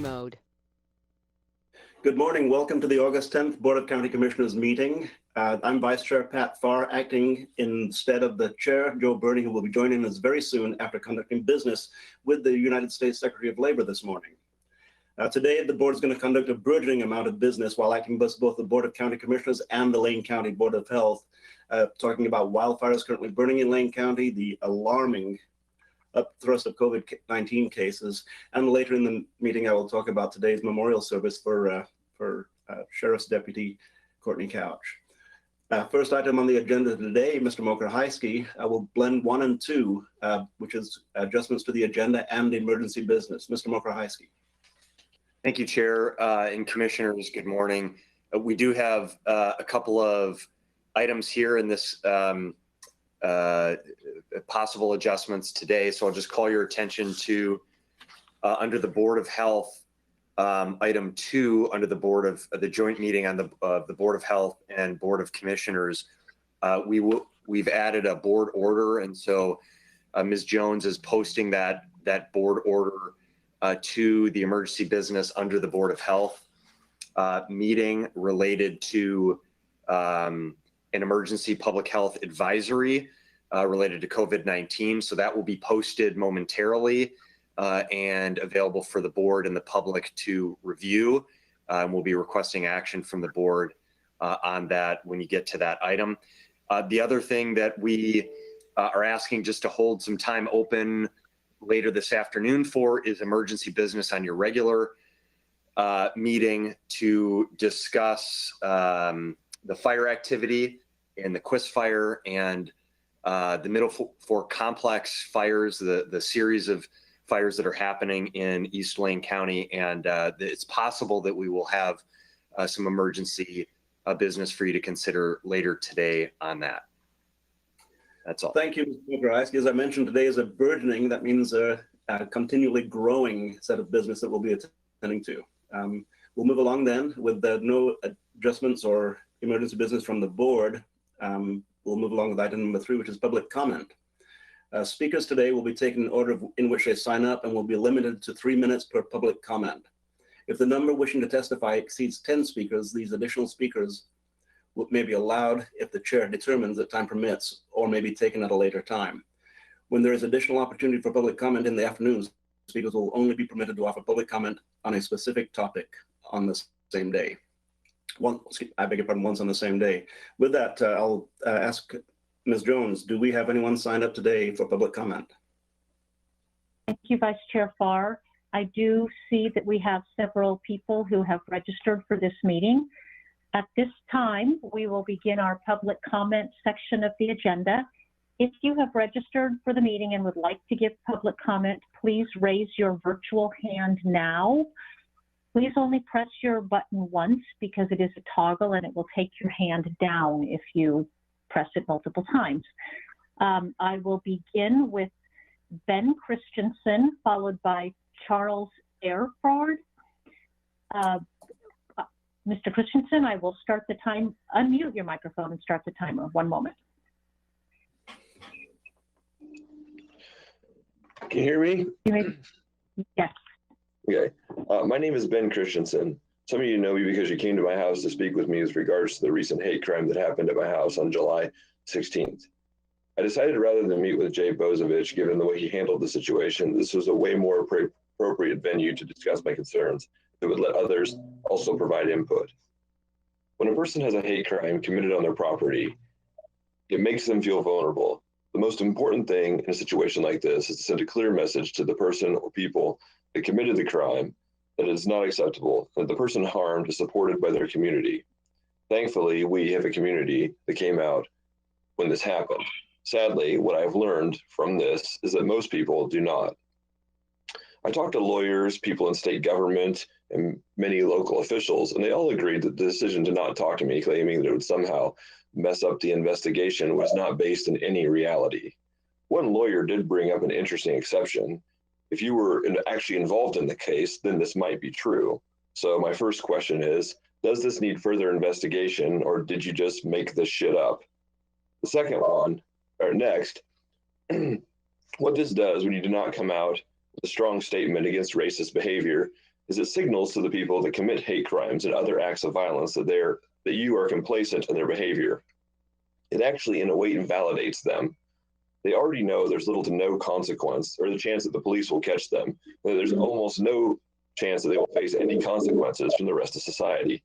mode. Good morning. Welcome to the August 10th Board of County Commissioners meeting. I'm Vice Chair Pat Farr, acting instead of the Chair, Joe Burney, who will be joining us very soon after conducting business with the United States Secretary of Labor this morning. Today, the board is going to conduct a burgeoning amount of business while acting with both the Board of County Commissioners and the Lane County Board of Health, talking about wildfires currently burning in Lane County, the alarming upthrust of COVID-19 cases, and later in the meeting, I will talk about today's memorial service for Sheriff's Deputy Courtney Couch. First item on the agenda today, Mr. Mokrahysky will blend 1 and 2, which is adjustments to the agenda and emergency business. Mr. Mokrahysky. Thank you, Chair and Commissioners. Good morning. We do have a couple of items here in this possible adjustments today. So I'll just call your attention to under the Board of Health, item 2 under the Board of the joint meeting on the Board of Health and Board of Commissioners. We've added a board order, and so Ms. Jones is posting that board order to the emergency business under the Board of Health meeting related to an emergency public health advisory related to COVID-19. So that will be posted momentarily and available for the board and the public to review. We'll be requesting action from the board on that when you get to that item. The other thing that we are asking just to hold some time open later this afternoon for is emergency business on your regular meeting to discuss the fire activity and the Quist fire and the Middle Fork Complex fires, the series of fires that are happening in East Lane County. And it's possible that we will have some emergency business for you to consider later today on that. That's all. Thank you, Mr. Mokrahysky. As I mentioned, today is a burgeoning, that means a continually growing set of business that we'll be attending to. We'll move along then with no adjustments or emergency business from the board. We'll move along with item number 3, which is public comment. Speakers today will be taken in order in which they sign up and will be limited to 3 minutes per public comment. If the number wishing to testify exceeds 10 speakers, these additional speakers may be allowed if the chair determines that time permits, or may be taken at a later time. When there is additional opportunity for public comment in the afternoons, speakers will only be permitted to offer public comment on a specific topic on the same day. Once on the same day. With that, I'll ask Ms. Jones, do we have anyone signed up today for public comment? Thank you, Vice Chair Farr. I do see that we have several people who have registered for this meeting. At this time, we will begin our public comment section of the agenda. If you have registered for the meeting and would like to give public comment, please raise your virtual hand now. Please only press your button once because it is a toggle and it will take your hand down if you press it multiple times. I will begin with Ben Christensen, followed by Charles Erford. Mr. Christensen, I will start the time. Unmute your microphone and start the timer. 1 moment. Can you hear me? Yes. Okay. My name is Ben Christensen. Some of you know me because you came to my house to speak with me with regards to the recent hate crime that happened at my house on July 16th. I decided rather than meet with Jay Bozovich, given the way he handled the situation, this was a way more appropriate venue to discuss my concerns that would let others also provide input. When a person has a hate crime committed on their property, it makes them feel vulnerable. The most important thing in a situation like this is to send a clear message to the person or people that committed the crime that it is not acceptable, that the person harmed is supported by their community. Thankfully, we have a community that came out when this happened. Sadly, what I've learned from this is that most people do not. I talked to lawyers, people in state government, and many local officials, and they all agreed that the decision to not talk to me, claiming that it would somehow mess up the investigation, was not based in any reality. One lawyer did bring up an interesting exception. If you were actually involved in the case, then this might be true. So my first question is, does this need further investigation, or did you just make this shit up? The second one, or next, what this does when you do not come out with a strong statement against racist behavior is it signals to the people that commit hate crimes and other acts of violence that you are complacent in their behavior. It actually, in a way, invalidates them. They already know there's little to no consequence or the chance that the police will catch them. There's almost no chance that they will face any consequences from the rest of society.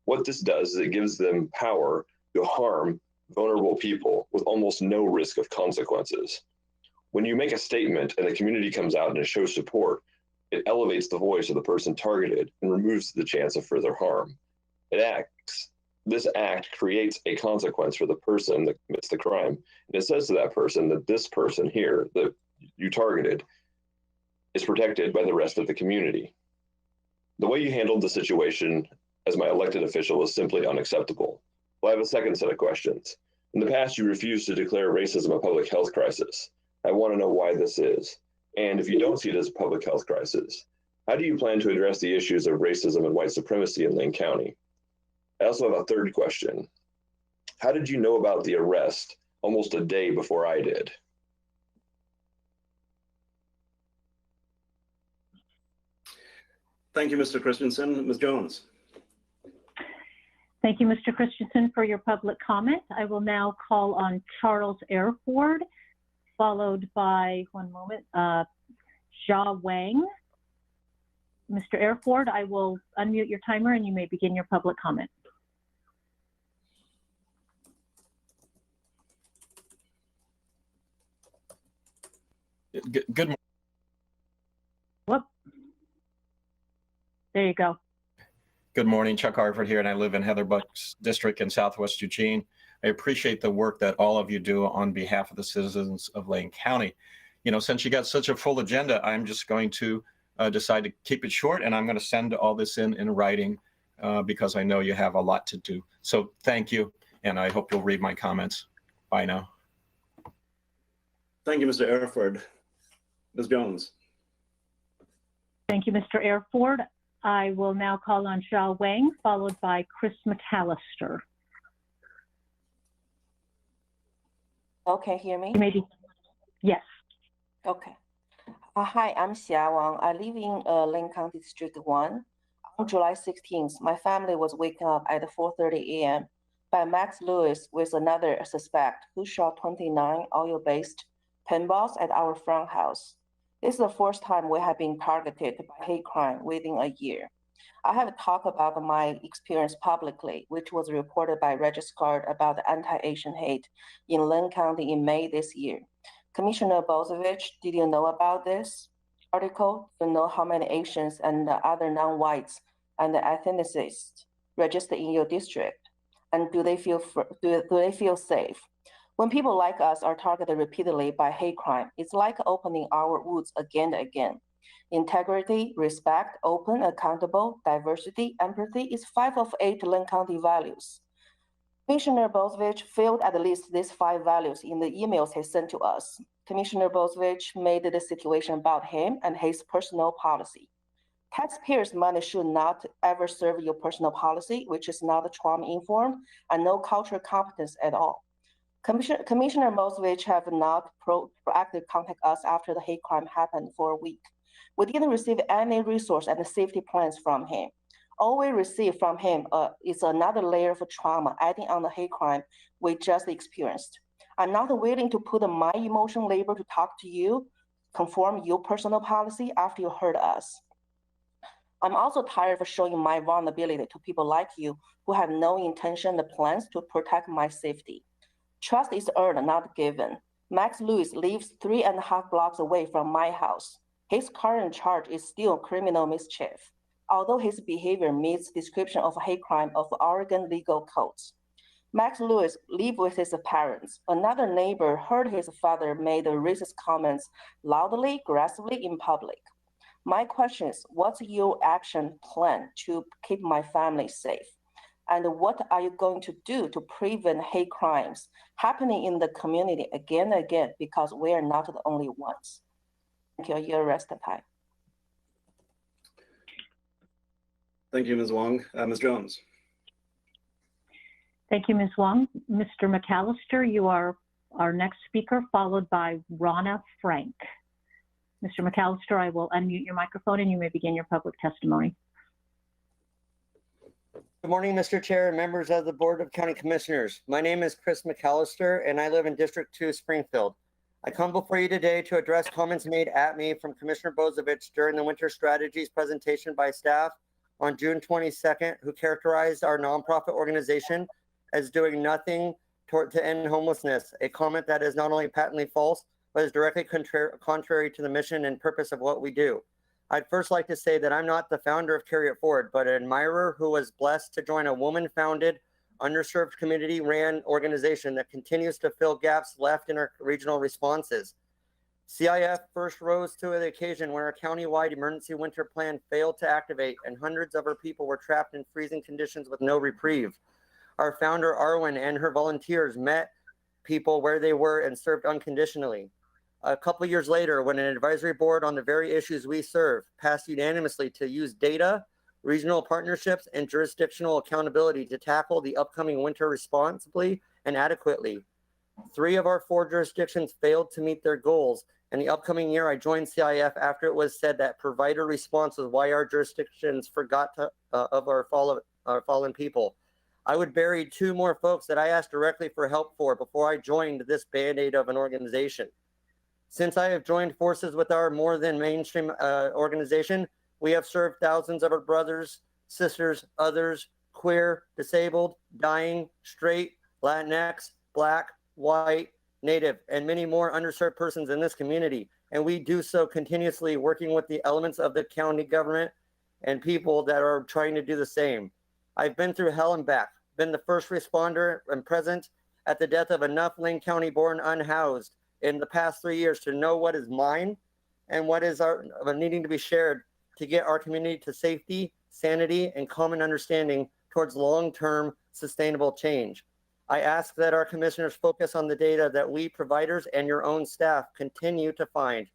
What this does is it gives them power to harm vulnerable people with almost no risk of consequences. When you make a statement and the community comes out and it shows support, it elevates the voice of the person targeted and removes the chance of further harm. This act creates a consequence for the person that commits the crime. And it says to that person that this person here that you targeted is protected by the rest of the community. The way you handled the situation as my elected official is simply unacceptable. Well, I have a second set of questions. In the past, you refused to declare racism a public health crisis. I want to know why this is. And if you don't see it as a public health crisis, how do you plan to address the issues of racism and white supremacy in Lane County? I also have a third question. How did you know about the arrest almost a day before I did? Thank you, Mr. Christensen. Ms. Jones. Thank you, Mr. Christensen, for your public comment. I will now call on Charles Airford, followed by, one moment, Jia Wang. Mr. Airford, I will unmute your timer and you may begin your public comment. Good morning. Whoop. There you go. Good morning, Chuck Hartford here, and I live in Heather Bucks District in Southwest Eugene. I appreciate the work that all of you do on behalf of the citizens of Lane County. You know, since you got such a full agenda, I'm just going to decide to keep it short, and I'm going to send all this in writing because I know you have a lot to do. So thank you, and I hope you'll read my comments. Bye now. Thank you, Mr. Airford. Ms. Jones. Thank you, Mr. Airford. I will now call on Jia Wang, followed by Chris McAllister. Okay, hear me? Maybe, yes. Okay. Hi, I'm Xia Wang. I live in Lane County District 1. On July 16th, my family was waken up at 4:30 a.m. by Max Lewis with another suspect who shot 29 oil-based paintballs at our front house. This is the first time we have been targeted by hate crime within a year. I have talked about my experience publicly, which was reported by Registrar about the anti-Asian hate in Lane County in May this year. Commissioner Bozovich, did you know about this article? Do you know how many Asians and other non-whites and ethnicists register in your district? And do they feel safe? When people like us are targeted repeatedly by hate crime, it's like opening our wounds again and again. Integrity, respect, open, accountable, diversity, empathy is 5 of 8 Lane County values. Commissioner Bozovich failed at least these 5 values in the emails he sent to us. Commissioner Bozovich made the situation about him and his personal policy. Taxpayers' money should not ever serve your personal policy, which is not trauma-informed and no cultural competence at all. Commissioner Bozovich have not proactively contacted us after the hate crime happened for a week. We didn't receive any resource and safety plans from him. All we received from him is another layer of trauma adding on the hate crime we just experienced. I'm not willing to put my emotional labor to talk to you, conform your personal policy after you heard us. I'm also tired of showing my vulnerability to people like you who have no intention or plans to protect my safety. Trust is earned, not given. Max Lewis lives 3.5 blocks away from my house. His current charge is still criminal mischief, although his behavior meets description of hate crime of Oregon legal codes. Max Lewis lives with his parents. Another neighbor heard his father made racist comments loudly, aggressively in public. My question is, what's your action plan to keep my family safe? And what are you going to do to prevent hate crimes happening in the community again and again, because we are not the only ones? Thank you. Your rest of time. Thank you, Ms. Wong. Ms. Jones. Thank you, Ms. Wong. Mr. McAllister, you are our next speaker, followed by Ronna Frank. Mr. McAllister, I will unmute your microphone and you may begin your public testimony. Good morning, Mr. Chair and members of the Board of County Commissioners. My name is Chris McAllister and I live in District 2, Springfield. I come before you today to address comments made at me from Commissioner Bozovich during the Winter Strategies presentation by staff on June 22nd, who characterized our nonprofit organization as doing nothing to end homelessness, a comment that is not only patently false, but is directly contrary to the mission and purpose of what we do. I'd first like to say that I'm not the founder of Carry It Forward, but an admirer who was blessed to join a woman-founded, underserved community-ran organization that continues to fill gaps left in our regional responses. CIF first rose to the occasion when our county-wide emergency winter plan failed to activate and hundreds of our people were trapped in freezing conditions with no reprieve. Our founder, Arwen, and her volunteers met people where they were and served unconditionally. A couple of years later, when an advisory board on the very issues we serve passed unanimously to use data, regional partnerships, and jurisdictional accountability to tackle the upcoming winter responsibly and adequately. 3 of our 4 jurisdictions failed to meet their goals. And the upcoming year, I joined CIF after it was said that provider response was why our jurisdictions forgot of our fallen people. I would bury 2 more folks that I asked directly for help for before I joined this Band-Aid of an organization. Since I have joined forces with our more than mainstream organization, we have served thousands of our brothers, sisters, others, queer, disabled, dying, straight, Latinx, Black, white, Native, and many more underserved persons in this community. And we do so continuously working with the elements of the county government and people that are trying to do the same. I've been through hell and back, been the first responder and present at the death of enough Lane County born unhoused in the past 3 years to know what is mine and what is needing to be shared to get our community to safety, sanity, and common understanding towards long-term sustainable change. I ask that our commissioners focus on the data that we providers and your own staff continue to find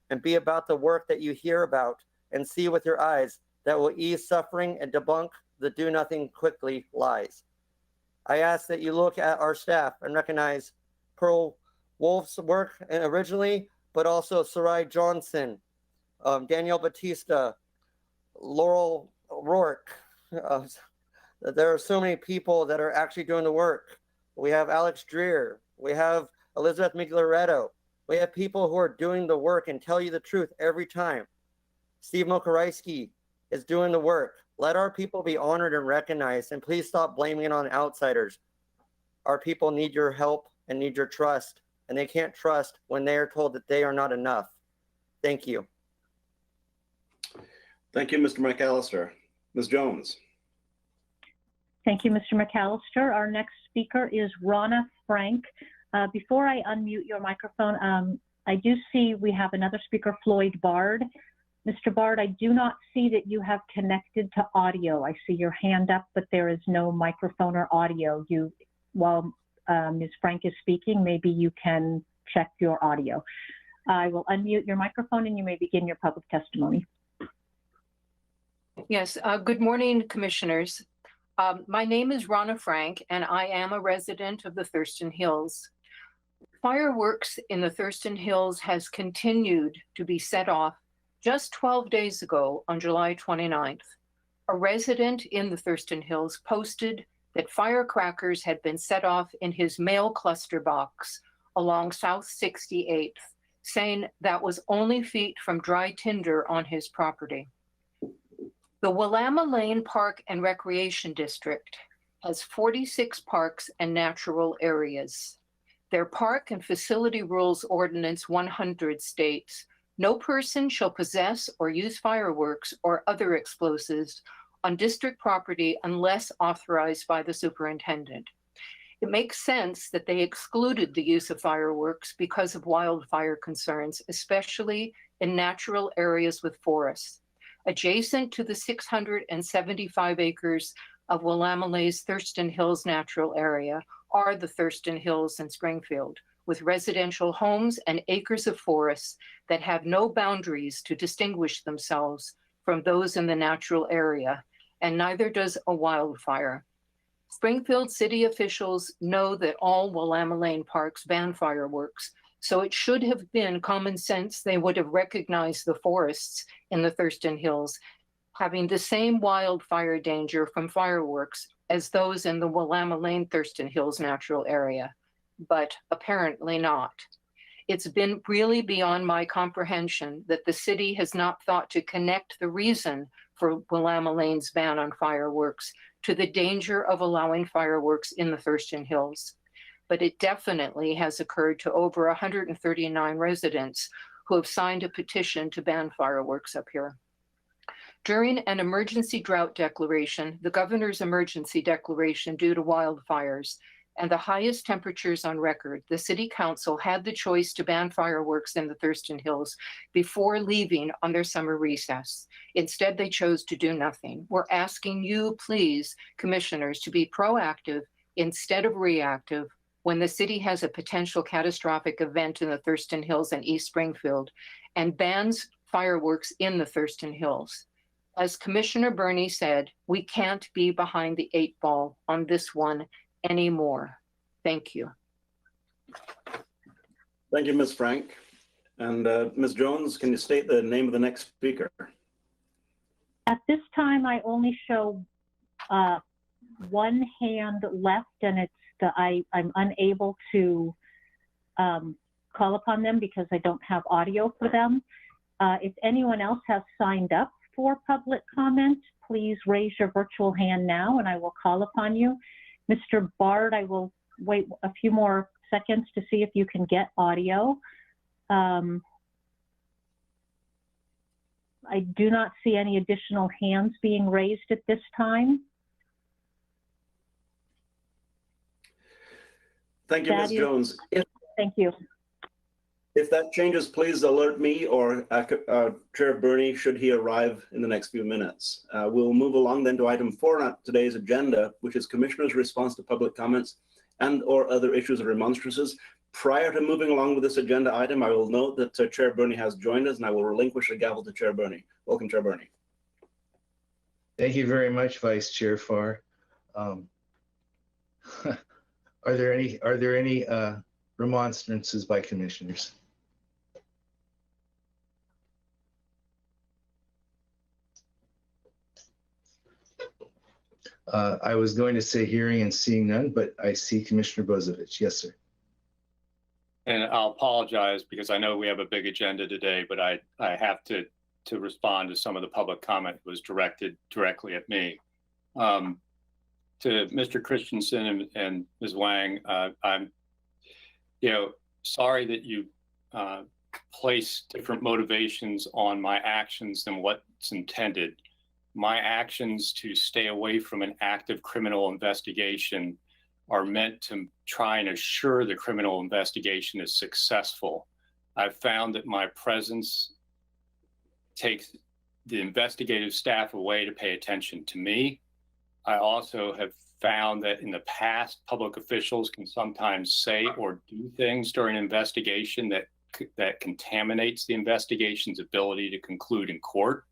and be about the work that you hear about and see with your eyes that will ease suffering and debunk the do nothing quickly lies. I ask that you look at our staff and recognize Pearl Wolf's work originally, but also Sarai Johnson, Danielle Batista, Laurel Rourke. There are so many people that are actually doing the work. We have Alex Dreer. We have Elizabeth Miglioretto. We have people who are doing the work and tell you the truth every time. Steve Mokarajski is doing the work. Let our people be honored and recognized, and please stop blaming it on outsiders. Our people need your help and need your trust, and they can't trust when they are told that they are not enough. Thank you. Thank you, Mr. McAllister. Ms. Jones. Thank you, Mr. McAllister. Our next speaker is Ronna Frank. Before I unmute your microphone, I do see we have another speaker, Floyd Bard. Mr. Bard, I do not see that you have connected to audio. I see your hand up, but there is no microphone or audio. While Ms. Frank is speaking, maybe you can check your audio. I will unmute your microphone and you may begin your public testimony. Yes, good morning, commissioners. My name is Ronna Frank, and I am a resident of the Thurston Hills. Fireworks in the Thurston Hills has continued to be set off. Just 12 days ago, on July 29th, a resident in the Thurston Hills posted that firecrackers had been set off in his mail cluster box along South 68th, saying that was only feet from dry tinder on his property. The Willamette Lane Park and Recreation District has 46 parks and natural areas. Their Park and Facility Rules Ordinance 100 states, "No person shall possess or use fireworks or other explosives on district property unless authorized by the superintendent." It makes sense that they excluded the use of fireworks because of wildfire concerns, especially in natural areas with forests. Adjacent to the 675 acres of Willamallee's Thurston Hills Natural Area are the Thurston Hills in Springfield, with residential homes and acres of forests that have no boundaries to distinguish themselves from those in the natural area, and neither does a wildfire. Springfield city officials know that all Willamette Lane parks ban fireworks, So it should have been common sense. They would have recognized the forests in the Thurston Hills having the same wildfire danger from fireworks as those in the Willamette Lane Thurston Hills natural area, but apparently not. It's been really beyond my comprehension that the city has not thought to connect the reason for Willamette Lane's ban on fireworks to the danger of allowing fireworks in the Thurston Hills. But it definitely has occurred to over 139 residents who have signed a petition to ban fireworks up here. During an emergency drought declaration, the governor's emergency declaration due to wildfires, and the highest temperatures on record, the city council had the choice to ban fireworks in the Thurston Hills before leaving on their summer recess. Instead, they chose to do nothing. We're asking you, please, commissioners, to be proactive instead of reactive when the city has a potential catastrophic event in the Thurston Hills and East Springfield and bans fireworks in the Thurston Hills. As Commissioner Burney said, we can't be behind the 8 ball on this one anymore. Thank you. Thank you, Ms. Frank. And Ms. Jones, can you state the name of the next speaker? At this time, I only show one hand left, and it's I'm unable to call upon them because I don't have audio for them. If anyone else has signed up for public comment, please raise your virtual hand now and I will call upon you. Mr. Bard, I will wait a few more seconds to see if you can get audio. I do not see any additional hands being raised at this time. Thank you, Ms. Jones. Thank you. If that changes, please alert me or Chair Burney should he arrive in the next few minutes. We'll move along then to item 4 on today's agenda, which is Commissioner's response to public comments and or other issues or remonstrances. Prior to moving along with this agenda item, I will note that Chair Burney has joined us and I will relinquish the gavel to Chair Burney. Welcome, Chair Burney. Thank you very much, Vice Chair Farr. Are there any remonstrances by commissioners? I was going to say hearing and seeing none, but I see Commissioner Bozovich. Yes, sir. And I'll apologize because I know we have a big agenda today, but I have to respond to some of the public comment that was directed directly at me. To Mr. Christensen and Ms. Wang, I'm sorry that you place different motivations on my actions than what's intended. My actions to stay away from an active criminal investigation are meant to try and assure the criminal investigation is successful. I've found that my presence takes the investigative staff away to pay attention to me. I also have found that in the past, public officials can sometimes say or do things during an investigation that contaminates the investigation's ability to conclude in court.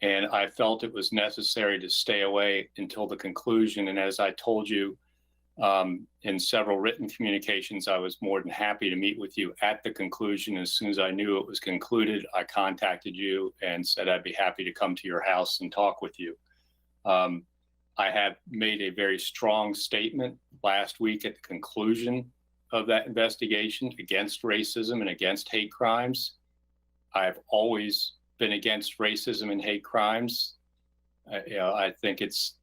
And I felt it was necessary to stay away until the conclusion. And as I told you in several written communications, I was more than happy to meet with you at the conclusion. As soon as I knew it was concluded, I contacted you and said I'd be happy to come to your house and talk with you. I have made a very strong statement last week at the conclusion of that investigation against racism and against hate crimes. I've always been against racism and hate crimes. I think it's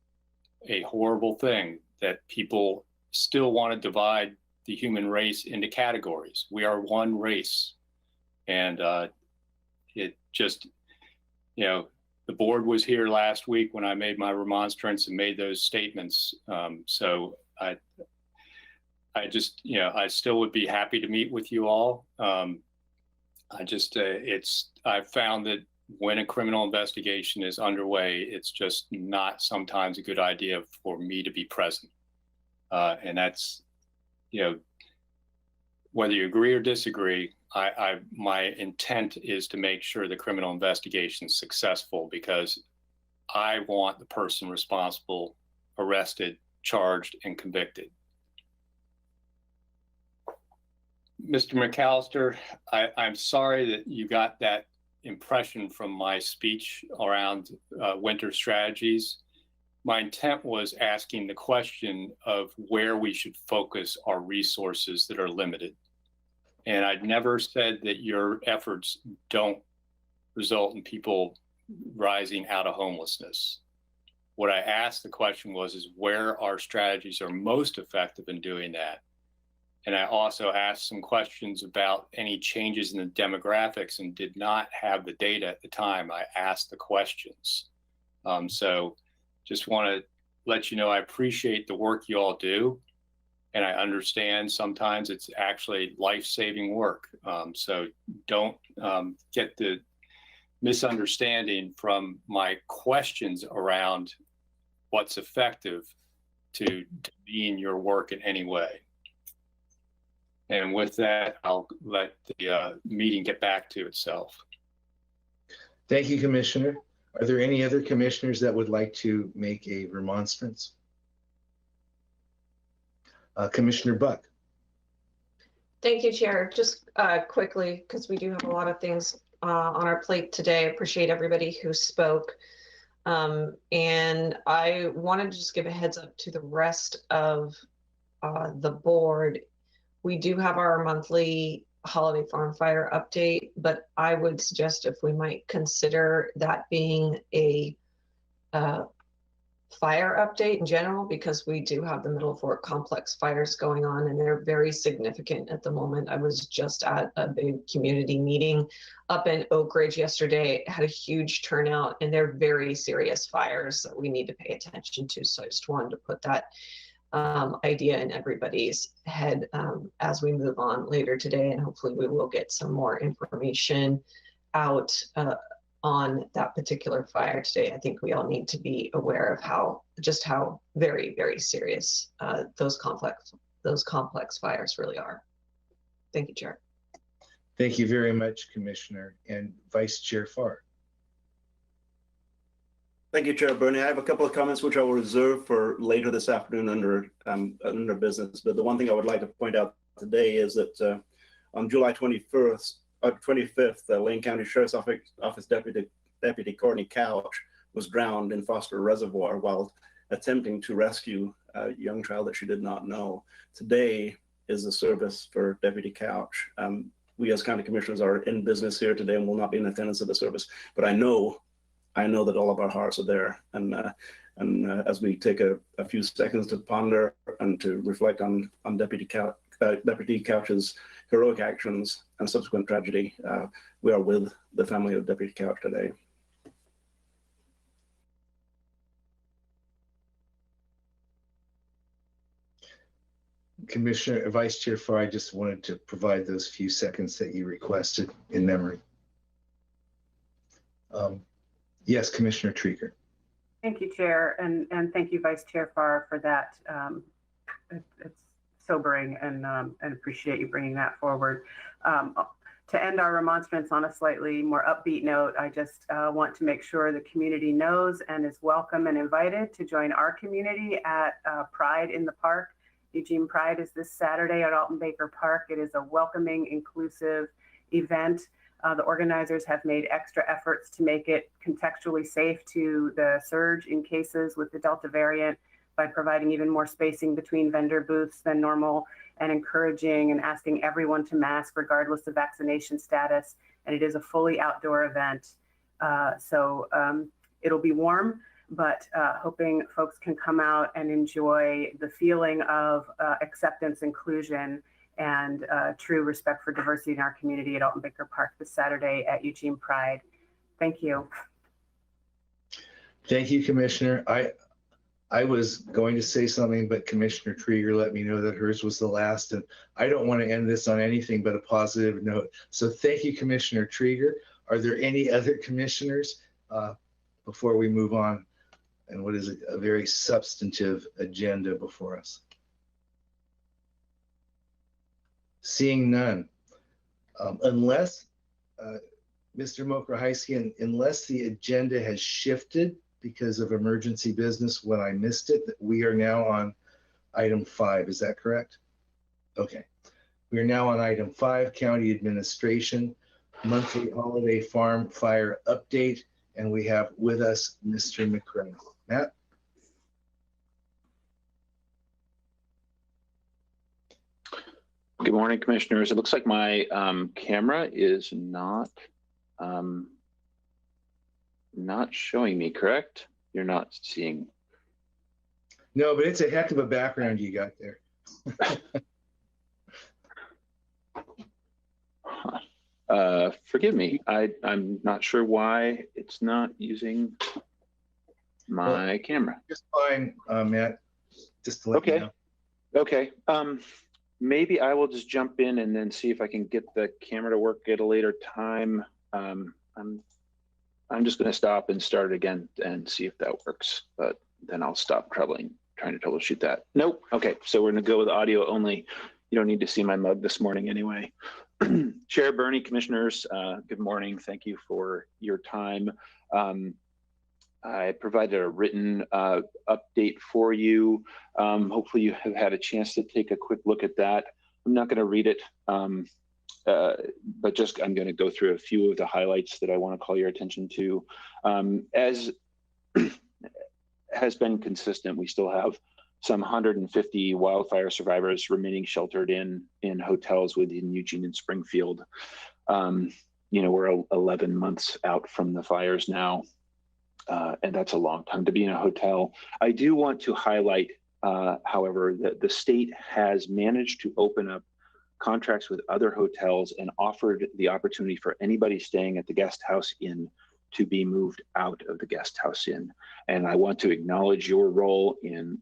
a horrible thing that people still want to divide the human race into categories. We are one race. And it just, the board was here last week when I made my remonstrance and made those statements. So I just, I still would be happy to meet with you all. I've found that when a criminal investigation is underway, it's just not sometimes a good idea for me to be present. And that's, whether you agree or disagree, my intent is to make sure the criminal investigation is successful because I want the person responsible arrested, charged, and convicted. Mr. McAllister, I'm sorry that you got that impression from my speech around winter strategies. My intent was asking the question of where we should focus our resources that are limited. And I'd never said that your efforts don't result in people rising out of homelessness. What I asked the question was, is where our strategies are most effective in doing that. And I also asked some questions about any changes in the demographics and did not have the data at the time. I asked the questions. So just want to let you know, I appreciate the work you all do. And I understand sometimes it's actually life-saving work. So don't get the misunderstanding from my questions around what's effective to demean your work in any way. And with that, I'll let the meeting get back to itself. Thank you, Commissioner. Are there any other commissioners that would like to make a remonstrance? Commissioner Buck. Thank you, Chair. Just quickly, because we do have a lot of things on our plate today. I appreciate everybody who spoke. And I wanted to just give a heads up to the rest of the board. We do have our monthly holiday farm fire update, but I would suggest if we might consider that being a fire update in general, because we do have the Middle Fork complex fires going on and they're very significant at the moment. I was just at a big community meeting up in Oak Ridge yesterday. It had a huge turnout and they're very serious fires that we need to pay attention to. So I just wanted to put that idea in everybody's head as we move on later today, and hopefully we will get some more information out on that particular fire today. I think we all need to be aware of how very, very serious those complex fires really are. Thank you, Chair. Thank you very much, Commissioner. And Vice Chair Farr. Thank you, Chair Bernie. I have a couple of comments which I will reserve for later this afternoon under business. But the one thing I would like to point out today is that on July 25th, Lane County Sheriff's Office Deputy Courtney Couch was drowned in Foster Reservoir while attempting to rescue a young child that she did not know. Today is the service for Deputy Couch. We as county commissioners are in business here today and will not be in attendance at the service. But I know that all of our hearts are there. And as we take a few seconds to ponder and to reflect on Deputy Couch's heroic actions and subsequent tragedy, we are with the family of Deputy Couch today. Commissioner, Vice Chair Farr, I just wanted to provide those few seconds that you requested in memory. Yes, Commissioner Trieger. Thank you, Chair, and thank you, Vice Chair Farr, for that. It's sobering, and appreciate you bringing that forward. To end our remonstrance on a slightly more upbeat note, I just want to make sure the community knows and is welcome and invited to join our community at Pride in the Park. Eugene Pride is this Saturday at Alton Baker Park. It is a welcoming, inclusive event. The organizers have made extra efforts to make it contextually safe to the surge in cases with the Delta variant by providing even more spacing between vendor booths than normal and encouraging and asking everyone to mask regardless of vaccination status. And it is a fully outdoor event. So it'll be warm, but hoping folks can come out and enjoy the feeling of acceptance, inclusion, and true respect for diversity in our community at Alton Baker Park this Saturday at Eugene Pride. Thank you. Thank you, Commissioner. I was going to say something, but Commissioner Trieger let me know that hers was the last, and I don't want to end this on anything but a positive note. So thank you, Commissioner Trieger. Are there any other commissioners before we move on? And what is a very substantive agenda before us? Seeing none. Unless, Mr. Mokrahajski, unless the agenda has shifted because of emergency business when I missed it, that we are now on item 5. Is that correct? Okay. We are now on item 5, County Administration, Monthly Holiday Farm Fire Update, and we have with us Mr. McCray. Matt? Good morning, Commissioners. It looks like my camera is not showing me, correct? You're not seeing. No, but it's a heck of a background you got there. Forgive me. I'm not sure why it's not using my camera. Just fine, Matt. Just to let you know. Okay. Maybe I will just jump in and then see if I can get the camera to work at a later time. I'm just going to stop and start again and see if that works, but then I'll stop trying to troubleshoot that. Nope. Okay, so we're going to go with audio only. You don't need to see my mug this morning anyway. Chair Bernie, Commissioners, good morning. Thank you for your time. I provided a written update for you. Hopefully you have had a chance to take a quick look at that. I'm not going to read it, but just I'm going to go through a few of the highlights that I want to call your attention to. As has been consistent, we still have some 150 wildfire survivors remaining sheltered in hotels within Eugene and Springfield. We're 11 months out from the fires now. And that's a long time to be in a hotel. I do want to highlight, however, that the state has managed to open up contracts with other hotels and offered the opportunity for anybody staying at the guest house inn to be moved out of the guest house inn. And I want to acknowledge your role in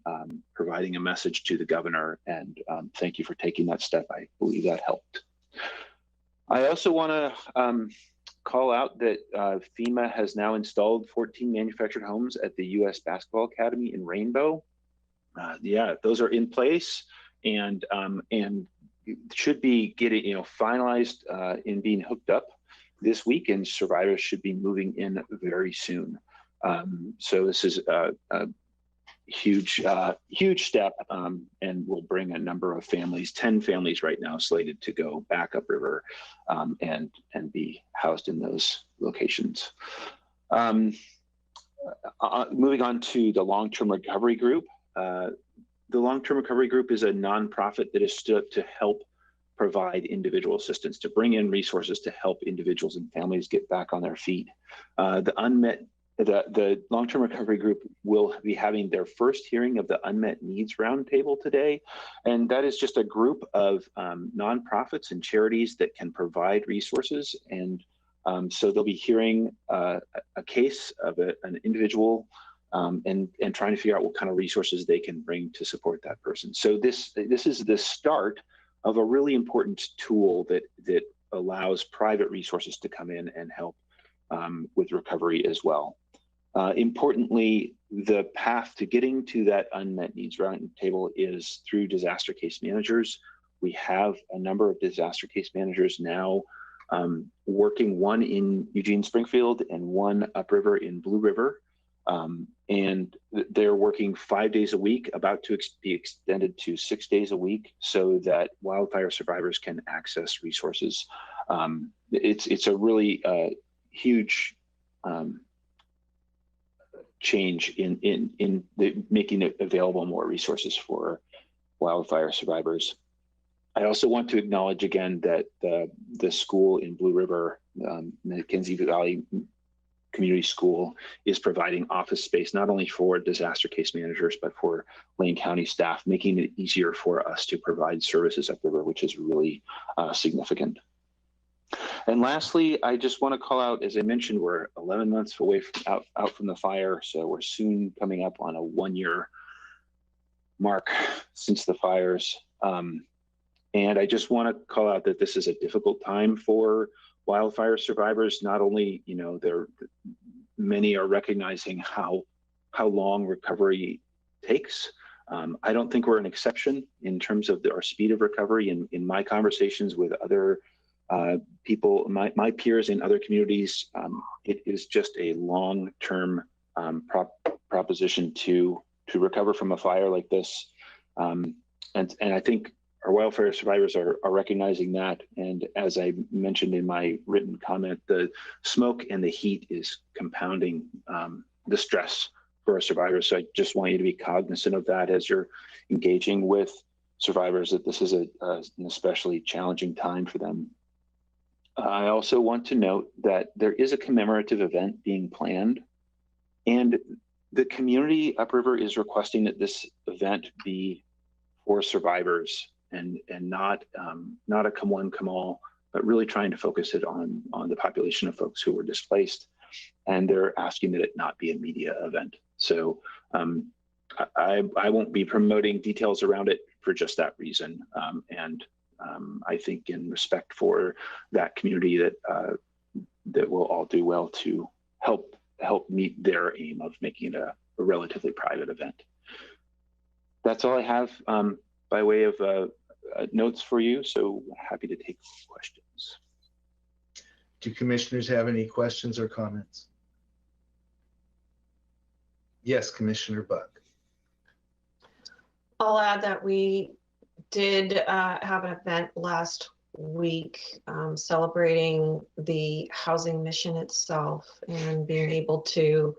providing a message to the governor, and thank you for taking that step. I believe that helped. I also want to call out that FEMA has now installed 14 manufactured homes at the U.S. Basketball Academy in Rainbow. Yeah, those are in place and should be getting finalized in being hooked up this week, and survivors should be moving in very soon. So this is a huge step, and will bring a number of families, 10 families right now slated to go back upriver and be housed in those locations. Moving on to the long-term recovery group. The long-term recovery group is a nonprofit that is stood up to help provide individual assistance, to bring in resources to help individuals and families get back on their feet. The long-term recovery group will be having their first hearing of the Unmet Needs Roundtable today. And that is just a group of nonprofits and charities that can provide resources. And so they'll be hearing a case of an individual and trying to figure out what kind of resources they can bring to support that person. So this is the start of a really important tool that allows private resources to come in and help with recovery as well. Importantly, the path to getting to that unmet needs roundtable is through disaster case managers. We have a number of disaster case managers now working, one in Eugene Springfield and one upriver in Blue River. And they're working 5 days a week, about to be extended to 6 days a week, so that wildfire survivors can access resources. It's a really huge change in making it available more resources for wildfire survivors. I also want to acknowledge again that the school in Blue River, Mackenzie Valley Community School, is providing office space not only for disaster case managers, but for Lane County staff, making it easier for us to provide services upriver, which is really significant. And lastly, I just want to call out, as I mentioned, we're 11 months away from out from the fire, so we're soon coming up on a 1-year mark since the fires. And I just want to call out that this is a difficult time for wildfire survivors. Not only, many are recognizing how long recovery takes. I don't think we're an exception in terms of our speed of recovery. In my conversations with other people, my peers in other communities, it is just a long-term proposition to recover from a fire like this. And I think our wildfire survivors are recognizing that. And as I mentioned in my written comment, the smoke and the heat is compounding the stress for our survivors. So I just want you to be cognizant of that as you're engaging with survivors, that this is an especially challenging time for them. I also want to note that there is a commemorative event being planned, and the community upriver is requesting that this event be for survivors and not a come one, come all, but really trying to focus it on the population of folks who were displaced. And they're asking that it not be a media event. So I won't be promoting details around it for just that reason. I think in respect for that community that we'll all do well to help meet their aim of making it a relatively private event. That's all I have by way of notes for you, so happy to take questions. Do commissioners have any questions or comments? Yes, Commissioner Buck. I'll add that we did have an event last week celebrating the housing mission itself and being able to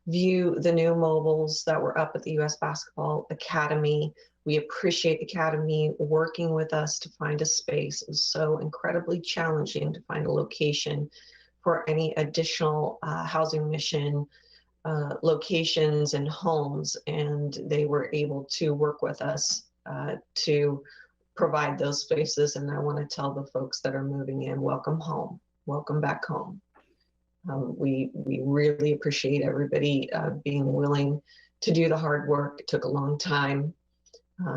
view the new mobiles that were up at the U.S. Basketball Academy. We appreciate the Academy working with us to find a space. It was so incredibly challenging to find a location for any additional housing mission locations and homes, and they were able to work with us to provide those spaces. And I want to tell the folks that are moving in, welcome home, welcome back home. We really appreciate everybody being willing to do the hard work. It took a long time,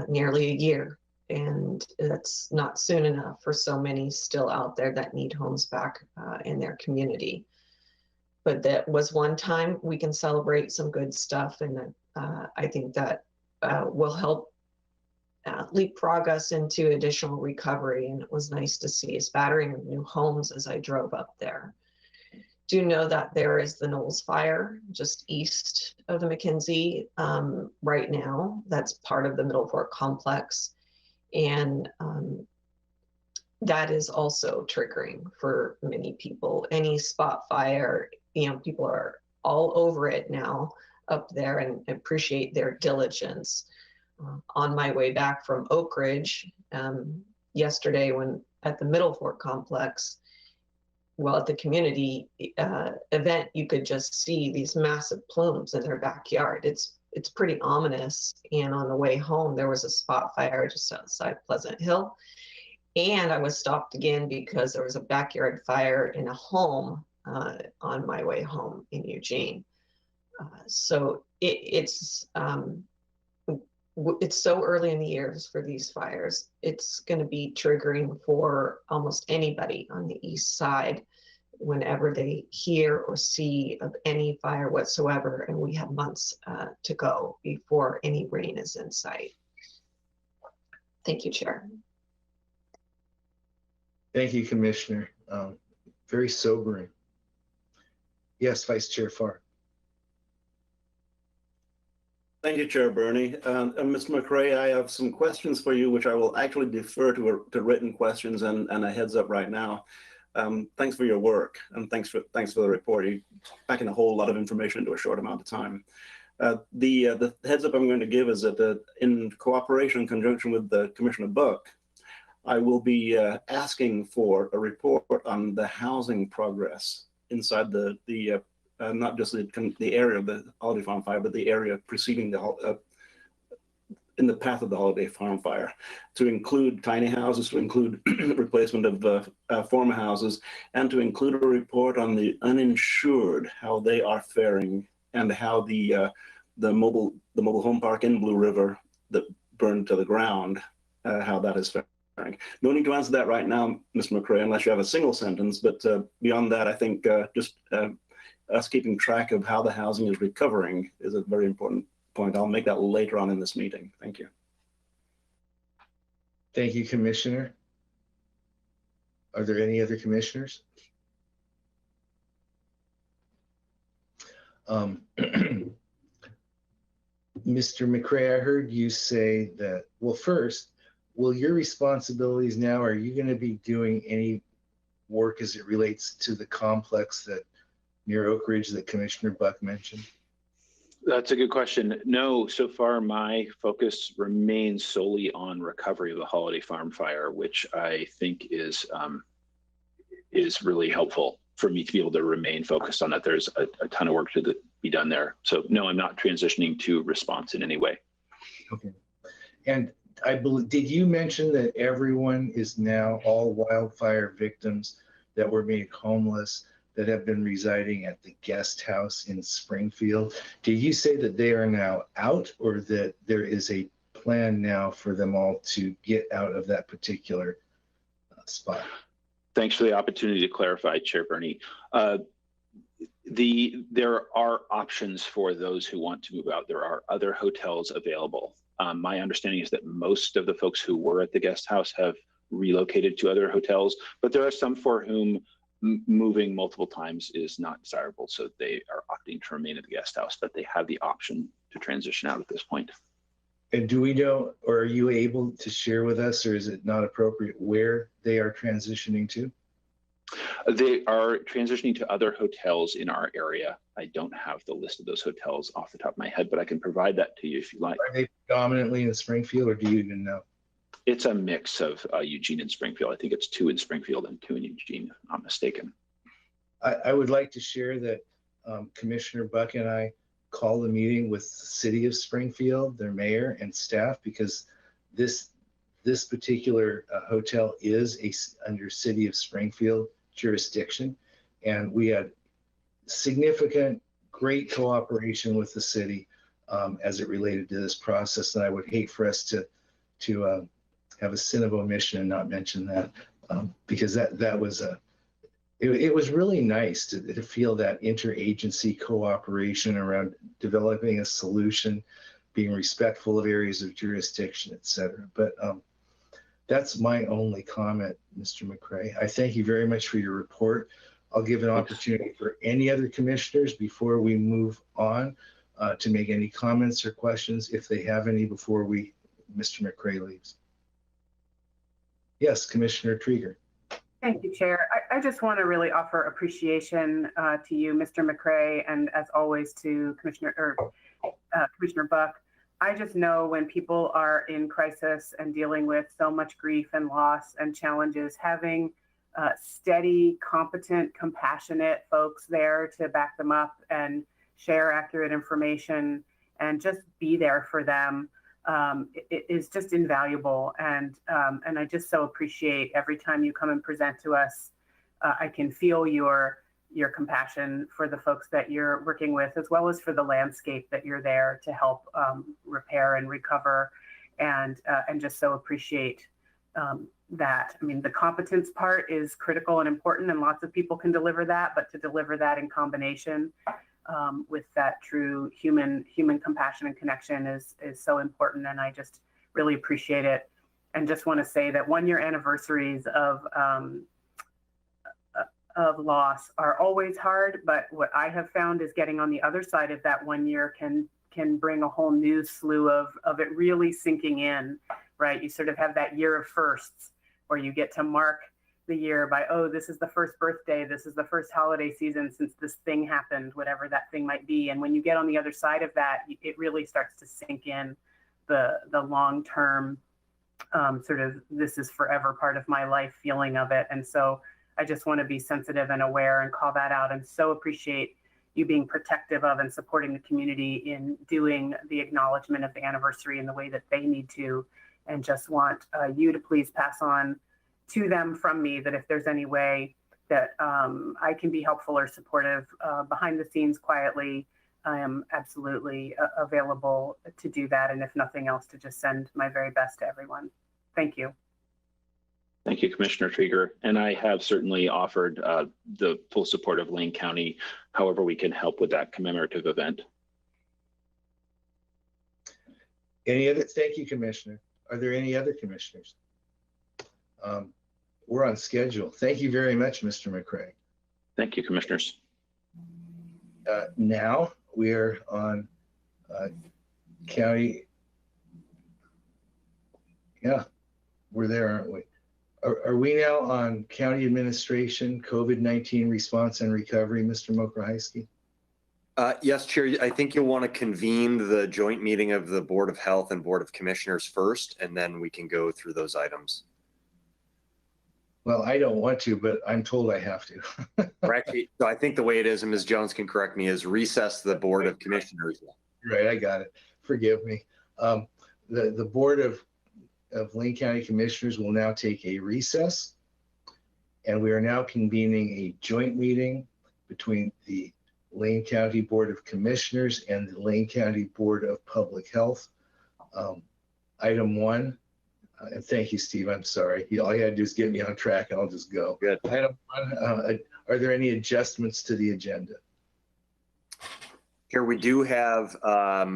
nearly a year, and that's not soon enough for so many still out there that need homes back in their community. But that was one time we can celebrate some good stuff, and I think that will help leapfrog us into additional recovery. And it was nice to see a spattering of new homes as I drove up there. Do know that there is the Knowles Fire just east of the McKenzie right now. That's part of the Middle Fork complex. And that is also triggering for many people. Any spot fire, people are all over it now up there, and appreciate their diligence. On my way back from Oak Ridge yesterday, when at the Middle Fork complex, well, at the community event, you could just see these massive plumes in their backyard. It's pretty ominous. And on the way home, there was a spot fire just outside Pleasant Hill. And I was stopped again because there was a backyard fire in a home on my way home in Eugene. So it's so early in the years for these fires. It's going to be triggering for almost anybody on the east side whenever they hear or see of any fire whatsoever. And we have months to go before any rain is in sight. Thank you, Chair. Thank you, Commissioner. Very sobering. Yes, Vice Chair Farr. Thank you, Chair Bernie. Mr. McRae, I have some questions for you, which I will actually defer to written questions and a heads up right now. Thanks for your work, and thanks for the report. You're packing a whole lot of information into a short amount of time. The heads up I'm going to give is that in cooperation in conjunction with Commissioner Buck, I will be asking for a report on the housing progress inside not just the area of the Holiday Farm fire, but the area preceding in the path of the Holiday Farm fire, to include tiny houses, to include replacement of former houses, and to include a report on the uninsured, how they are faring, and how the mobile home park in Blue River that burned to the ground, how that is faring. No need to answer that right now, Mr. McRae, unless you have a single sentence. But beyond that, I think just us keeping track of how the housing is recovering is a very important point. I'll make that later on in this meeting. Thank you. Thank you, Commissioner. Are there any other commissioners? Mr. McRae, I heard you say that, well, first, will your responsibilities now, are you going to be doing any work as it relates to the complex that near Oak Ridge that Commissioner Buck mentioned? That's a good question. No, so far my focus remains solely on recovery of the Holiday Farm fire, which I think is really helpful for me to be able to remain focused on that. There's a ton of work to be done there. So no, I'm not transitioning to response in any way. Okay. And I believe, did you mention that everyone is now, all wildfire victims that were made homeless, that have been residing at the guest house in Springfield, did you say that they are now out, or that there is a plan now for them all to get out of that particular spot? Thanks for the opportunity to clarify, Chair Bernie. There are options for those who want to move out. There are other hotels available. My understanding is that most of the folks who were at the guest house have relocated to other hotels, but there are some for whom moving multiple times is not desirable, so they are opting to remain at the guest house, but they have the option to transition out at this point. And do we know, or are you able to share with us, or is it not appropriate, where they are transitioning to? They are transitioning to other hotels in our area. I don't have the list of those hotels off the top of my head, but I can provide that to you if you like. Are they predominantly in Springfield, or do you even know? It's a mix of Eugene and Springfield. I think it's 2 in Springfield and 2 in Eugene, if I'm not mistaken. I would like to share that Commissioner Buck and I called a meeting with the city of Springfield, their mayor and staff, because this particular hotel is under city of Springfield jurisdiction. And we had significant, great cooperation with the city as it related to this process. And I would hate for us to have a sin of omission and not mention that, because that was it was really nice to feel that interagency cooperation around developing a solution, being respectful of areas of jurisdiction, et cetera. But that's my only comment, Mr. McCray. I thank you very much for your report. I'll give an opportunity for any other commissioners before we move on to make any comments or questions, if they have any, before Mr. McCray leaves. Yes, Commissioner Trieger. Thank you, Chair. I just want to really offer appreciation to you, Mr. McCray, and as always to Commissioner Buck. I just know when people are in crisis and dealing with so much grief and loss and challenges, having steady, competent, compassionate folks there to back them up and share accurate information and just be there for them, it is just invaluable. And I just so appreciate every time you come and present to us. I can feel your compassion for the folks that you're working with, as well as for the landscape that you're there to help repair and recover, and just so appreciate that. I mean, the competence part is critical and important, and lots of people can deliver that, but to deliver that in combination with that true human compassion and connection is so important, and I just really appreciate it. And just want to say that 1-year anniversaries of loss are always hard, but what I have found is getting on the other side of that 1 year can bring a whole new slew of it really sinking in, right? You sort of have that year of firsts where you get to mark the year by, oh, this is the first birthday, this is the first holiday season since this thing happened, whatever that thing might be. And when you get on the other side of that, it really starts to sink in the long-term sort of this is forever part of my life feeling of it. And so I just want to be sensitive and aware and call that out, and so appreciate you being protective of and supporting the community in doing the acknowledgement of the anniversary in the way that they need to, and just want you to please pass on to them from me that if there's any way that I can be helpful or supportive behind the scenes quietly, I am absolutely available to do that. And if nothing else, to just send my very best to everyone. Thank you. Thank you, Commissioner Trieger. And I have certainly offered the full support of Lane County, however we can help with that commemorative event. Thank you, Commissioner. Are there any other commissioners? We're on schedule. Thank you very much, Mr. McCray. Thank you, commissioners. Now we're on county. Yeah. we're there, aren't we? Are we now on county administration, COVID-19 response and recovery, Mr. Mokrahysky? Yes, Chair, I think you'll want to convene the joint meeting of the Board of Health and Board of Commissioners first, and then we can go through those items. Well, I don't want to, but I'm told I have to. Or actually, so I think the way it is, and Ms. Jones can correct me, is recess the Board of Commissioners. Right, I got it. Forgive me. The Board of Lane County Commissioners will now take a recess, and we are now convening a joint meeting between the Lane County Board of Commissioners and the Lane County Board of Public Health. Item one, and thank you, Steve, I'm sorry. All you gotta do is get me on track and I'll just go. Good. Item one, are there any adjustments to the agenda? Here we do have,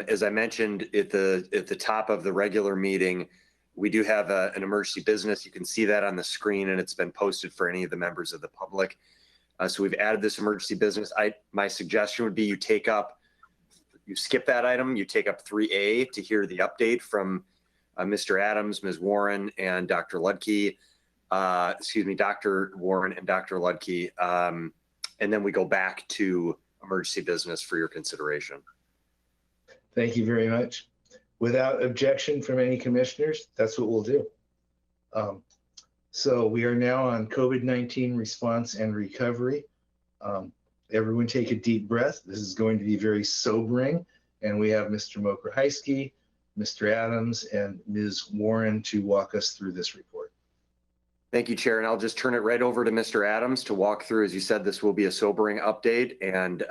as I mentioned at the top of the regular meeting, we do have an emergency business. You can see that on the screen, and it's been posted for any of the members of the public. So we've added this emergency business. My suggestion would be you skip that item, you take up 3A to hear the update from Mr. Adams, Ms. Warren, and Dr. Ludke. Dr. Warren and Dr. Ludke. And then we go back to emergency business for your consideration. Thank you very much. Without objection from any commissioners, that's what we'll do. So we are now on COVID-19 response and recovery. Everyone take a deep breath. This is going to be very sobering. And we have Mr. Mokrahysky, Mr. Adams, and Ms. Warren to walk us through this report. Thank you, Chair. And I'll just turn it right over to Mr. Adams to walk through. As you said, this will be a sobering update. And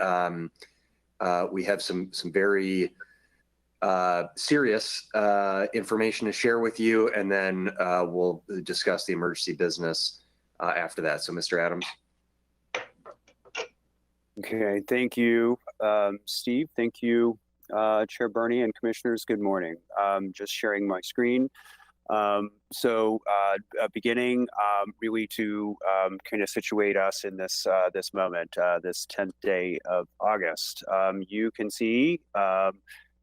we have some very serious information to share with you, and then we'll discuss the emergency business after that. So, Mr. Adams. Okay, thank you, Steve. Thank you, Chair Bernie and Commissioners. Good morning. Just sharing my screen. Beginning really to kind of situate us in this this moment, this 10th day of August. You can see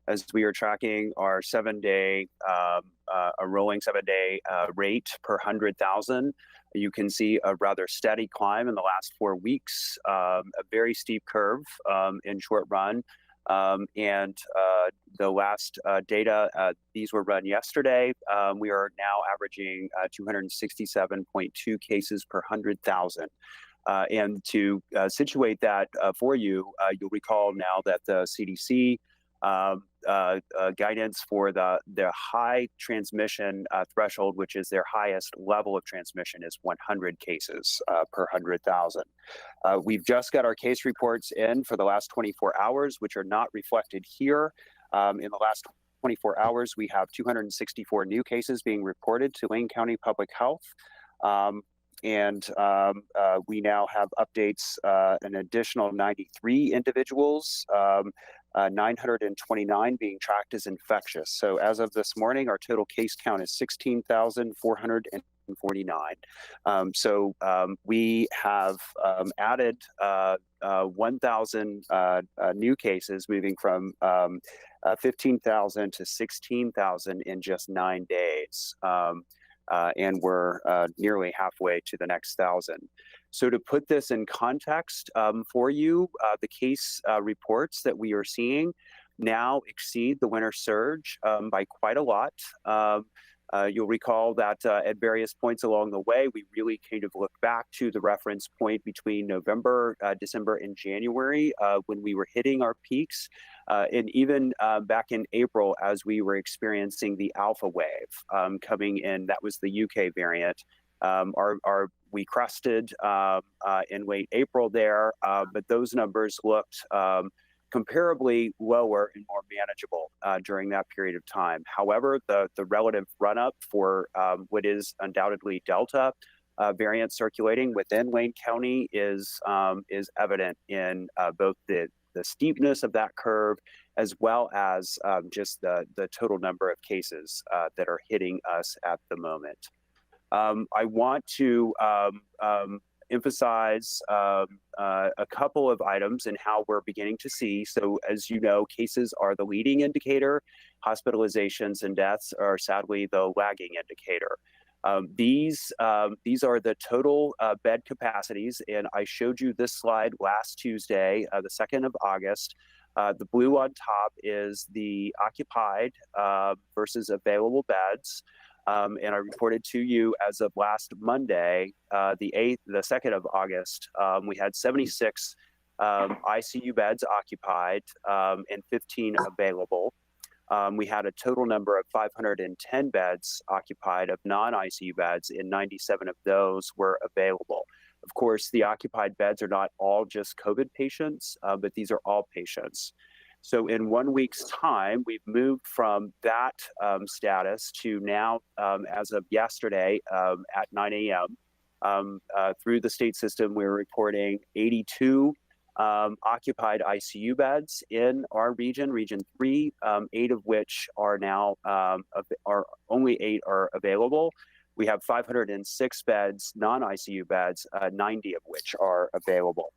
as we are tracking our 7-day, a rolling 7-day rate per 100,000, you can see a rather steady climb in the last 4 weeks, a very steep curve in short run. The last data, these were run yesterday. We are now averaging 267.2 cases per 100,000. And to situate that for you, you'll recall now that the CDC guidance for the high transmission threshold, which is their highest level of transmission, is 100 cases per 100,000. We've just got our case reports in for the last 24 hours, which are not reflected here. In the last 24 hours, we have 264 new cases being reported to Lane County Public Health. We now have updates, an additional 93 individuals, 929 being tracked as infectious. So as of this morning, our total case count is 16,449. We have added 1,000 new cases, moving from 15,000 to 16,000 in just 9 days. And we're nearly halfway to the next 1,000. So to put this in context for you, the case reports that we are seeing now exceed the winter surge by quite a lot. You'll recall that at various points along the way, we really kind of look back to the reference point between November, December, and January when we were hitting our peaks. And even back in April, as we were experiencing the alpha wave coming in, that was the UK variant. We crested in late April there, but those numbers looked comparably lower and more manageable during that period of time. However, the relative run-up for what is undoubtedly Delta variant circulating within Lane County is evident in both the steepness of that curve, as well as just the total number of cases that are hitting us at the moment. I want to emphasize a couple of items in how we're beginning to see. So as you know, cases are the leading indicator. Hospitalizations and deaths are sadly the lagging indicator. These are the total bed capacities, and I showed you this slide last Tuesday, the 2nd of August. The blue on top is the occupied versus available beds. And I reported to you as of last Monday, the 2nd of August, we had 76 ICU beds occupied and 15 available. We had a total number of 510 beds occupied of non-ICU beds, and 97 of those were available. Of course, the occupied beds are not all just COVID patients, but these are all patients. So in 1 week's time, we've moved from that status to now, as of yesterday at 9 a.m., through the state system, we're reporting 82 occupied ICU beds in our region, Region 3, 8 of which are now, only 8 are available. We have 506 beds, non-ICU beds, 90 of which are available.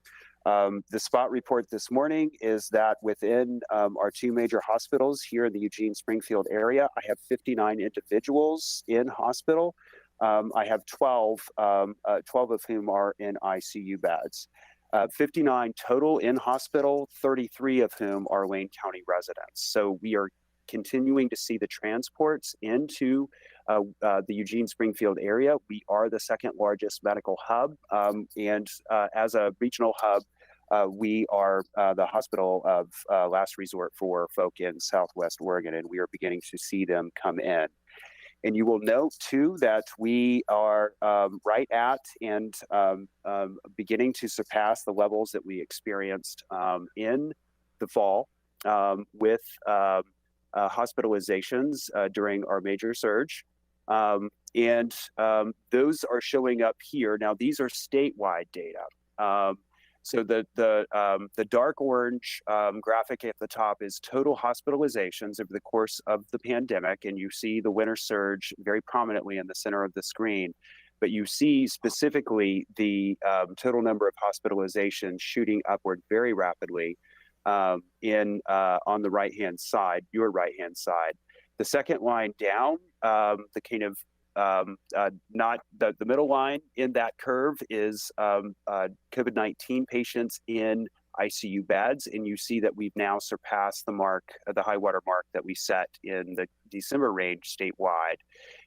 The spot report this morning is that within our 2 major hospitals here in the Eugene-Springfield area, I have 59 individuals in hospital. I have 12 of whom are in ICU beds. 59 total in hospital, 33 of whom are Wayne County residents. So we are continuing to see the transports into the Eugene-Springfield area. We are the 2nd largest medical hub, and as a regional hub, we are the hospital of last resort for folk in Southwest Oregon, and we are beginning to see them come in. And you will note too that we are right at and beginning to surpass the levels that we experienced in the fall with hospitalizations during our major surge. And those are showing up here. Now, these are statewide data. So the dark orange graphic at the top is total hospitalizations over the course of the pandemic, and you see the winter surge very prominently in the center of the screen. But you see specifically the total number of hospitalizations shooting upward very rapidly on the right-hand side, your right-hand side. The second line down, the kind of not the middle line in that curve is COVID-19 patients in ICU beds, and you see that we've now surpassed the mark, the high water mark that we set in the December range statewide.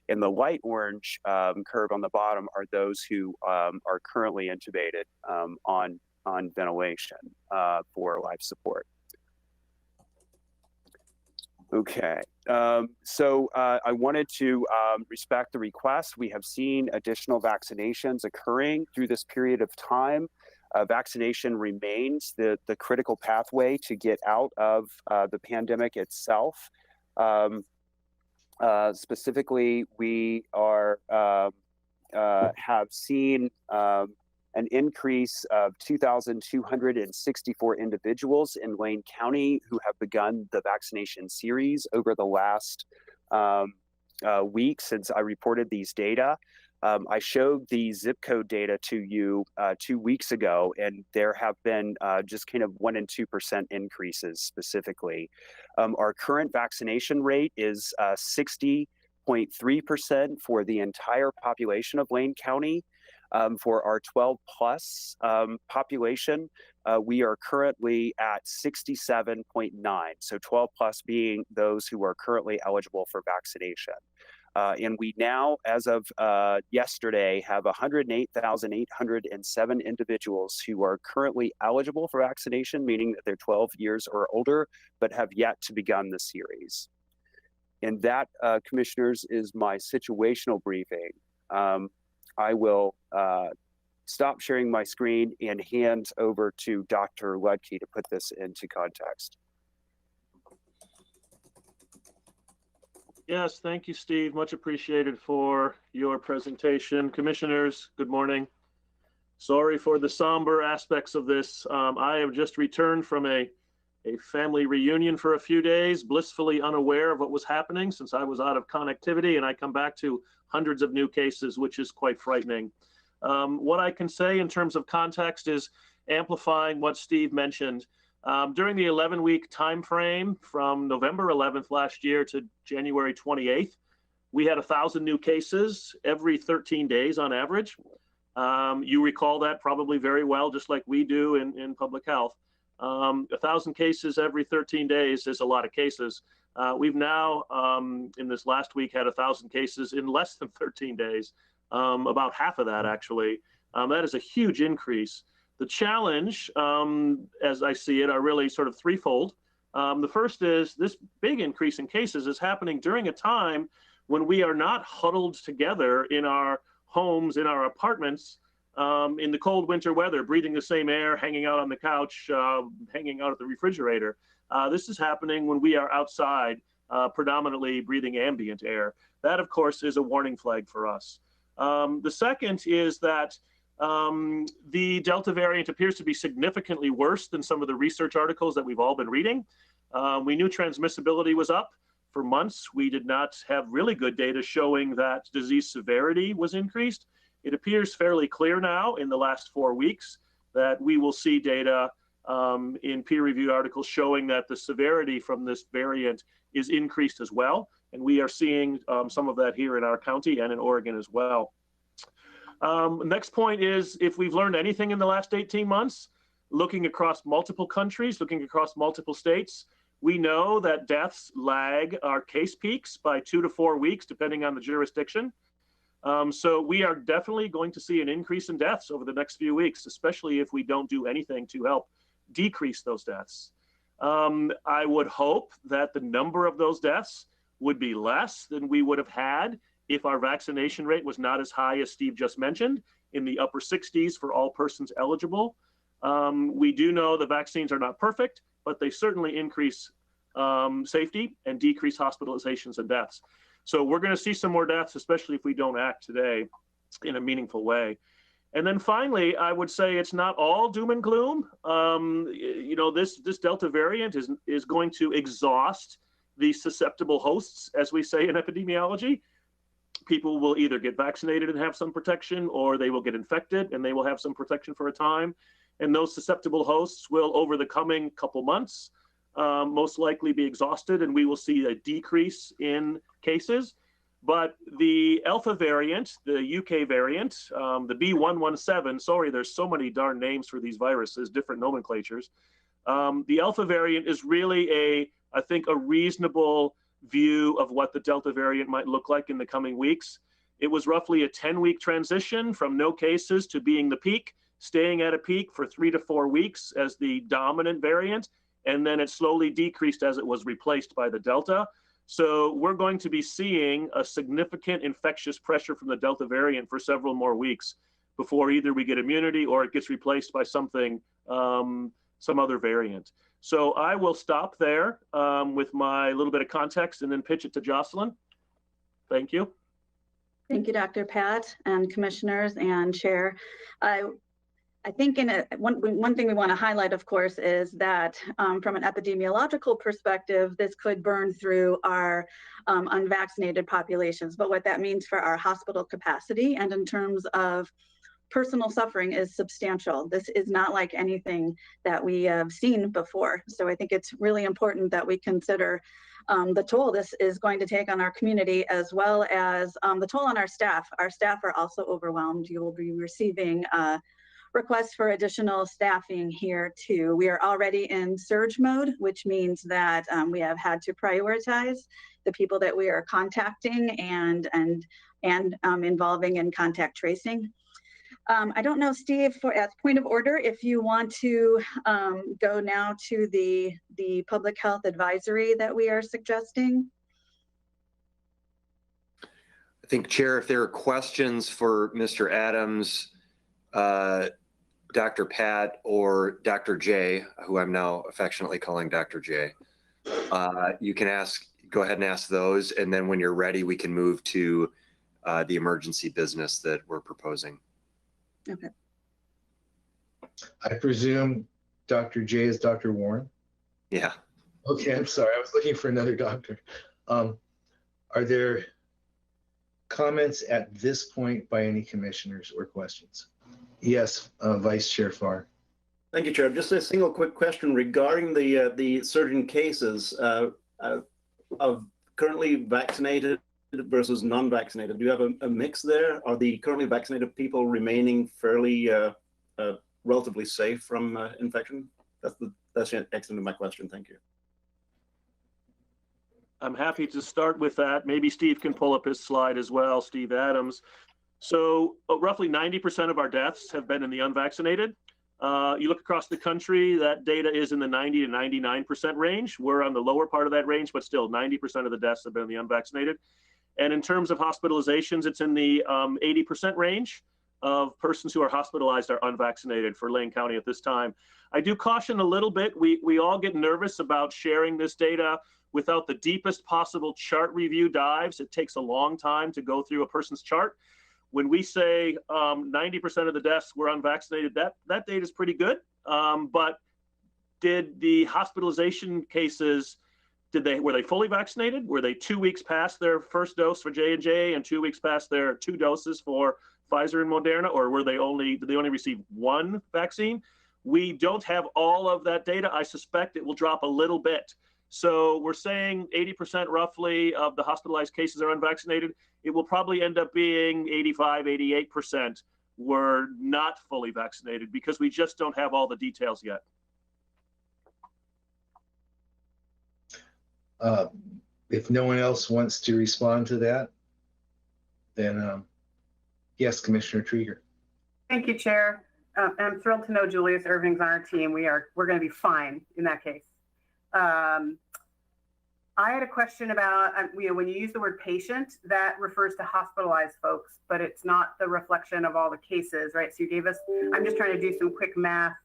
And the light orange curve on the bottom are those who are currently intubated on ventilation for life support. Okay, so I wanted to respect the request. We have seen additional vaccinations occurring through this period of time. Vaccination remains the critical pathway to get out of the pandemic itself. Specifically, we are have seen an increase of 2,264 individuals in Wayne County who have begun the vaccination series over the last week since I reported these data. I showed the zip code data to you 2 weeks ago, and there have been just kind of 1% and 2% increases specifically. Our current vaccination rate is 60.3% for the entire population of Wayne County. For our 12 plus population, we are currently at 67.9. So 12 plus being those who are currently eligible for vaccination. And we now, as of yesterday, have 108,807 individuals who are currently eligible for vaccination, meaning that they're 12 years or older, but have yet to begin the series. And that, commissioners, is my situational briefing. I will stop sharing my screen and hand over to Dr. Ludke to put this into context. Yes, thank you, Steve. Much appreciated for your presentation. Commissioners, good morning. Sorry for the somber aspects of this. I have just returned from a family reunion for a few days, blissfully unaware of what was happening since I was out of connectivity, and I come back to hundreds of new cases, which is quite frightening. What I can say in terms of context is amplifying what Steve mentioned. During the 11-week time frame from November 11th last year to January 28th, we had 1,000 new cases every 13 days on average. You recall that probably very well, just like we do in public health. 1,000 cases every 13 days is a lot of cases. We've now, in this last week, had 1,000 cases in less than 13 days, about half of that actually. That is a huge increase. The challenge, as I see it, are really sort of threefold. The first is this big increase in cases is happening during a time when we are not huddled together in our homes, in our apartments, in the cold winter weather, breathing the same air, hanging out on the couch, hanging out at the refrigerator. This is happening when we are outside, predominantly breathing ambient air. That, of course, is a warning flag for us. The second is that the Delta variant appears to be significantly worse than some of the research articles that we've all been reading. We knew transmissibility was up for months. We did not have really good data showing that disease severity was increased. It appears fairly clear now in the last 4 weeks that we will see data in peer-reviewed articles showing that the severity from this variant is increased as well. And we are seeing some of that here in our county and in Oregon as well. Next point is, if we've learned anything in the last 18 months, looking across multiple countries, looking across multiple states, we know that deaths lag our case peaks by 2 to 4 weeks, depending on the jurisdiction. So we are definitely going to see an increase in deaths over the next few weeks, especially if we don't do anything to help decrease those deaths. I would hope that the number of those deaths would be less than we would have had if our vaccination rate was not as high as Steve just mentioned, in the upper 60s for all persons eligible. We do know the vaccines are not perfect, but they certainly increase safety and decrease hospitalizations and deaths. So we're going to see some more deaths, especially if we don't act today in a meaningful way. And then finally, I would say it's not all doom and gloom. You know, this Delta variant is going to exhaust the susceptible hosts, as we say in epidemiology. People will either get vaccinated and have some protection, or they will get infected and they will have some protection for a time. And those susceptible hosts will, over the coming couple months, most likely be exhausted, and we will see a decrease in cases. But the Alpha variant, the UK variant, the B117, sorry, there's so many darn names for these viruses, different nomenclatures. The Alpha variant is really I think a reasonable view of what the Delta variant might look like in the coming weeks. It was roughly a 10-week transition from no cases to being the peak, staying at a peak for 3 to 4 weeks as the dominant variant, and then it slowly decreased as it was replaced by the Delta. So we're going to be seeing a significant infectious pressure from the Delta variant for several more weeks before either we get immunity or it gets replaced by something, some other variant. So I will stop there with my little bit of context and then pitch it to Jocelyn. Thank you. Thank you, Dr. Pat and commissioners and chair. I think one thing we want to highlight, of course, is that from an epidemiological perspective, this could burn through our unvaccinated populations. But what that means for our hospital capacity and in terms of personal suffering is substantial. This is not like anything that we have seen before. So I think it's really important that we consider the toll this is going to take on our community, as well as the toll on our staff. Our staff are also overwhelmed. You will be receiving requests for additional staffing here too. We are already in surge mode, which means that we have had to prioritize the people that we are contacting and involving in contact tracing. I don't know, Steve, as point of order, if you want to go now to the public health advisory that we are suggesting. I think, Chair, if there are questions for Mr. Adams, Dr. Pat, or Dr. J, who I'm now affectionately calling Dr. J, you can go ahead and ask those. And then when you're ready, we can move to the emergency business that we're proposing. Okay. I presume Dr. J is Dr. Warren? Yeah. Okay, I'm sorry. I was looking for another doctor. Are there comments at this point by any commissioners or questions? Yes, Vice Chair Farr. Thank you, Chair. Just a single quick question regarding the surge in cases of currently vaccinated versus non-vaccinated? Do you have a mix there? Are the currently vaccinated people remaining fairly relatively safe from infection? That's the extent of my question. Thank you. I'm happy to start with that. Maybe Steve can pull up his slide as well, Steve Adams. So roughly 90% of our deaths have been in the unvaccinated. You look across the country, that data is in the 90 to 99% range. We're on the lower part of that range, but still 90% of the deaths have been in the unvaccinated. And in terms of hospitalizations, it's in the 80% range of persons who are hospitalized are unvaccinated for Lane County at this time. I do caution a little bit. We all get nervous about sharing this data without the deepest possible chart review dives. It takes a long time to go through a person's chart. When we say 90% of the deaths were unvaccinated, that data is pretty good. But did the hospitalization cases, were they fully vaccinated? Were they 2 weeks past their first dose for J&J and 2 weeks past their 2 doses for Pfizer and Moderna, or did they only receive 1 vaccine? We don't have all of that data. I suspect it will drop a little bit. So we're saying 80% roughly of the hospitalized cases are unvaccinated. It will probably end up being 85, 88% were not fully vaccinated because we just don't have all the details yet. If no one else wants to respond to that, then yes, Commissioner Trieger. Thank you, Chair. I'm thrilled to know Julius Irving's on our team. We're going to be fine in that case. I had a question about, when you use the word patient, that refers to hospitalized folks, but it's not the reflection of all the cases, right? So you gave us, I'm just trying to do some quick math.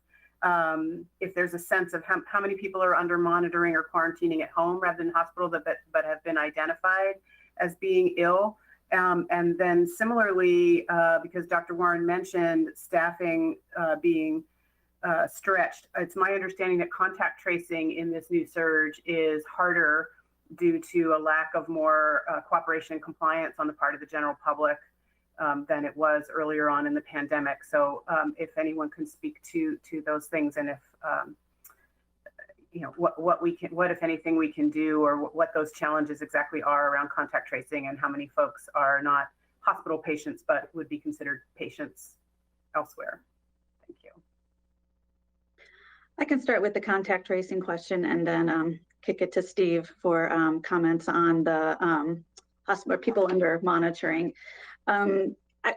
If there's a sense of how many people are under monitoring or quarantining at home rather than hospital but have been identified as being ill. And then similarly, because Dr. Warren mentioned staffing being stretched, it's my understanding that contact tracing in this new surge is harder due to a lack of more cooperation and compliance on the part of the general public than it was earlier on in the pandemic. So if anyone can speak to those things, and if what if anything we can do, or what those challenges exactly are around contact tracing, and how many folks are not hospital patients but would be considered patients elsewhere. Thank you. I can start with the contact tracing question and then kick it to Steve for comments on the hospital people under monitoring.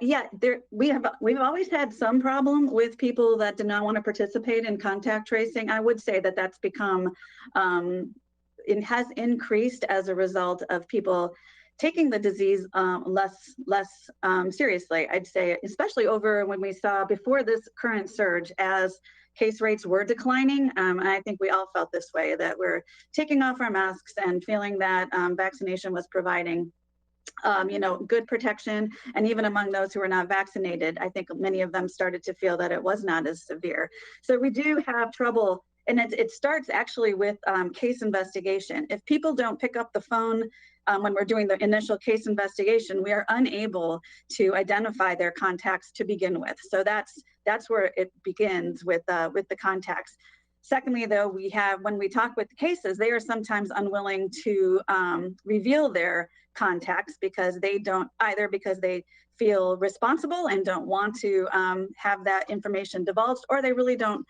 Yeah, we've always had some problem with people that do not want to participate in contact tracing. I would say that that's become, it has increased as a result of people taking the disease less seriously. I'd say, especially over when we saw before this current surge, as case rates were declining. And I think we all felt this way, that we're taking off our masks and feeling that vaccination was providing good protection. And even among those who are not vaccinated, I think many of them started to feel that it was not as severe. So we do have trouble, and it starts actually with case investigation. If people don't pick up the phone when we're doing the initial case investigation, we are unable to identify their contacts to begin with. So that's where it begins with the contacts. Secondly, though, when we talk with the cases, they are sometimes unwilling to reveal their contacts because they feel responsible and don't want to have that information divulged, or they really don't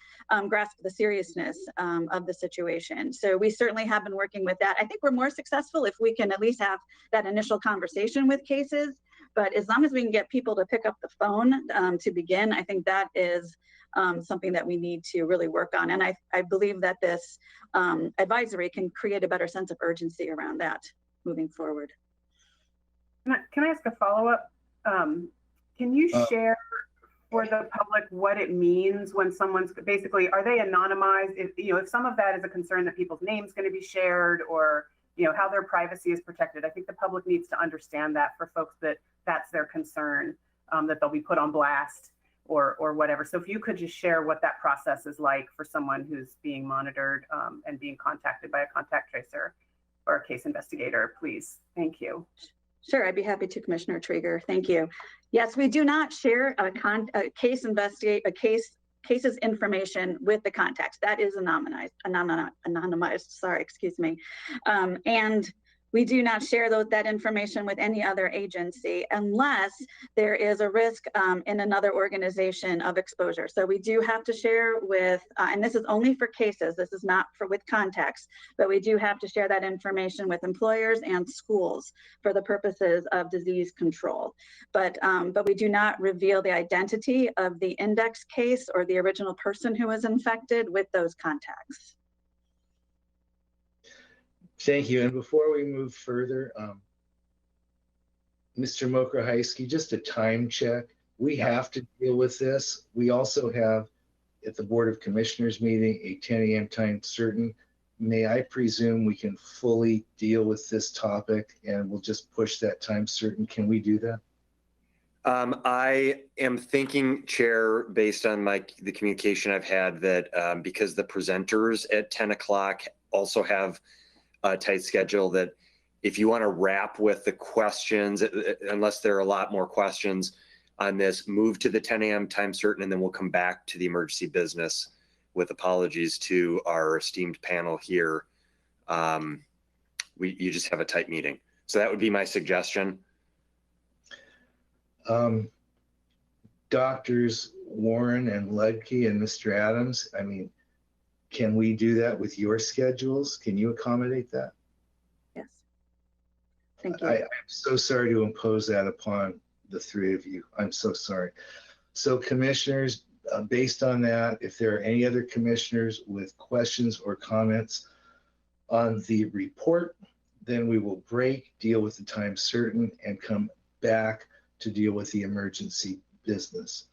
grasp the seriousness of the situation. So we certainly have been working with that. I think we're more successful if we can at least have that initial conversation with cases. But as long as we can get people to pick up the phone to begin, I think that is something that we need to really work on. And I believe that this advisory can create a better sense of urgency around that moving forward. Can I ask a follow-up? Can you share for the public what it means when someone's basically, are they anonymized? If some of that is a concern that people's names going to be shared, or how their privacy is protected. I think the public needs to understand that for folks that's their concern, that they'll be put on blast or whatever. So if you could just share what that process is like for someone who's being monitored and being contacted by a contact tracer or a case investigator, please. Thank you. Sure, I'd be happy to, Commissioner Trieger. Thank you. Yes, we do not share a case's information with the contacts. That is anonymized. Sorry, excuse me. And We do not share that information with any other agency unless there is a risk in another organization of exposure. So we do have to share with, and this is only for cases, this is not for with context, but we do have to share that information with employers and schools for the purposes of disease control. But we do not reveal the identity of the index case or the original person who was infected with those contacts. Thank you. And before we move further, Mr. Mokrahajski, just a time check. We have to deal with this. We also have at the Board of Commissioners meeting a 10 a.m. time certain. May I presume we can fully deal with this topic and we'll just push that time certain? Can we do that? I am thinking, Chair, based on the communication I've had, that because the presenters at 10 o'clock also have a tight schedule, that if you want to wrap with the questions, unless there are a lot more questions on this, move to the 10 a.m. time certain, and then we'll come back to the emergency business with apologies to our esteemed panel here. You just have a tight meeting. So that would be my suggestion. Doctors Warren and Ludke and Mr. Adams, I mean, can we do that with your schedules? Can you accommodate that? Yes. Thank you. I'm so sorry to impose that upon the three of you. I'm so sorry. So commissioners, based on that, if there are any other commissioners with questions or comments on the report, then we will break, deal with the time certain, and come back to deal with the emergency business.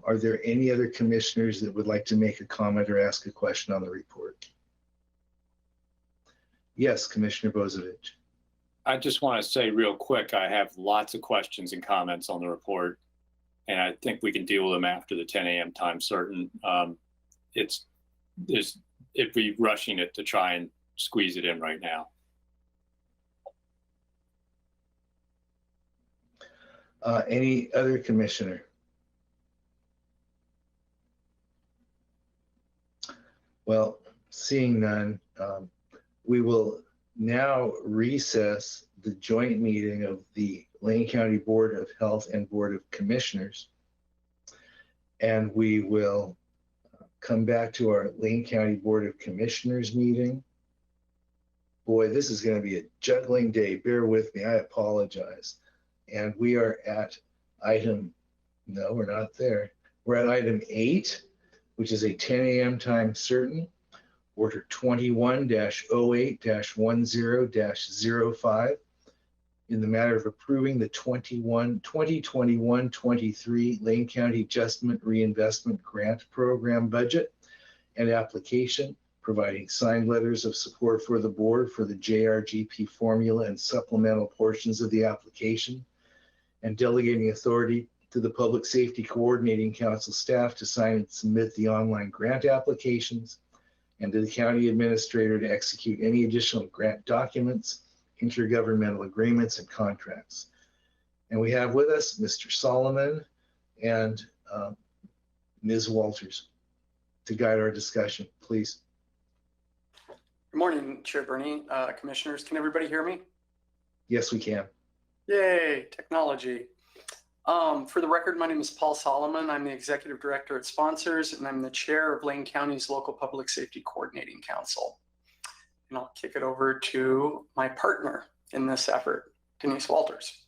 Are there any other commissioners that would like to make a comment or ask a question on the report? Yes, Commissioner Bozovich. I just want to say real quick, I have lots of questions and comments on the report, and I think we can deal with them after the 10 a.m. time certain. It'd be rushing it to try and squeeze it in right now. Any other commissioner? Well, seeing none, we will now recess the joint meeting of the Lane County Board of Health and Board of Commissioners. And we will come back to our Lane County Board of Commissioners meeting. Boy, this is going to be a juggling day. Bear with me. I apologize. And we are at item, no, we're not there. We're at item 8, which is a 10 a.m. time certain, order 21-08-10-05, in the matter of approving the 2021-23 Lane County Adjustment Reinvestment Grant Program budget and application, providing signed letters of support for the board for the Jrtp formula and supplemental portions of the application, and delegating authority to the Public Safety Coordinating Council staff to sign and submit the online grant applications, and to the county administrator to execute any additional grant documents, intergovernmental agreements, and contracts. And we have with us Mr. Solomon and Ms. Walters to guide our discussion, please. Good morning, Chair Bernie, commissioners. Can everybody hear me? Yes, we can. Yay, technology. For the record, my name is Paul Solomon. I'm the Executive Director at Sponsors, and I'm the Chair of Lane County's Local Public Safety Coordinating Council. And I'll kick it over to my partner in this effort, Denise Walters.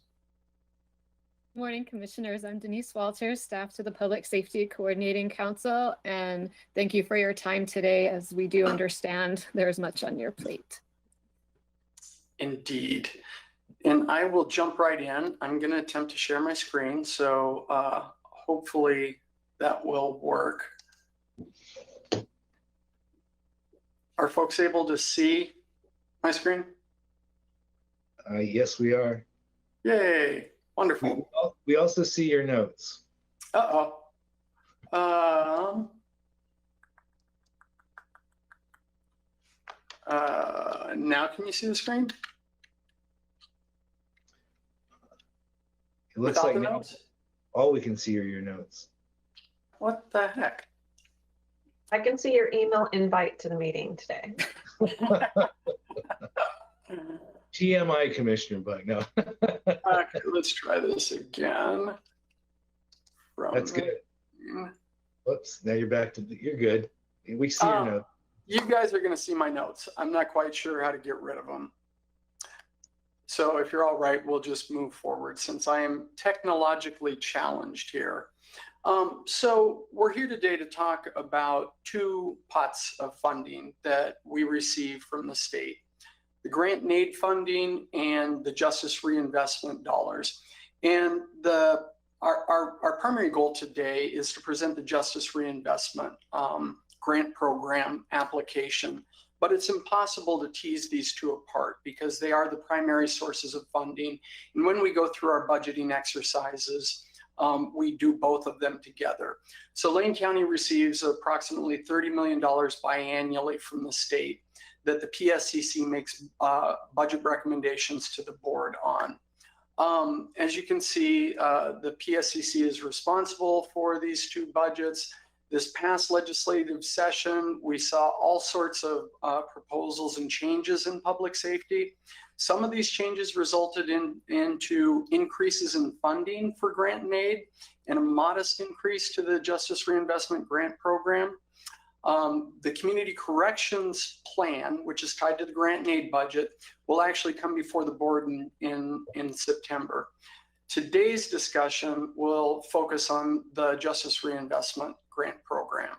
Good morning, Commissioners. I'm Denise Walters, staff to the Public Safety Coordinating Council, and thank you for your time today, as we do understand there's much on your plate. Indeed. And I will jump right in. I'm going to attempt to share my screen, so hopefully that will work. Are folks able to see my screen? Yes, we are. Yay, wonderful. We also see your notes. Uh-oh. Now can you see the screen? It looks like now all we can see are your notes. What the heck? I can see your email invite to the meeting today. TMI, Commissioner Buck. No. Let's try this again. That's good. Whoops. Now you're back to you're good. We see your note. You guys are going to see my notes. I'm not quite sure how to get rid of them. So if you're all right, we'll just move forward since I am technologically challenged here. So we're here today to talk about two pots of funding that we receive from the state: the grant and aid funding and the justice reinvestment dollars. And our primary goal today is to present the justice reinvestment grant program application, but it's impossible to tease these two apart because they are the primary sources of funding. And when we go through our budgeting exercises, we do both of them together. So Lane County receives approximately $30 million biannually from the state that the PSCC makes budget recommendations to the board on. As you can see, the PSCC is responsible for these two budgets. This past legislative session, we saw all sorts of proposals and changes in public safety. Some of these changes resulted into increases in funding for grant and aid and a modest increase to the Justice Reinvestment Grant Program. The Community Corrections Plan, which is tied to the grant and aid budget, will actually come before the board in September. Today's discussion will focus on the Justice Reinvestment Grant Program,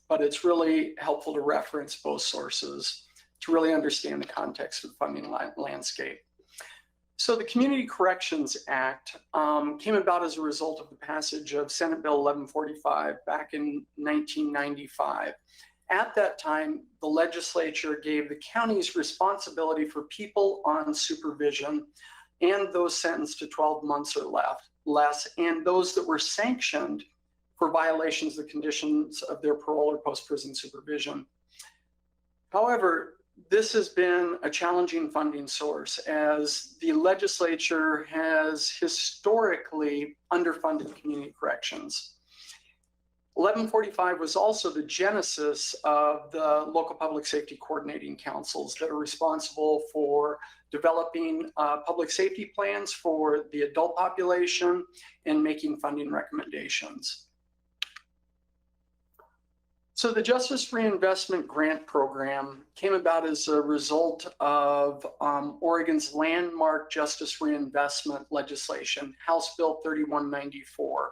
but it's really helpful to reference both sources to really understand the context of the funding landscape. So the Community Corrections Act came about as a result of the passage of Senate Bill 1145 back in 1995. At that time, the legislature gave the counties responsibility for people on supervision and those sentenced to 12 months or less, and those that were sanctioned for violations of the conditions of their parole or post-prison supervision. However, this has been a challenging funding source as the legislature has historically underfunded community corrections. 1145 was also the genesis of the local public safety coordinating councils that are responsible for developing public safety plans for the adult population and making funding recommendations. So the Justice Reinvestment Grant Program came about as a result of Oregon's landmark justice reinvestment legislation, House Bill 3194.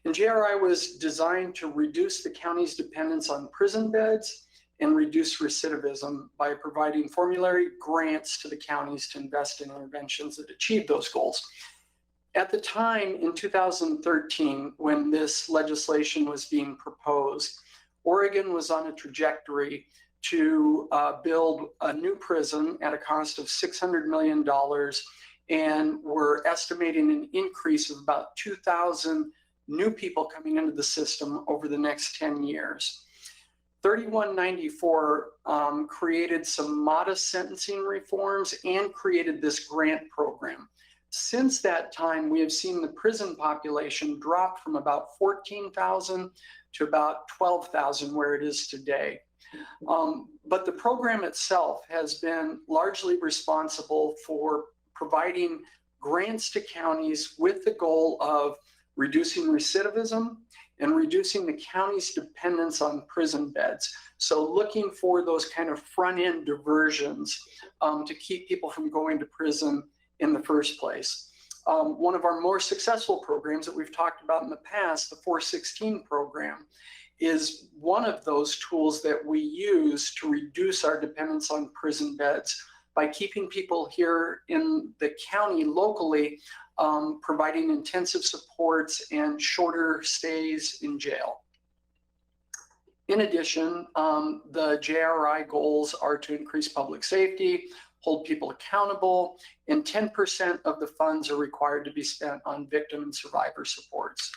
And JRI was designed to reduce the county's dependence on prison beds and reduce recidivism by providing formulary grants to the counties to invest in interventions that achieve those goals. At the time in 2013, when this legislation was being proposed, Oregon was on a trajectory to build a new prison at a cost of $600 million, and we're estimating an increase of about 2,000 new people coming into the system over the next 10 years. 3194 created some modest sentencing reforms and created this grant program. Since that time, we have seen the prison population drop from about 14,000 to about 12,000 where it is today. But the program itself has been largely responsible for providing grants to counties with the goal of reducing recidivism and reducing the county's dependence on prison beds. So looking for those kind of front-end diversions to keep people from going to prison in the first place. One of our more successful programs that we've talked about in the past, the 416 program, is one of those tools that we use to reduce our dependence on prison beds by keeping people here in the county locally, providing intensive supports and shorter stays in jail. In addition, the JRI goals are to increase public safety, hold people accountable, and 10% of the funds are required to be spent on victim and survivor supports.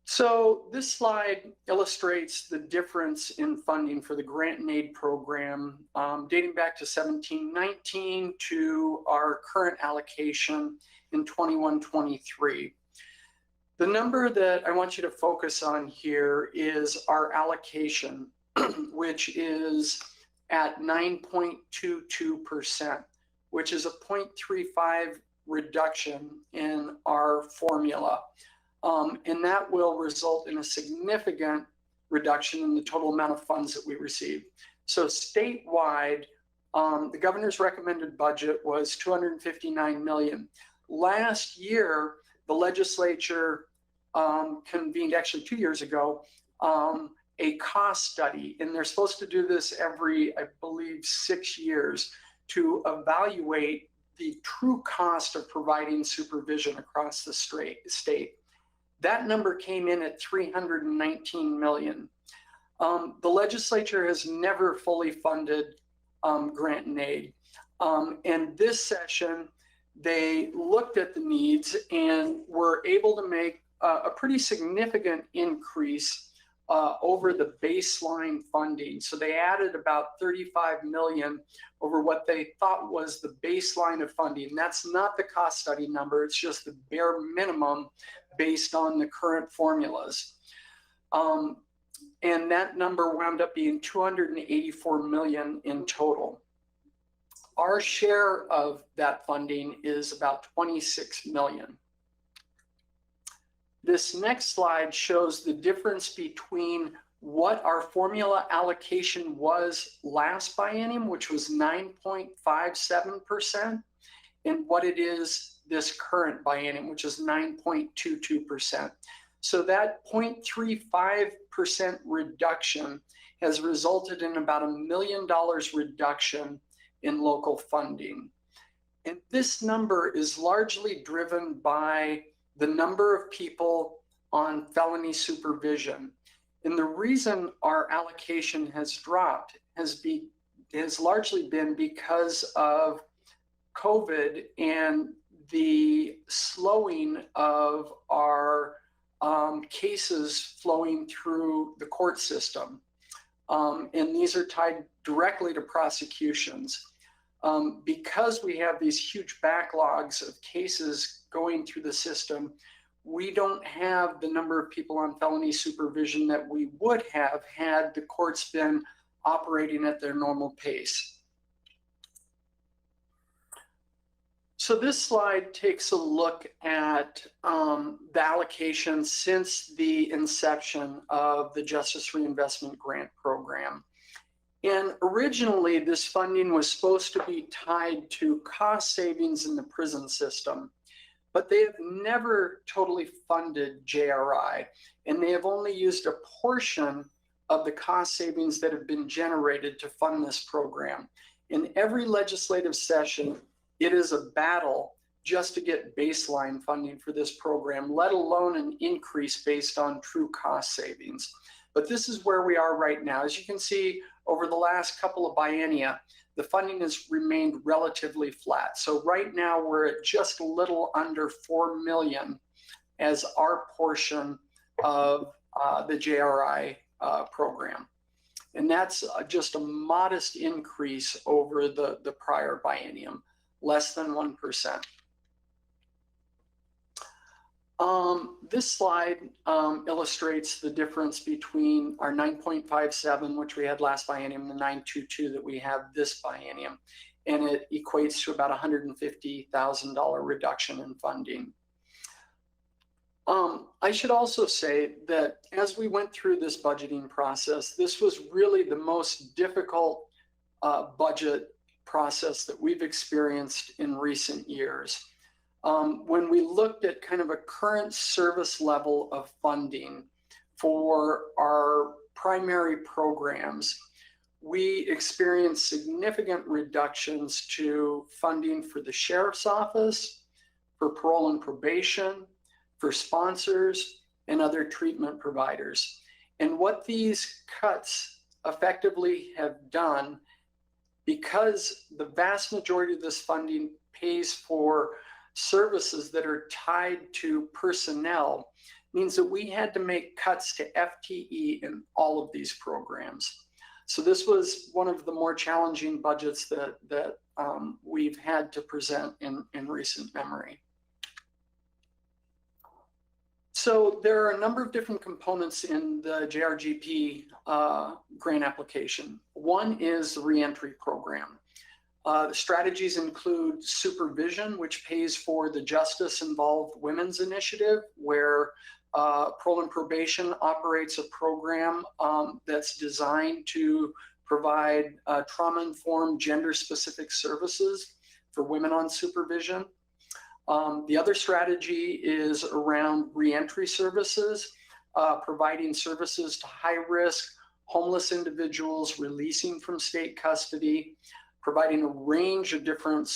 So this slide illustrates the difference in funding for the grant and aid program dating back to 1719 to our current allocation in 21-23. The number that I want you to focus on here is our allocation, which is at 9.22%, which is a 0.35 reduction in our formula. And that will result in a significant reduction in the total amount of funds that we receive. So statewide, the governor's recommended budget was $259 million. Last year, the legislature convened, actually 2 years ago, a cost study, and they're supposed to do this every, I believe, 6 years to evaluate the true cost of providing supervision across the state. That number came in at $319 million. The legislature has never fully funded grant and aid. And this session, they looked at the needs and were able to make a pretty significant increase over the baseline funding. So they added about $35 million over what they thought was the baseline of funding. That's not the cost study number, it's just the bare minimum based on the current formulas. And that number wound up being $284 million in total. Our share of that funding is about $26 million. This next slide shows the difference between what our formula allocation was last biennium, which was 9.57%, and what it is this current biennium, which is 9.22%. So that 0.35% reduction has resulted in about $1 million reduction in local funding. And this number is largely driven by the number of people on felony supervision. And the reason our allocation has dropped has largely been because of COVID and the slowing of our cases flowing through the court system. And these are tied directly to prosecutions. Because we have these huge backlogs of cases going through the system, we don't have the number of people on felony supervision that we would have had the courts been operating at their normal pace. So this slide takes a look at the allocation since the inception of the Justice Reinvestment Grant Program. And originally, this funding was supposed to be tied to cost savings in the prison system, but they have never totally funded JRI, and they have only used a portion of the cost savings that have been generated to fund this program. In every legislative session, it is a battle just to get baseline funding for this program, let alone an increase based on true cost savings. But this is where we are right now. As you can see, over the last couple of biennia, the funding has remained relatively flat. So right now we're at just a little under $4 million as our portion of the JRI program. And that's just a modest increase over the prior biennium, less than 1%. This slide illustrates the difference between our 9.57, which we had last biennium, and the 9.22 that we have this biennium. And it equates to about $150,000 reduction in funding. I should also say that as we went through this budgeting process, this was really the most difficult budget process that we've experienced in recent years. When we looked at kind of a current service level of funding for our primary programs, we experienced significant reductions to funding for the sheriff's office, for parole and probation, for sponsors, and other treatment providers. And what these cuts effectively have done, because the vast majority of this funding pays for services that are tied to personnel, means that we had to make cuts to FTE in all of these programs. So this was one of the more challenging budgets that we've had to present in recent memory. So there are a number of different components in the Jrtp grant application. One is the reentry program. The strategies include supervision, which pays for the Justice Involved Women's Initiative, where Parole and Probation operates a program that's designed to provide trauma-informed, gender-specific services for women on supervision. The other strategy is around reentry services, providing services to high-risk homeless individuals releasing from state custody, providing a range of different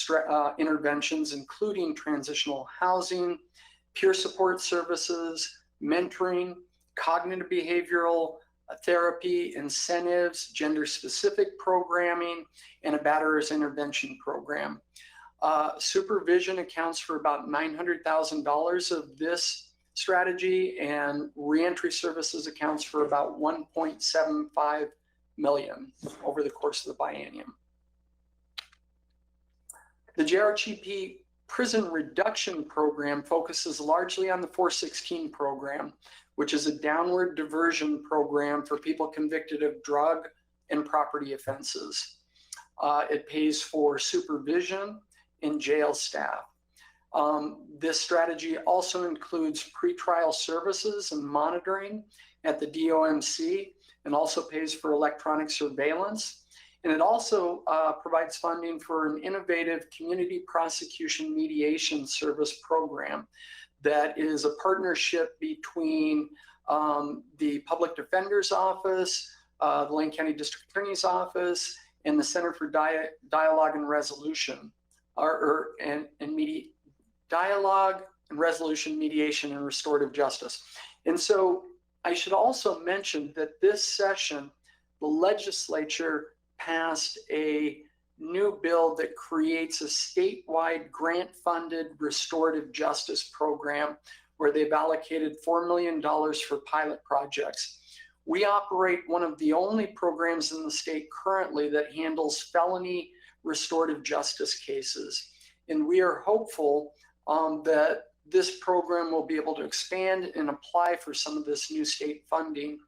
interventions, including transitional housing, peer support services, mentoring, cognitive behavioral therapy, incentives, gender-specific programming, and a batterer's intervention program. Supervision accounts for about $900,000 of this strategy, and reentry services accounts for about $1.75 million over the course of the biennium. The Jrtp prison reduction program focuses largely on the 416 program, which is a downward diversion program for people convicted of drug and property offenses. It pays for supervision and jail staff. This strategy also includes pretrial services and monitoring at the DOMC, and also pays for electronic surveillance. And it also provides funding for an innovative community prosecution mediation service program that is a partnership between the Public Defender's Office, the Lane County District Attorney's Office, and the Center for Dialogue and Resolution, Dialogue and Resolution, Mediation, and Restorative Justice. And so I should also mention that this session, the legislature passed a new bill that creates a statewide grant-funded restorative justice program where they've allocated $4 million for pilot projects. We operate one of the only programs in the state currently that handles felony restorative justice cases. And we are hopeful that this program will be able to expand and apply for some of this new state funding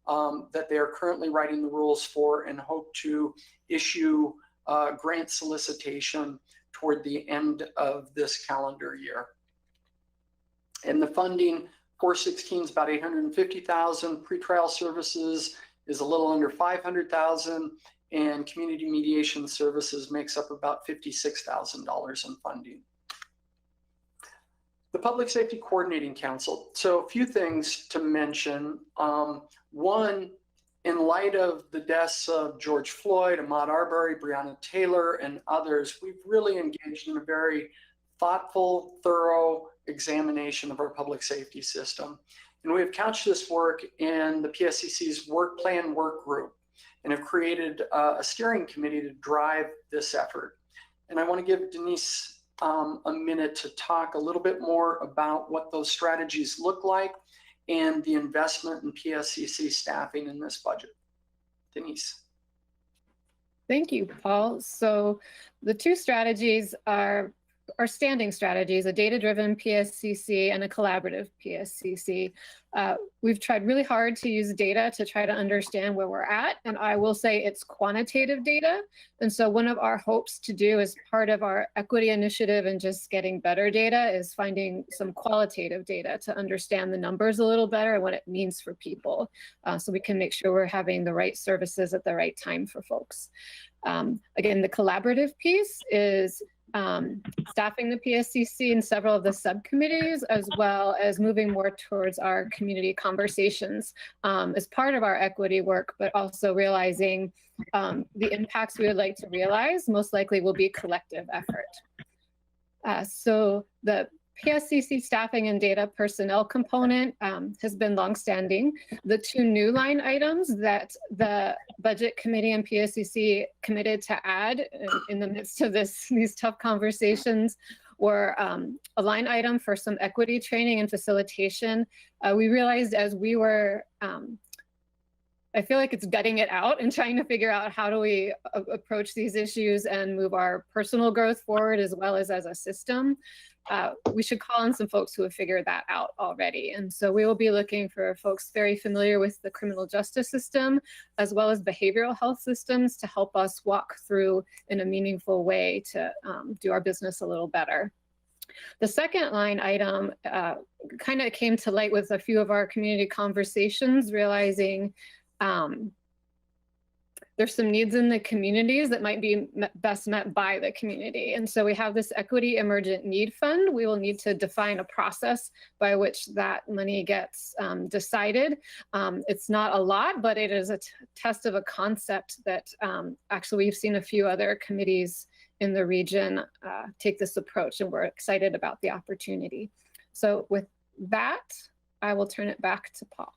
that they are currently writing the rules for, and hope to issue grant solicitation toward the end of this calendar year. And the funding, 416 is about $850,000, pretrial services is a little under $500,000, and community mediation services makes up about $56,000 in funding. The Public Safety Coordinating Council. So a few things to mention. One, in light of the deaths of George Floyd, Ahmaud Arbery, Breonna Taylor, and others, we've really engaged in a very thoughtful, thorough examination of our public safety system. And we have couched this work in the PSCC's work plan work group, and have created a steering committee to drive this effort. And I want to give Denise a minute to talk a little bit more about what those strategies look like and the investment in PSCC staffing in this budget. Denise. Thank you, Paul. So the two strategies are standing strategies, a data-driven PSCC and a collaborative PSCC. We've tried really hard to use data to try to understand where we're at, and I will say it's quantitative data. And so one of our hopes to do as part of our equity initiative and just getting better data is finding some qualitative data to understand the numbers a little better and what it means for people, so we can make sure we're having the right services at the right time for folks. Again, the collaborative piece is staffing the PSCC in several of the subcommittees, as well as moving more towards our community conversations as part of our equity work, but also realizing the impacts we would like to realize most likely will be collective effort. So the PSCC staffing and data personnel component has been longstanding. The two new line items that the Budget Committee and PSCC committed to add in the midst of these tough conversations were a line item for some equity training and facilitation. We realized as we were I feel like it's gutting it out and trying to figure out how do we approach these issues and move our personal growth forward as well as a system. We should call on some folks who have figured that out already. And so we will be looking for folks very familiar with the criminal justice system, as well as behavioral health systems, to help us walk through in a meaningful way to do our business a little better. The second line item kind of came to light with a few of our community conversations, realizing there's some needs in the communities that might be best met by the community. And so we have this Equity Emergent Need Fund. We will need to define a process by which that money gets decided. It's not a lot, but it is a test of a concept that actually we've seen a few other committees in the region take this approach, and we're excited about the opportunity. So with that, I will turn it back to Paul.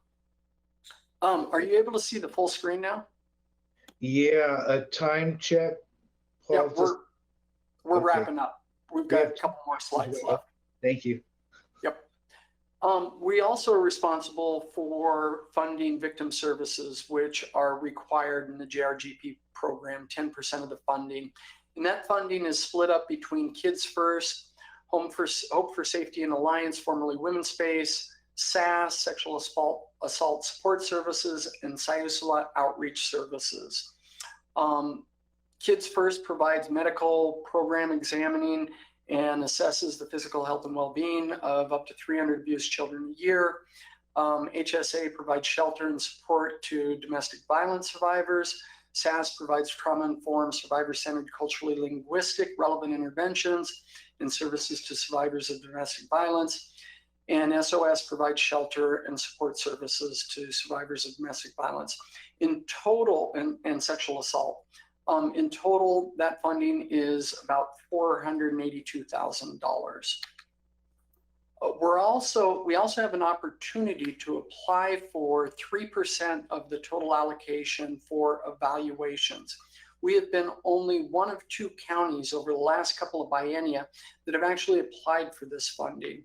Are you able to see the full screen now? Yeah, a time check. Yeah, Paul, we're okay. Wrapping up. We've got a couple more slides left. Thank you. Yep. We also are responsible for funding victim services, which are required in the Jrtp program, 10% of the funding. And that funding is split up between Kids First, Hope for Safety and Alliance, formerly Women's Space, SAS, Sexual Assault Support Services, and SIUSLA Outreach Services. Kids First provides medical program examining and assesses the physical health and well-being of up to 300 abused children a year. HSA provides shelter and support to domestic violence survivors. SAS provides trauma-informed, survivor-centered, culturally linguistic, relevant interventions and services to survivors of domestic violence. And SOS provides shelter and support services to survivors of domestic violence. In total, and sexual assault, in total, that funding is about $482,000. We also have an opportunity to apply for 3% of the total allocation for evaluations. We have been only one of 2 counties over the last couple of biennia that have actually applied for this funding.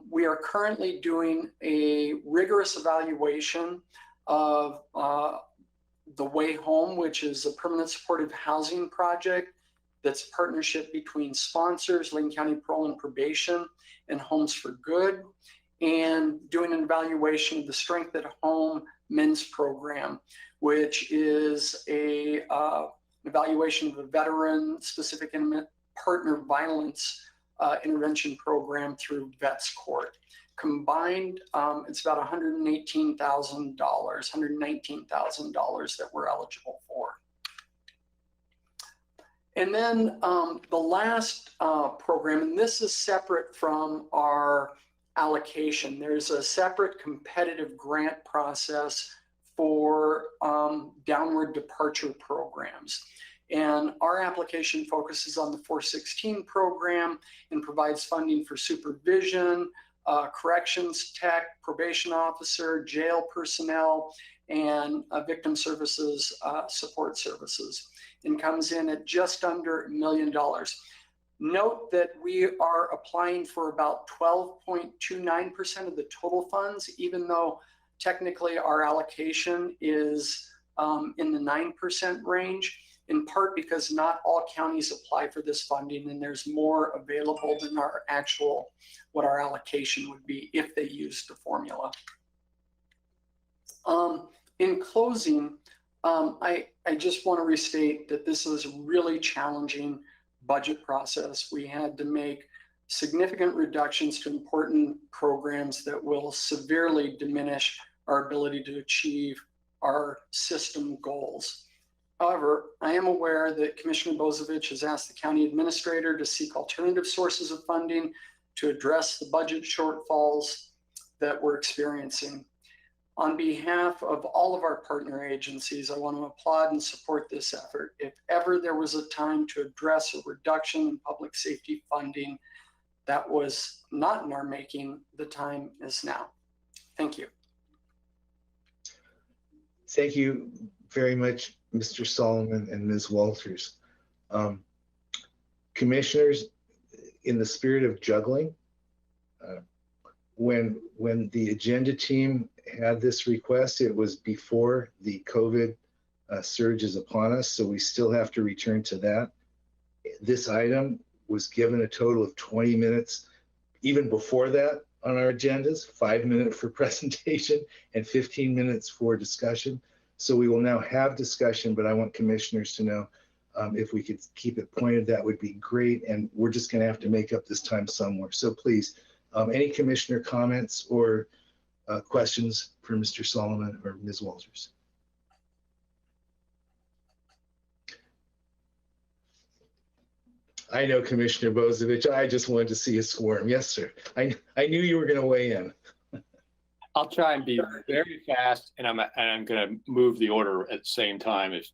We are currently doing a rigorous evaluation of the Way Home, which is a permanent supportive housing project that's a partnership between sponsors, Lane County Parole and Probation, and Homes for Good, and doing an evaluation of the Strength at Home men's program, which is an evaluation of a veteran-specific intimate partner violence intervention program through Vets Court. Combined, it's about $119,000 that we're eligible for. And then the last program, and this is separate from our allocation. There's a separate competitive grant process for downward departure programs. And our application focuses on the 416 program and provides funding for supervision, corrections tech, probation officer, jail personnel, and victim services support services, and comes in at just under $1 million. Note that we are applying for about 12.29% of the total funds, even though technically our allocation is in the 9% range, in part because not all counties apply for this funding, and there's more available than our actual, what our allocation would be if they used the formula. In closing, I just want to restate that this is a really challenging budget process. We had to make significant reductions to important programs that will severely diminish our ability to achieve our system goals. However, I am aware that Commissioner Bozovich has asked the county administrator to seek alternative sources of funding to address the budget shortfalls that we're experiencing. On behalf of all of our partner agencies, I want to applaud and support this effort. If ever there was a time to address a reduction in public safety funding that was not in our making, the time is now. Thank you. Thank you very much, Mr. Solomon and Ms. Walters. Commissioners, in the spirit of juggling, when the agenda team had this request. It was before the COVID surge is upon us, so we still have to return to that. This item was given a total of 20 minutes, even before that on our agendas, 5 minutes for presentation and 15 minutes for discussion. So we will now have discussion, but I want commissioners to know if we could keep it pointed, that would be great. And we're just going to have to make up this time somewhere. So please, any commissioner comments or questions for Mr. Solomon or Ms. Walters? I know, Commissioner Bozovich, I just wanted to see a squirm. Yes, sir. I knew you were going to weigh in. I'll try and be very fast, and I'm going to move the order at the same time if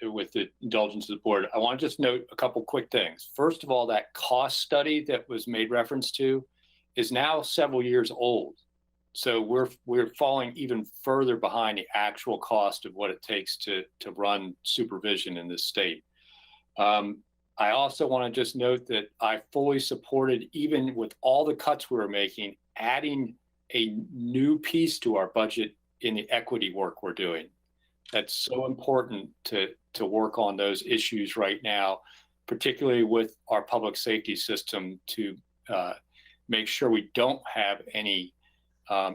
with the indulgence of the board. I want to just note a couple quick things. First of all, that cost study that was made reference to is now several years old. So we're falling even further behind the actual cost of what it takes to run supervision in this state. I also want to just note that I fully supported, even with all the cuts we were making, adding a new piece to our budget in the equity work we're doing. That's so important to work on those issues right now, particularly with our public safety system, to make sure we don't have any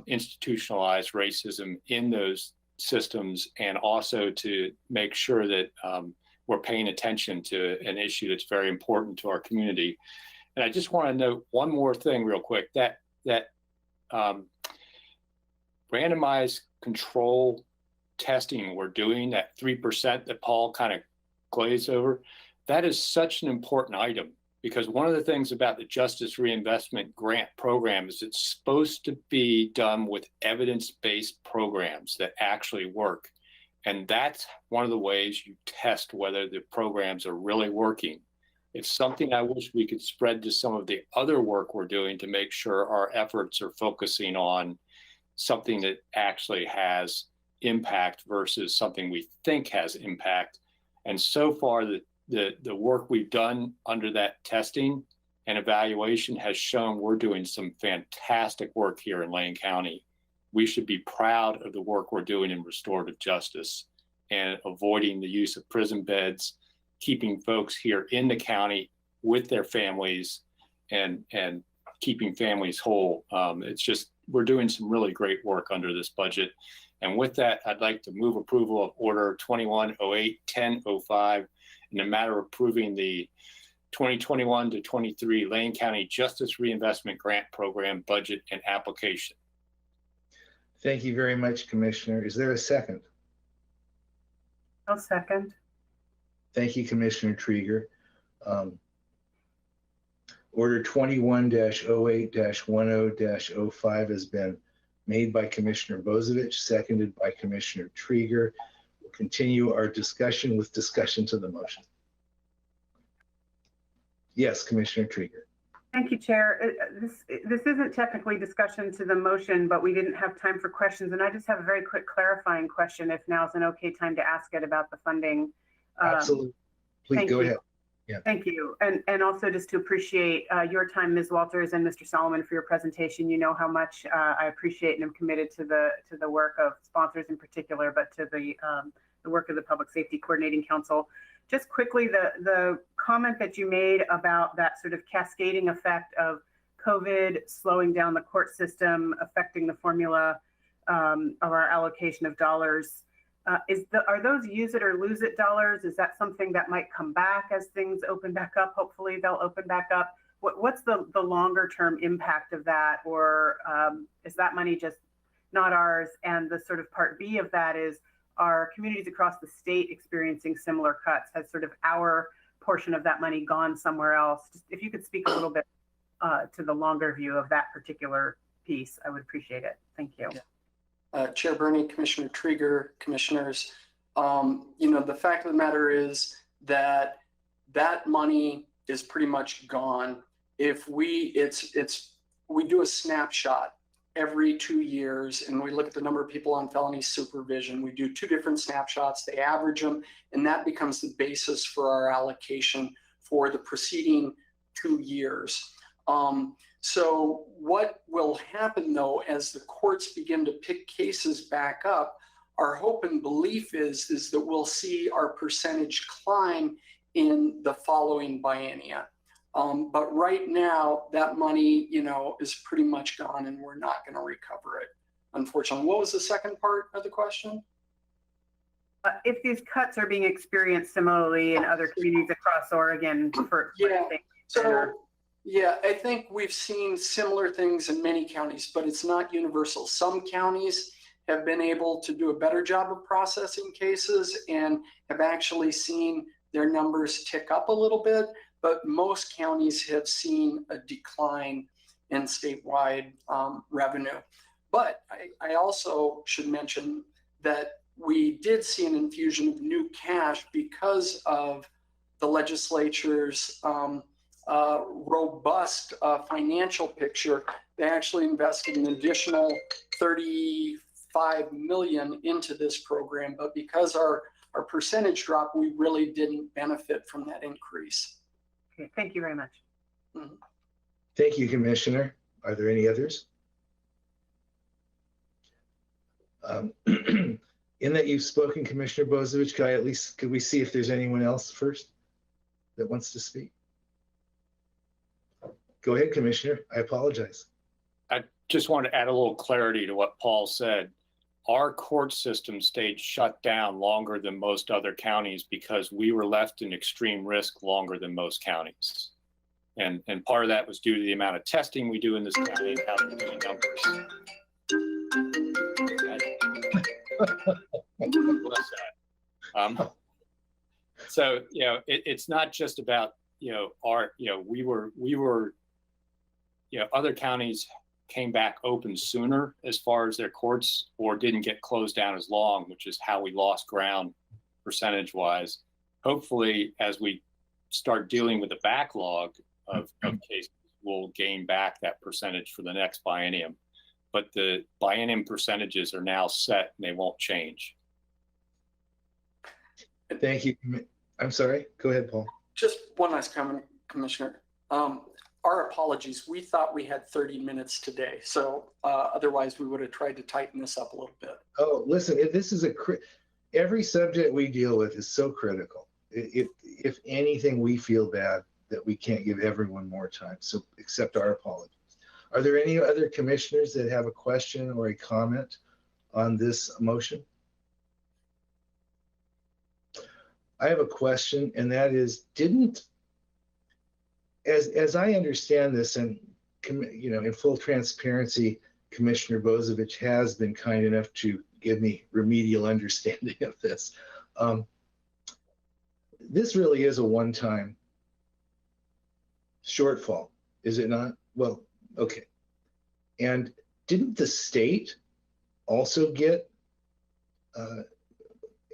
institutionalized racism in those systems, and also to make sure that we're paying attention to an issue that's very important to our community. And I just want to note one more thing real quick, that randomized control testing we're doing, that 3% that Paul kind of glazed over, that is such an important item, because one of the things about the Justice Reinvestment Grant Program is it's supposed to be done with evidence-based programs that actually work. And that's one of the ways you test whether the programs are really working. It's something I wish we could spread to some of the other work we're doing to make sure our efforts are focusing on something that actually has impact versus something we think has impact. And so far, the work we've done under that testing and evaluation has shown we're doing some fantastic work here in Lane County. We should be proud of the work we're doing in restorative justice and avoiding the use of prison beds, keeping folks here in the county with their families, and keeping families whole. It's just, we're doing some really great work under this budget. And with that, I'd like to move approval of Order 2108-1005 in the matter of approving the 2021 to 23 Lane County Justice Reinvestment Grant Program budget and application. Thank you very much, Commissioner. Is there a second? I'll second. Thank you, Commissioner Trieger. Order 21-08-10-05 has been made by Commissioner Bozovich, seconded by Commissioner Trieger. We'll continue our discussion with discussion to the motion. Yes, Commissioner Trieger. Thank you, Chair. This isn't technically discussion to the motion, but we didn't have time for questions. And I just have a very quick clarifying question, if now is an okay time to ask it about the funding. Absolutely. Please go ahead. Yeah. Thank you. And also just to appreciate your time, Ms. Walters and Mr. Solomon, for your presentation. You know how much I appreciate and am committed to the work of sponsors in particular, but to the work of the Public Safety Coordinating Council. Just quickly, the comment that you made about that sort of cascading effect of COVID slowing down the court system, affecting the formula of our allocation of dollars. Are those use it or lose it dollars? Is that something that might come back as things open back up? Hopefully they'll open back up. What's the longer term impact of that? Or is that money just not ours? And the sort of part B of that is, are communities across the state experiencing similar cuts? Has sort of our portion of that money gone somewhere else? Just if you could speak a little bit to the longer view of that particular piece, I would appreciate it. Thank you. Yeah. Chair Bernie, Commissioner Trieger, commissioners, the fact of the matter is that that money is pretty much gone. If we do a snapshot every 2 years, and we look at the number of people on felony supervision. We do 2 different snapshots, they average them, and that becomes the basis for our allocation for the preceding 2 years. So what will happen though, as the courts begin to pick cases back up, our hope and belief is that we'll see our percentage climb in the following biennia. But right now, that money, is pretty much gone, and we're not going to recover it, unfortunately. What was the second part of the question? If these cuts are being experienced similarly in other communities across Oregon Yeah, I think we've seen similar things in many counties, but it's not universal. Some counties have been able to do a better job of processing cases and have actually seen their numbers tick up a little bit, but most counties have seen a decline in statewide revenue. But I also should mention that we did see an infusion of new cash because of the legislature's robust financial picture. They actually invested an additional $35 million into this program, but because our percentage dropped, we really didn't benefit from that increase. Okay, thank you very much. Mm-hmm. Thank you, Commissioner. Are there any others? In that you've spoken, Commissioner Bozovich, could we see if there's anyone else first that wants to speak? Go ahead, Commissioner. I apologize. I just want to add a little clarity to what Paul said. Our court system stayed shut down longer than most other counties because we were left in extreme risk longer than most counties. And part of that was due to the amount of testing we do in this county and how we're doing numbers. Bless that. So, it's not just about, other counties came back open sooner as far as their courts, or didn't get closed down as long, which is how we lost ground percentage wise. Hopefully, as we start dealing with the backlog of cases, we'll gain back that percentage for the next biennium. But the biennium percentages are now set and they won't change. Thank you. I'm sorry. Go ahead, Paul. Just one last comment, Commissioner. Our apologies. We thought we had 30 minutes today. So otherwise we would have tried to tighten this up a little bit. Oh, listen, this is every subject we deal with is so critical. If anything, we feel bad that we can't give everyone more time. So accept our apologies. Are there any other commissioners that have a question or a comment on this motion? I have a question, and that is, as I understand this, and in full transparency, Commissioner Bozovich has been kind enough to give me remedial understanding of this. This really is a one-time shortfall, is it not? Well, okay. And didn't the state also get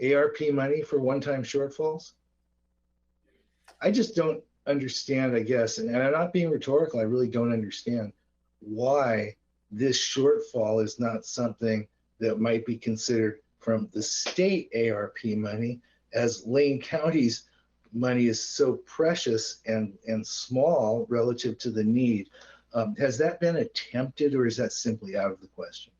ARP money for one-time shortfalls? I just don't understand, I guess, and I'm not being rhetorical, I really don't understand why this shortfall is not something that might be considered from the state ARP money, as Lane County's money is so precious and small relative to the need. Has that been attempted, or is that simply out of the question?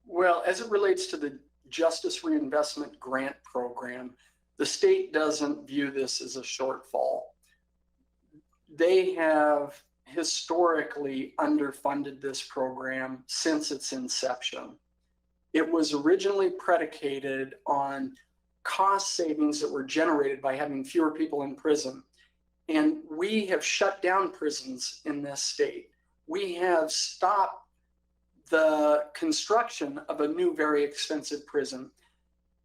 Well, as it relates to the Justice Reinvestment Grant Program, the state doesn't view this as a shortfall. They have historically underfunded this program since its inception. It was originally predicated on cost savings that were generated by having fewer people in prison. And we have shut down prisons in this state. We have stopped the construction of a new, very expensive prison.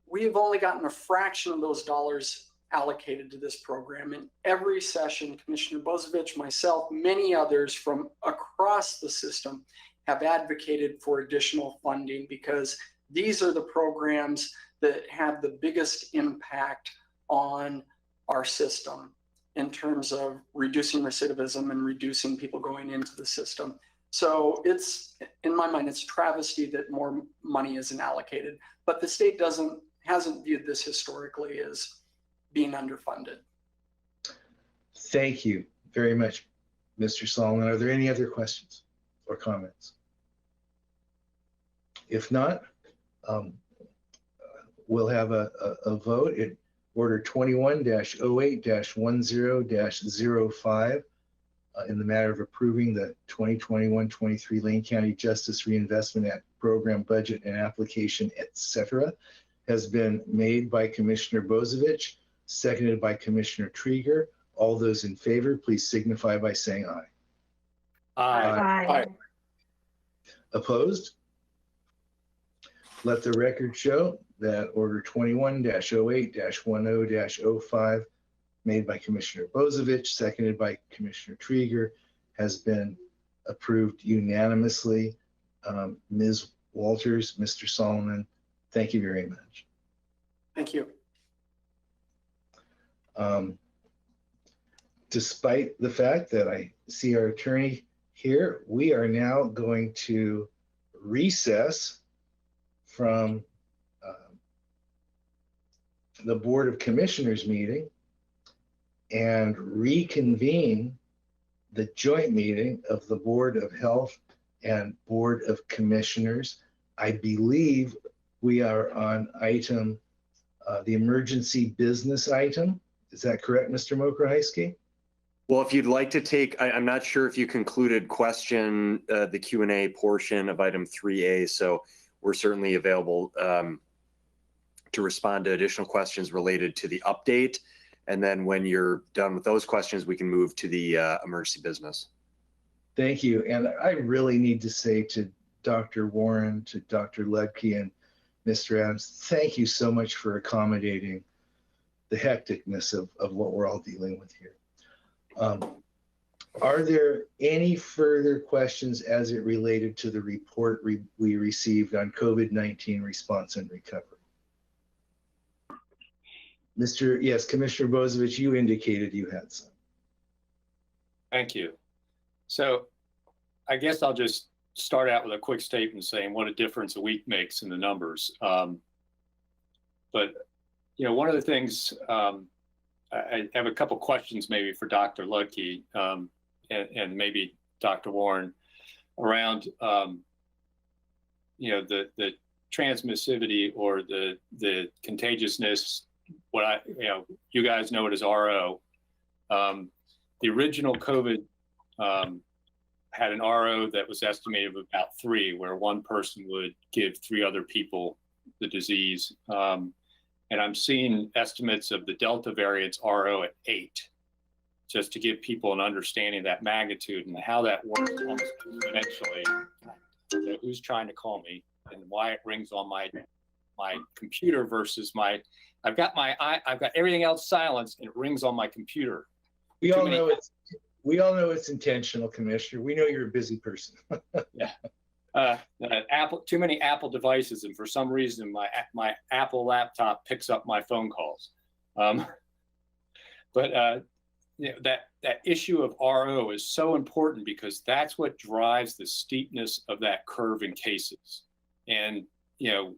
We have only gotten a fraction of those dollars allocated to this program. In every session, Commissioner Bozovich, myself, many others from across the system have advocated for additional funding, because these are the programs that have the biggest impact on our system in terms of reducing recidivism and reducing people going into the system. So it's, in my mind, it's a travesty that more money isn't allocated, but the state hasn't viewed this historically as being underfunded. Thank you very much. Mr. Solomon, are there any other questions or comments? If not, we'll have a vote at Order 21-08-10-05 in the matter of approving the 2021-23 Lane County Justice Reinvestment Act program budget and application, etc. has been made by Commissioner Bozovich, seconded by Commissioner Trieger. All those in favor, please signify by saying aye. Aye. Opposed? Let the record show that Order 21-08-10-05 made by Commissioner Bozovich, seconded by Commissioner Trieger, has been approved unanimously. Ms. Walters, Mr. Solomon, thank you very much. Thank you. Despite the fact that I see our attorney here, we are now going to recess from the Board of Commissioners meeting and reconvene the joint meeting of the Board of Health and Board of Commissioners. I believe we are on item, the emergency business item. Is that correct, Mr. Mokrahysky? Well, if you'd like to take, I'm not sure if you concluded the Q&A portion of item 3A, so we're certainly available to respond to additional questions related to the update. And then when you're done with those questions, we can move to the emergency business. Thank you. And I really need to say to Dr. Warren, to Dr. Ledke, and Mr. Adams, thank you so much for accommodating the hecticness of what we're all dealing with here. Are there any further questions as it related to the report we received on COVID-19 response and recovery? Yes, Commissioner Bozovich, you indicated you had some. Thank you. So I guess I'll just start out with a quick statement saying what a difference a week makes in the numbers. But, you know, one of the things, I have a couple questions maybe for Dr. Ludke and maybe Dr. Warren around, you know, the transmissivity or the contagiousness, you guys know it as RO. The original COVID had an RO that was estimated of about 3, where one person would give 3 other people the disease. And I'm seeing estimates of the Delta variant's RO at 8, just to give people an understanding of that magnitude and how that works almost exponentially. You know, who's trying to call me and why it rings on my computer versus I've got everything else silenced and it rings on my computer. We all know it's intentional, Commissioner. We know you're a busy person. Yeah. Too many Apple devices, and for some reason my Apple laptop picks up my phone calls. But you know, that issue of RO is so important because that's what drives the steepness of that curve in cases. And you know,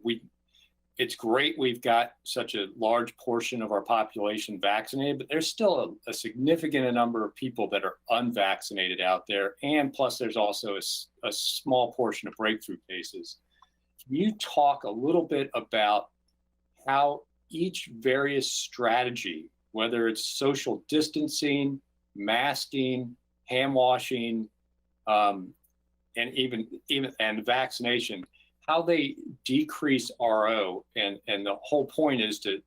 it's great we've got such a large portion of our population vaccinated, but there's still a significant number of people that are unvaccinated out there. And plus there's also a small portion of breakthrough cases. Can you talk a little bit about how each various strategy, whether it's social distancing, masking, hand washing, and even vaccination, how they decrease RO, and the whole point is to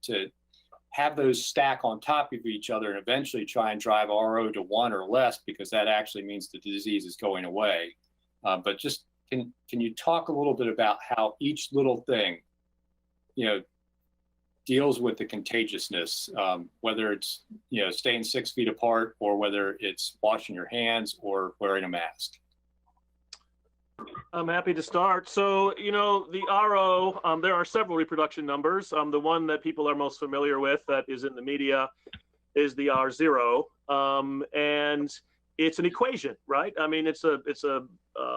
have those stack on top of each other and eventually try and drive RO to 1 or less, because that actually means the disease is going away. But just can you talk a little bit about how each little thing, you know, deals with the contagiousness, whether it's, you know, staying 6 feet apart or whether it's washing your hands or wearing a mask? I'm happy to start. So, you know, the RO, there are several reproduction numbers. The one that people are most familiar with that is in the media is the R0. And it's an equation, right? I mean, it's a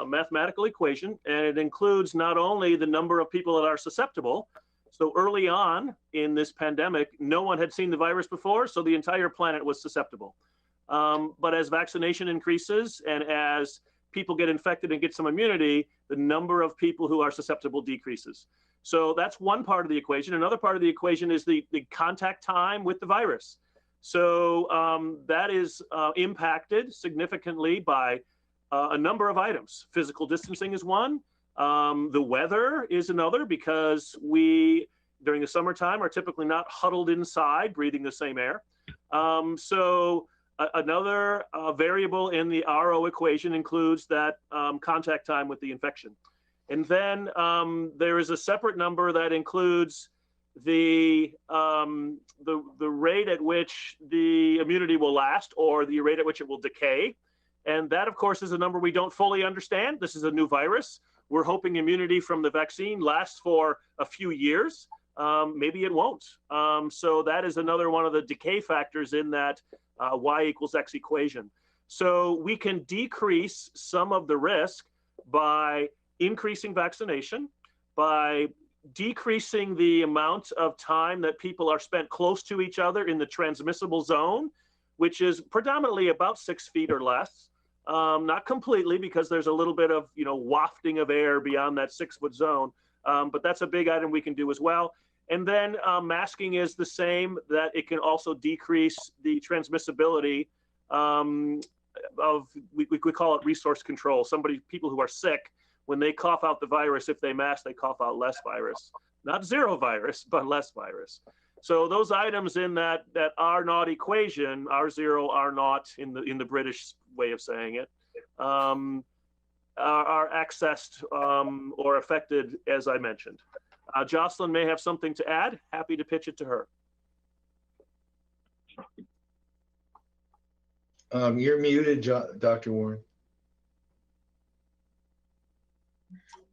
mathematical equation, and it includes not only the number of people that are susceptible. So early on in this pandemic, no one had seen the virus before, so the entire planet was susceptible. But as vaccination increases and as people get infected and get some immunity, the number of people who are susceptible decreases. So that's one part of the equation. Another part of the equation is the contact time with the virus. So that is impacted significantly by a number of items. Physical distancing is one. The weather is another, because we, during the summertime, are typically not huddled inside breathing the same air. Another variable in the RO equation includes that contact time with the infection. And then there is a separate number that includes the rate at which the immunity will last, or the rate at which it will decay. And that, of course, is a number we don't fully understand. This is a new virus. We're hoping immunity from the vaccine lasts for a few years. Maybe it won't. So that is another one of the decay factors in that Y = X equation. So we can decrease some of the risk by increasing vaccination, by decreasing the amount of time that people are spent close to each other in the transmissible zone, which is predominantly about 6 feet or less. Not completely, because there's a little bit of wafting of air beyond that 6-foot zone, but that's a big item we can do as well. And then masking is the same, that it can also decrease the transmissibility of, we call it resource control. People who are sick, when they cough out the virus, if they mask, they cough out less virus. Not zero virus, but less virus. So those items in that R0 equation, R0, R0 in the British way of saying it, are accessed or affected, as I mentioned. Jocelyn may have something to add. Happy to pitch it to her. You're muted, Dr. Warren.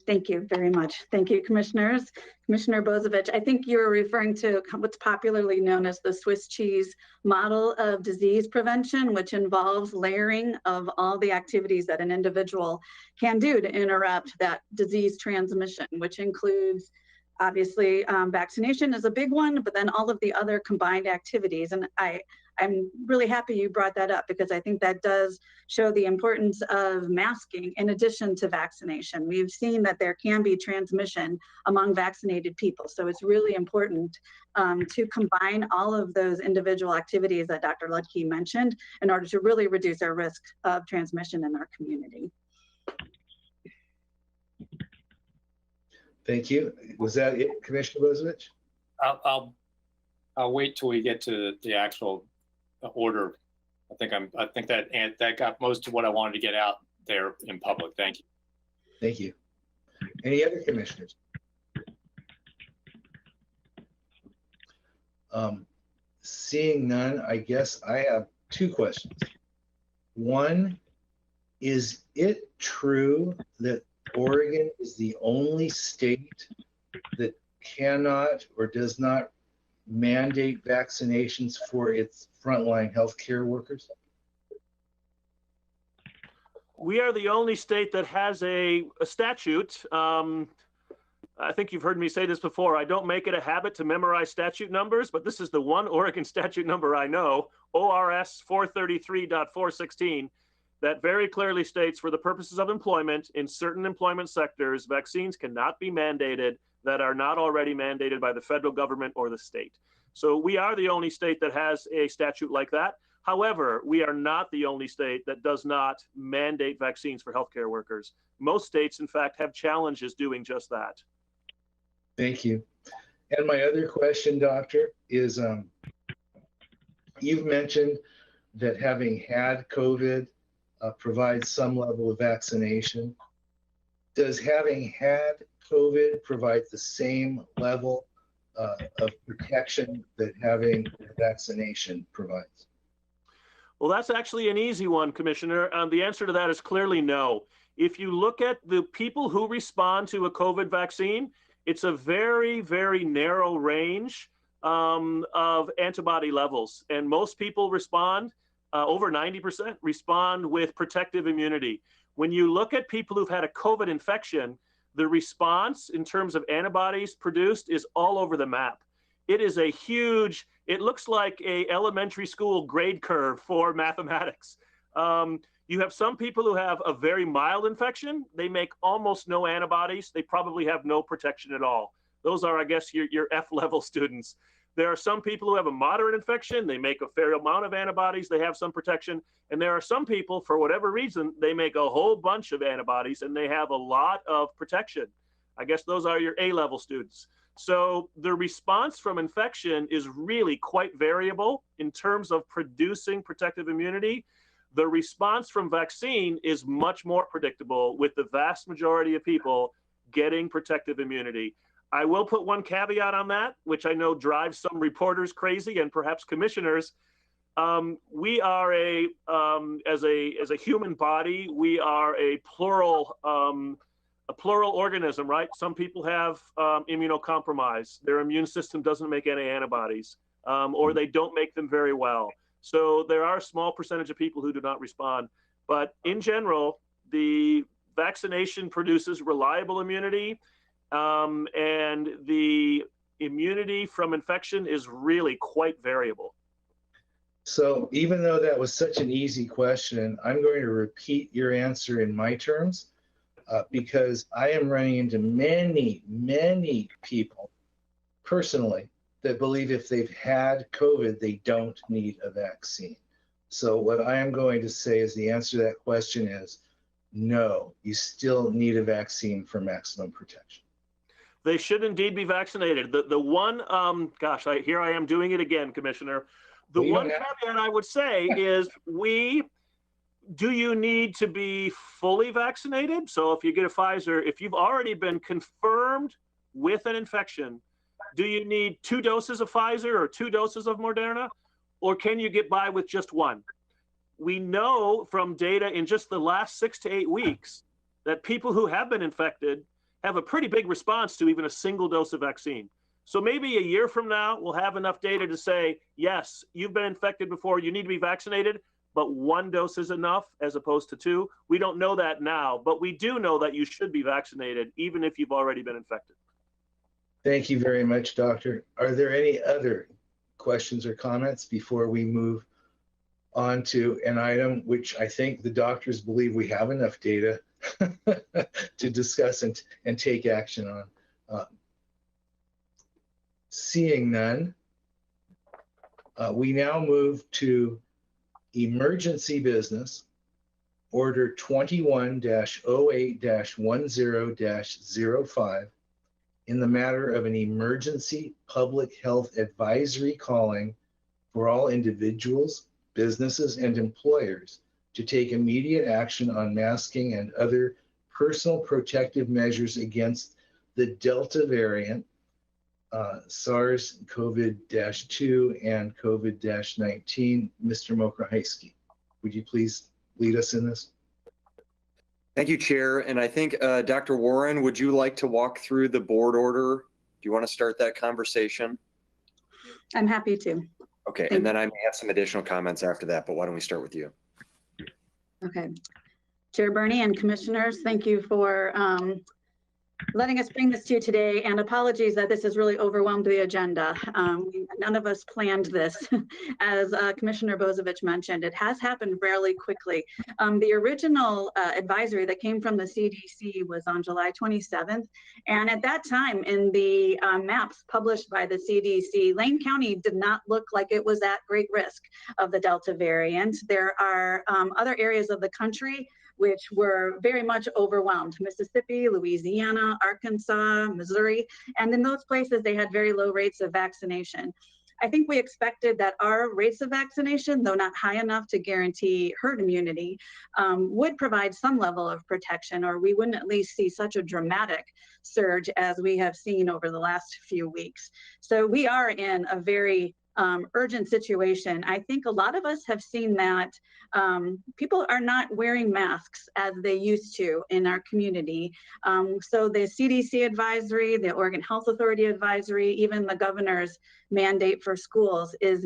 Thank you very much. Thank you, commissioners. Commissioner Bozovich, I think you're referring to what's popularly known as the Swiss cheese model of disease prevention, which involves layering of all the activities that an individual can do to interrupt that disease transmission, which includes, obviously, vaccination is a big one, but then all of the other combined activities. And I'm really happy you brought that up, because I think that does show the importance of masking in addition to vaccination. We've seen that there can be transmission among vaccinated people. So it's really important to combine all of those individual activities that Dr. Ludke mentioned in order to really reduce our risk of transmission in our community. Thank you. Was that it, Commissioner Bozovich? I'll wait till we get to the actual order. I think that got most of what I wanted to get out there in public. Thank you. Thank you. Any other commissioners? Seeing none, I guess I have two questions. One, is it true that Oregon is the only state that cannot or does not mandate vaccinations for its frontline healthcare workers? We are the only state that has a statute. I think you've heard me say this before. I don't make it a habit to memorize statute numbers, but this is the one Oregon statute number I know, ORS 433.416, that very clearly states, for the purposes of employment in certain employment sectors, vaccines cannot be mandated that are not already mandated by the federal government or the state. So we are the only state that has a statute like that. However, we are not the only state that does not mandate vaccines for healthcare workers. Most states, in fact, have challenges doing just that. Thank you. And my other question, Doctor, is you've mentioned that having had COVID provides some level of vaccination. Does having had COVID provide the same level of protection that having vaccination provides? Well, that's actually an easy one, Commissioner. The answer to that is clearly no. If you look at the people who respond to a COVID vaccine, it's a very, very narrow range of antibody levels. And most people respond, over 90% respond with protective immunity. When you look at people who've had a COVID infection, the response in terms of antibodies produced is all over the map. It is a huge it looks like a elementary school grade curve for mathematics. You have some people who have a very mild infection. They make almost no antibodies. They probably have no protection at all. Those are, I guess, your F-level students. There are some people who have a moderate infection. They make a fair amount of antibodies. They have some protection. And there are some people, for whatever reason, they make a whole bunch of antibodies and they have a lot of protection. I guess those are your A-level students. So the response from infection is really quite variable in terms of producing protective immunity. The response from vaccine is much more predictable, with the vast majority of people getting protective immunity. I will put one caveat on that, which I know drives some reporters crazy and perhaps commissioners. We are as a human body, we are a plural organism, right? Some people have immunocompromise. Their immune system doesn't make any antibodies, or they don't make them very well. So there are a small percentage of people who do not respond. But in general, the vaccination produces reliable immunity. And the immunity from infection is really quite variable. So even though that was such an easy question, I'm going to repeat your answer in my terms, because I am running into many, many people personally that believe if they've had COVID, they don't need a vaccine. So what I am going to say is the answer to that question is no, you still need a vaccine for maximum protection. They should indeed be vaccinated. The one, gosh, here I am doing it again, Commissioner. The one caveat I would say is do you need to be fully vaccinated? So if you get a Pfizer, if you've already been confirmed with an infection, do you need 2 doses of Pfizer or 2 doses of Moderna? Or can you get by with just one? We know from data in just the last 6 to 8 weeks that people who have been infected have a pretty big response to even a single dose of vaccine. So maybe a year from now, we'll have enough data to say, yes, you've been infected before, you need to be vaccinated, but 1 dose is enough as opposed to 2. We don't know that now, but we do know that you should be vaccinated even if you've already been infected. Thank you very much, Doctor. Are there any other questions or comments before we move on to an item which I think the doctors believe we have enough data to discuss and take action on? Seeing none, we now move to emergency business, order 21-08-10-05, in the matter of an emergency public health advisory calling for all individuals, businesses, and employers to take immediate action on masking and other personal protective measures against the Delta variant, SARS-CoV-2 and COVID-19. Mr. Mokrahejski, would you please lead us in this? Thank you, Chair. And I think, Dr. Warren, would you like to walk through the board order? Do you want to start that conversation? I'm happy to. Okay, and then I may have some additional comments after that, but why don't we start with you? Okay. Chair Bernie and commissioners, thank you for letting us bring this to you today, and apologies that this has really overwhelmed the agenda. None of us planned this. As Commissioner Bozievich mentioned, it has happened fairly quickly. The original advisory that came from the CDC was on July 27th, and at that time in the maps published by the CDC, Lane County did not look like it was at great risk of the Delta variant. There are other areas of the country which were very much overwhelmed: Mississippi, Louisiana, Arkansas, Missouri, and in those places they had very low rates of vaccination. I think we expected that our rates of vaccination, though not high enough to guarantee herd immunity, would provide some level of protection, or we wouldn't at least see such a dramatic surge as we have seen over the last few weeks. So we are in a very urgent situation. I think a lot of us have seen that people are not wearing masks as they used to in our community. So the CDC advisory, the Oregon Health Authority advisory, even the governor's mandate for schools has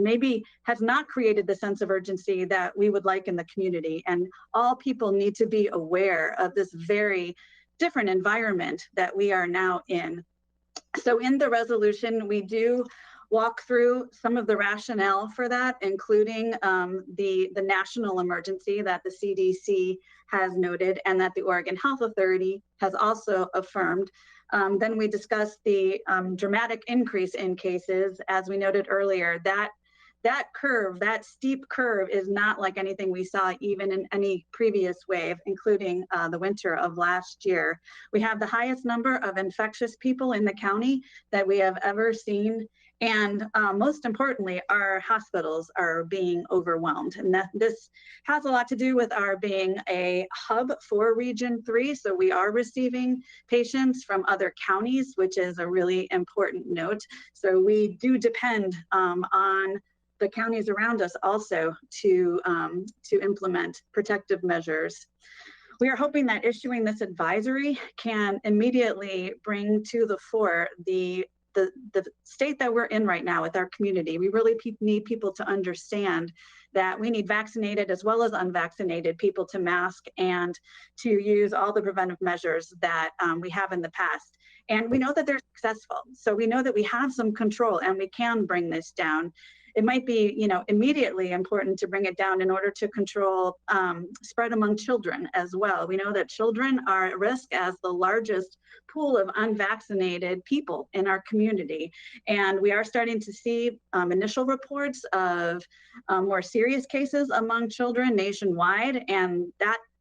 not created the sense of urgency that we would like in the community. And all people need to be aware of this very different environment that we are now in. So in the resolution, we do walk through some of the rationale for that, including the national emergency that the CDC has noted and that the Oregon Health Authority has also affirmed. Then we discussed the dramatic increase in cases. As we noted earlier, that curve, that steep curve, is not like anything we saw even in any previous wave, including the winter of last year. We have the highest number of infectious people in the county that we have ever seen. And most importantly, our hospitals are being overwhelmed. And this has a lot to do with our being a hub for Region 3. So we are receiving patients from other counties, which is a really important note. So we do depend on the counties around us also to implement protective measures. We are hoping that issuing this advisory can immediately bring to the fore the state that we're in right now with our community. We really need people to understand that we need vaccinated as well as unvaccinated people to mask and to use all the preventive measures that we have in the past. And we know that they're successful. So we know that we have some control and we can bring this down. It might be, immediately important to bring it down in order to control spread among children as well. We know that children are at risk as the largest pool of unvaccinated people in our community. And we are starting to see initial reports of more serious cases among children nationwide. And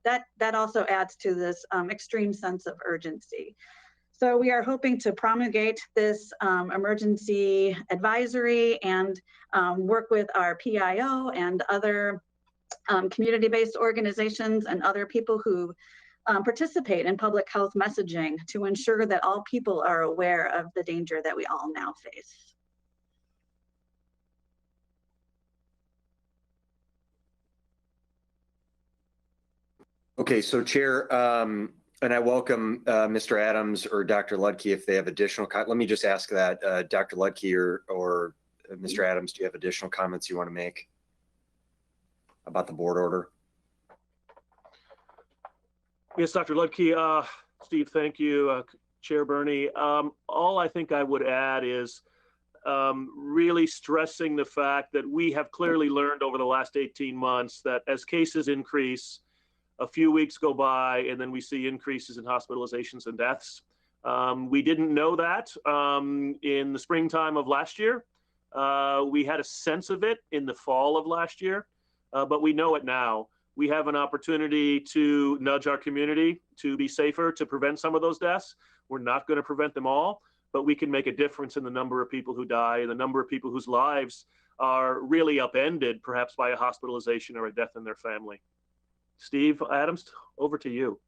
that also adds to this extreme sense of urgency. So we are hoping to promulgate this emergency advisory and work with our PIO and other community-based organizations and other people who participate in public health messaging to ensure that all people are aware of the danger that we all now face. Okay, so Chair, and I welcome Mr. Adams or Dr. Ludke if they have additional. Let me just ask that Dr. Ludke or Mr. Adams, do you have additional comments you want to make about the board order? Yes, Dr. Ludke. Steve, thank you. Chair Bernie. All I think I would add is really stressing the fact that we have clearly learned over the last 18 months that as cases increase, a few weeks go by and then we see increases in hospitalizations and deaths. We didn't know that in the springtime of last year. We had a sense of it in the fall of last year, but we know it now. We have an opportunity to nudge our community to be safer, to prevent some of those deaths. We're not going to prevent them all, but we can make a difference in the number of people who die and the number of people whose lives are really upended, perhaps by a hospitalization or a death in their family. Steve Adams, over to you.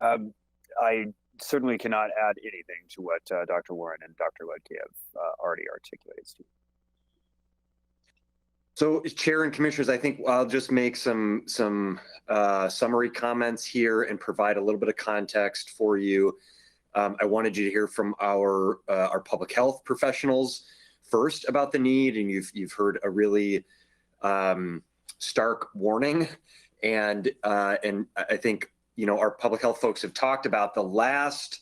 I certainly cannot add anything to what Dr. Warren and Dr. Ludke have already articulated, Steve. So, Chair and Commissioners, I think I'll just make some summary comments here and provide a little bit of context for you. I wanted you to hear from our public health professionals first about the need, and you've heard a really stark warning, and I think our public health folks have talked about the last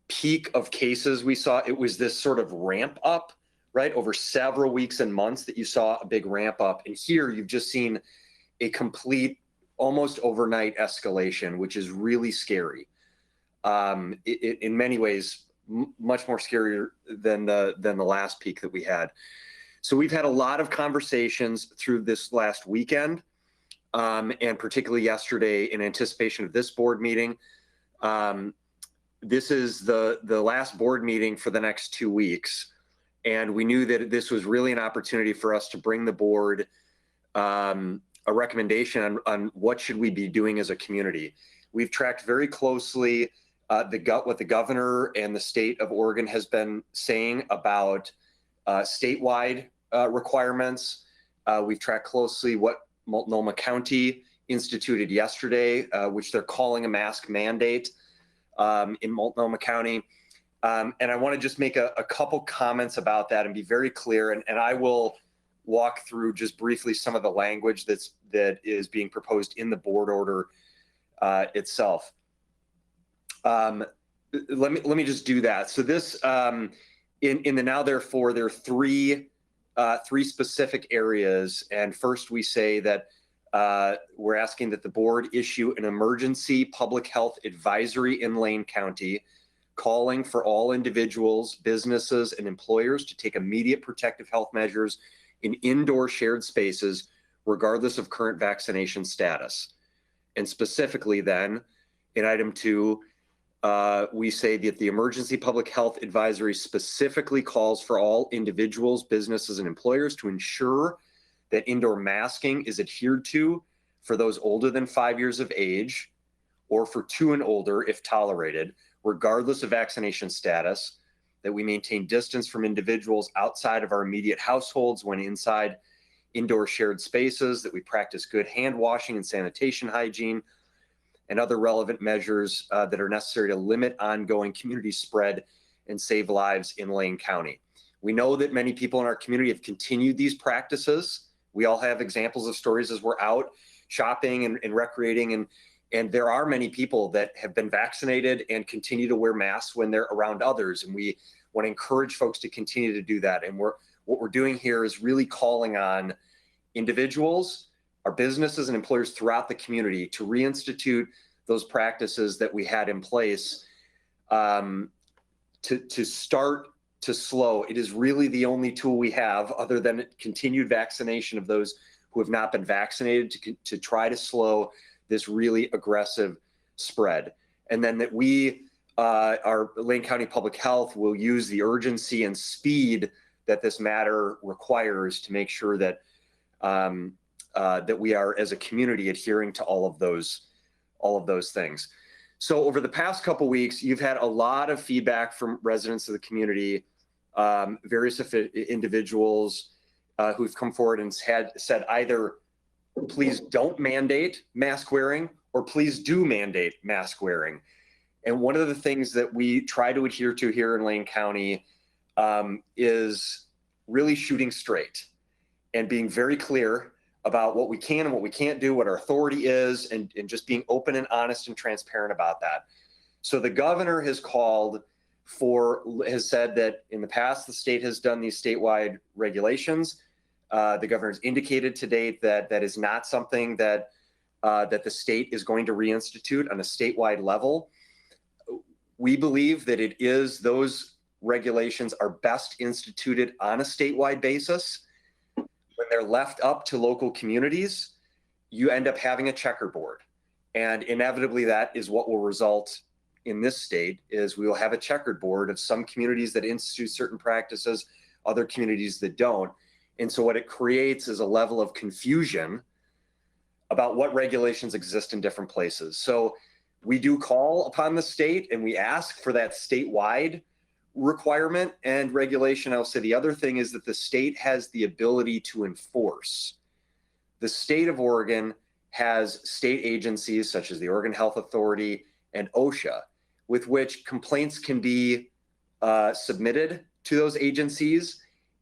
peak of cases we saw. It was this sort of ramp up, right, over several weeks and months that you saw a big ramp up, and here you've just seen a complete, almost overnight escalation, which is really scary. In many ways, much more scarier than the last peak that we had. So we've had a lot of conversations through this last weekend, and particularly yesterday in anticipation of this board meeting. This is the last board meeting for the next 2 weeks, and we knew that this was really an opportunity for us to bring the board a recommendation on what should we be doing as a community. We've tracked very closely what the governor and the state of Oregon has been saying about statewide requirements. We've tracked closely what Multnomah County instituted yesterday, which they're calling a mask mandate in Multnomah County. And I want to just make a couple comments about that and be very clear. And I will walk through just briefly some of the language that is being proposed in the board order itself. Let me just do that. So this in the now therefore, there are three specific areas. And first we say that we're asking that the board issue an emergency public health advisory in Lane County, calling for all individuals, businesses, and employers to take immediate protective health measures in indoor shared spaces, regardless of current vaccination status. And specifically then, in item 2, we say that the emergency public health advisory specifically calls for all individuals, businesses, and employers to ensure that indoor masking is adhered to for those older than 5 years of age, or for 2 and older if tolerated, regardless of vaccination status, that we maintain distance from individuals outside of our immediate households when inside indoor shared spaces, that we practice good hand washing and sanitation hygiene, and other relevant measures that are necessary to limit ongoing community spread and save lives in Lane County. We know that many people in our community have continued these practices. We all have examples of stories as we're out shopping and recreating, and there are many people that have been vaccinated and continue to wear masks when they're around others. And we want to encourage folks to continue to do that. And what we're doing here is really calling on individuals, our businesses and employers throughout the community to reinstitute those practices that we had in place to start to slow. It is really the only tool we have, other than continued vaccination of those who have not been vaccinated, to try to slow this really aggressive spread. And then that we, our Lane County Public Health, will use the urgency and speed that this matter requires to make sure that that we are, as a community, adhering to all of those things. So over the past couple weeks, you've had a lot of feedback from residents of the community, various individuals who've come forward and said either, please don't mandate mask wearing, or please do mandate mask wearing. And one of the things that we try to adhere to here in Lane County is really shooting straight and being very clear about what we can and what we can't do, what our authority is, and just being open and honest and transparent about that. So the governor has said that in the past, the state has done these statewide regulations. The governor has indicated to date that that is not something that the state is going to reinstitute on a statewide level. We believe that those regulations are best instituted on a statewide basis. When they're left up to local communities, you end up having a checkerboard. And inevitably that is what will result in this state, is we will have a checkered board of some communities that institute certain practices, other communities that don't. And so what it creates is a level of confusion about what regulations exist in different places. So we do call upon the state and we ask for that statewide requirement and regulation. I'll say the other thing is that the state has the ability to enforce. The state of Oregon has state agencies such as the Oregon Health Authority and OSHA, with which complaints can be submitted to those agencies,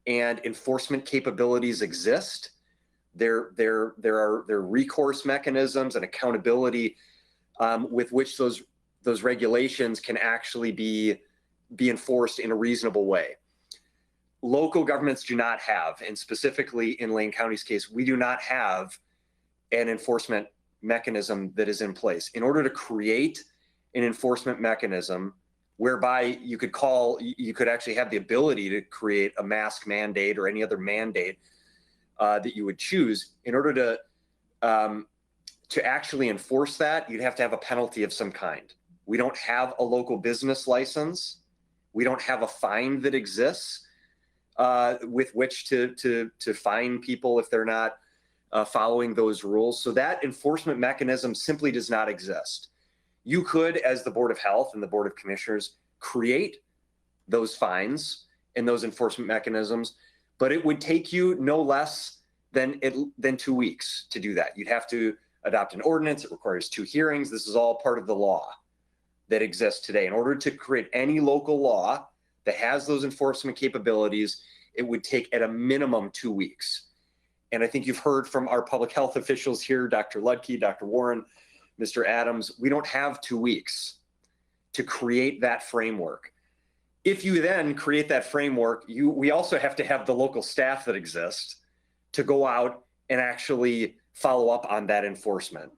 and enforcement capabilities exist. There are recourse mechanisms and accountability with which those regulations can actually be enforced in a reasonable way. Local governments do not have, and specifically in Lane County's case, we do not have an enforcement mechanism that is in place. In order to create an enforcement mechanism whereby you could actually have the ability to create a mask mandate or any other mandate that you would choose, in order to actually enforce that, you'd have to have a penalty of some kind. We don't have a local business license. We don't have a fine that exists with which to fine people if they're not following those rules. So that enforcement mechanism simply does not exist. You could, as the Board of Health and the Board of Commissioners, create those fines and those enforcement mechanisms, but it would take you no less than 2 weeks to do that. You'd have to adopt an ordinance. It requires 2 hearings. This is all part of the law that exists today. In order to create any local law that has those enforcement capabilities, it would take at a minimum 2 weeks. And I think you've heard from our public health officials here, Dr. Ludke, Dr. Warren, Mr. Adams, we don't have 2 weeks to create that framework. If you then create that framework, we also have to have the local staff that exist to go out and actually follow up on that enforcement.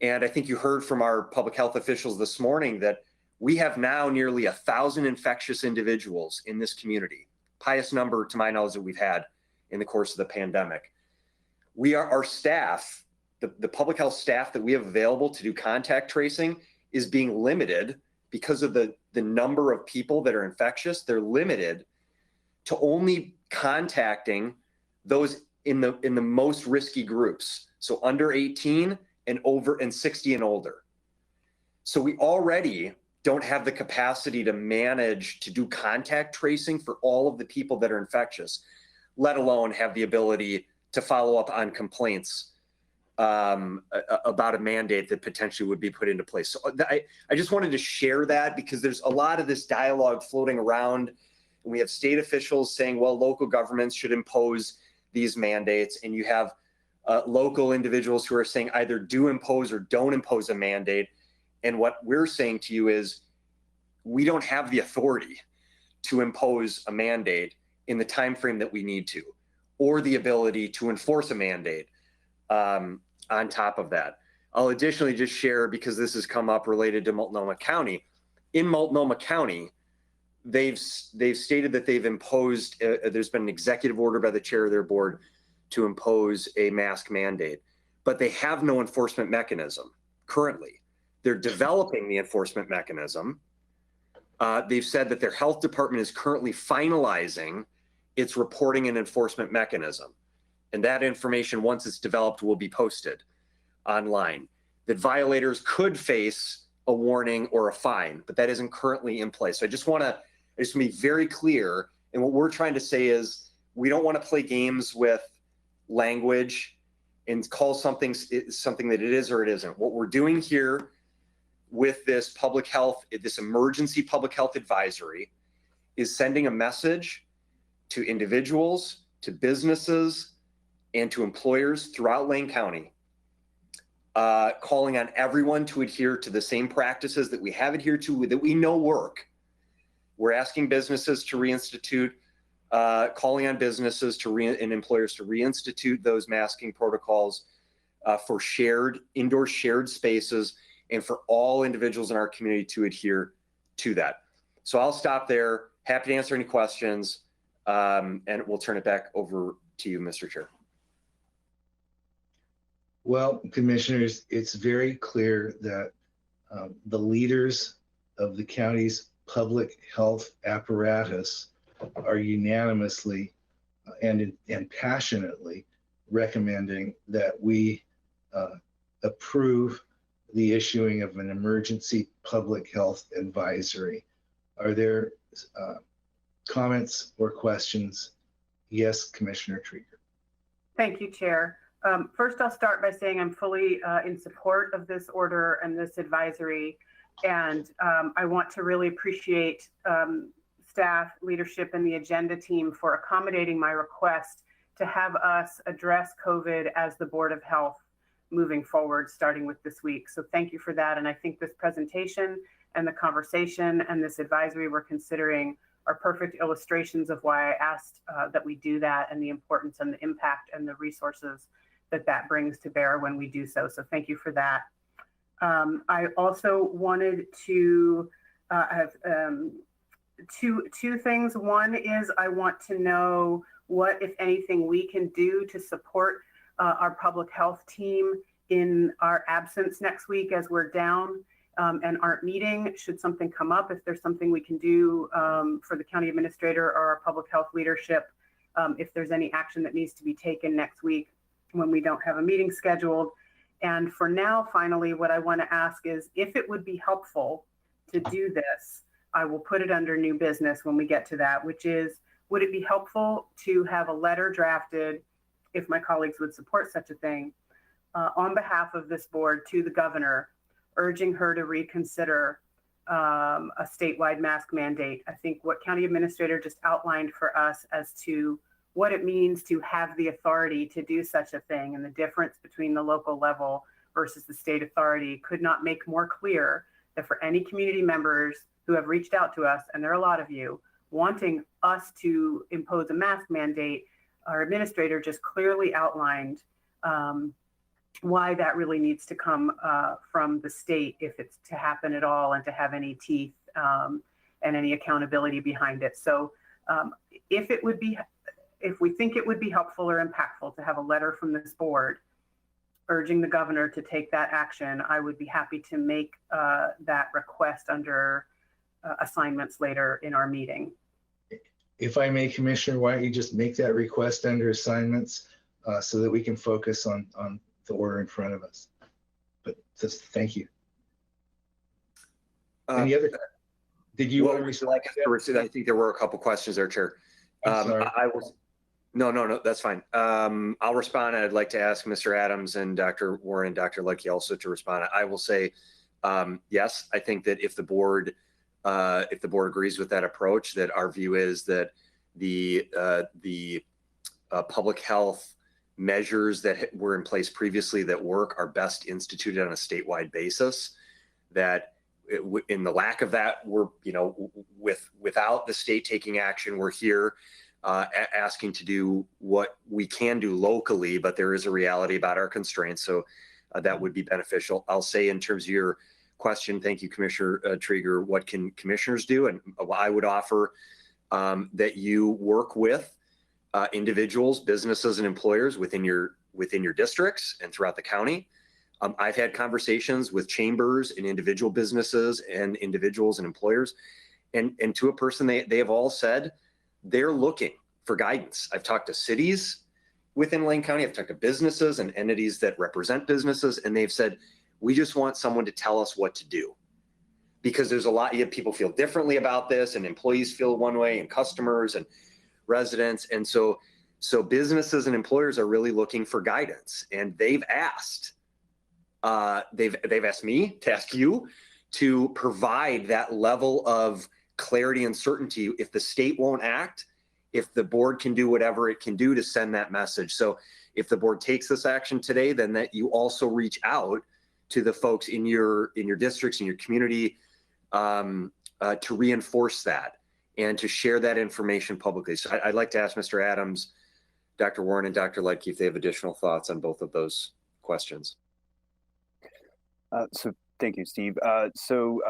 And I think you heard from our public health officials this morning that we have now nearly 1,000 infectious individuals in this community, highest number to my knowledge that we've had in the course of the pandemic. Our staff, the public health staff that we have available to do contact tracing is being limited because of the number of people that are infectious. They're limited to only contacting those in the most risky groups. So under 18 and 60 and older. So we already don't have the capacity to manage to do contact tracing for all of the people that are infectious, let alone have the ability to follow up on complaints about a mandate that potentially would be put into place. So I just wanted to share that because there's a lot of this dialogue floating around. And we have state officials saying, well, local governments should impose these mandates. And you have local individuals who are saying either do impose or don't impose a mandate. And what we're saying to you is we don't have the authority to impose a mandate in the time frame that we need to, or the ability to enforce a mandate on top of that. I'll additionally just share, because this has come up related to Multnomah County. In Multnomah County, they've stated that they've imposed, there's been an executive order by the chair of their board to impose a mask mandate, but they have no enforcement mechanism currently. They're developing the enforcement mechanism. They've said that their health department is currently finalizing its reporting and enforcement mechanism. And that information, once it's developed, will be posted online. That violators could face a warning or a fine, but that isn't currently in place. So I just want to be very clear. And what we're trying to say is we don't want to play games with language and call something that it is or it isn't. What we're doing here with this public health, this emergency public health advisory, is sending a message to individuals, to businesses, and to employers throughout Lane County, calling on everyone to adhere to the same practices that we have adhered to, that we know work. We're asking businesses to reinstitute, calling on businesses and employers to reinstitute those masking protocols for indoor shared spaces, and for all individuals in our community to adhere to that. So I'll stop there. Happy to answer any questions, and we'll turn it back over to you, Mr. Chair. Well, commissioners, it's very clear that the leaders of the county's public health apparatus are unanimously and passionately recommending that we approve the issuing of an emergency public health advisory. Are there comments or questions? Yes, Commissioner Trieger. Thank you, Chair. First, I'll start by saying I'm fully in support of this order and this advisory. And I want to really appreciate staff, leadership, and the agenda team for accommodating my request to have us address COVID as the Board of Health moving forward, starting with this week. So thank you for that. And I think this presentation and the conversation and this advisory we're considering are perfect illustrations of why I asked that we do that, and the importance and the impact and the resources that brings to bear when we do so. So thank you for that. I also wanted to have two things. One is I want to know what, if anything, we can do to support our public health team in our absence next week as we're down and aren't meeting. Should something come up, if there's something we can do for the county administrator or our public health leadership, if there's any action that needs to be taken next week when we don't have a meeting scheduled. And for now, finally, what I want to ask is if it would be helpful to do this, I will put it under new business when we get to that, which is, would it be helpful to have a letter drafted, if my colleagues would support such a thing, on behalf of this board to the governor, urging her to reconsider a statewide mask mandate? I think what County Administrator just outlined for us as to what it means to have the authority to do such a thing, and the difference between the local level versus the state authority, could not make more clear that for any community members who have reached out to us, and there are a lot of you, wanting us to impose a mask mandate. Our administrator just clearly outlined why that really needs to come from the state if it's to happen at all and to have any teeth and any accountability behind it. So if we think it would be helpful or impactful to have a letter from this board urging the governor to take that action, I would be happy to make that request under assignments later in our meeting. If I may, Commissioner, why don't you just make that request under assignments so that we can focus on the order in front of us. But just thank you. Any other? Did you want to respond? I think there were a couple questions there, Chair. I will. No, that's fine. I'll respond. I'd like to ask Mr. Adams and Dr. Warren and Dr. Lucky also to respond. I will say, yes, I think that if the board agrees with that approach, that our view is that the public health measures that were in place previously that work are best instituted on a statewide basis. That in the lack of that, we're, without the state taking action, we're here asking to do what we can do locally, but there is a reality about our constraints. So that would be beneficial. I'll say in terms of your question, thank you, Commissioner Trieger, what can commissioners do? And I would offer that you work with individuals, businesses, and employers within your districts and throughout the county. I've had conversations with chambers and individual businesses and individuals and employers, and to a person, they have all said they're looking for guidance. I've talked to cities within Lane County. I've talked to businesses and entities that represent businesses, and they've said, we just want someone to tell us what to do. Because there's a lot, people feel differently about this, and employees feel one way, and customers and residents. And so businesses and employers are really looking for guidance, and they've asked me to ask you to provide that level of clarity and certainty. If the state won't act, if the board can do whatever it can do to send that message. So if the board takes this action today, then that you also reach out to the folks in your districts, in your community, to reinforce that and to share that information publicly. So I'd like to ask Mr. Adams, Dr. Warren, and Dr. Ledke if they have additional thoughts on both of those questions. So thank you, Steve.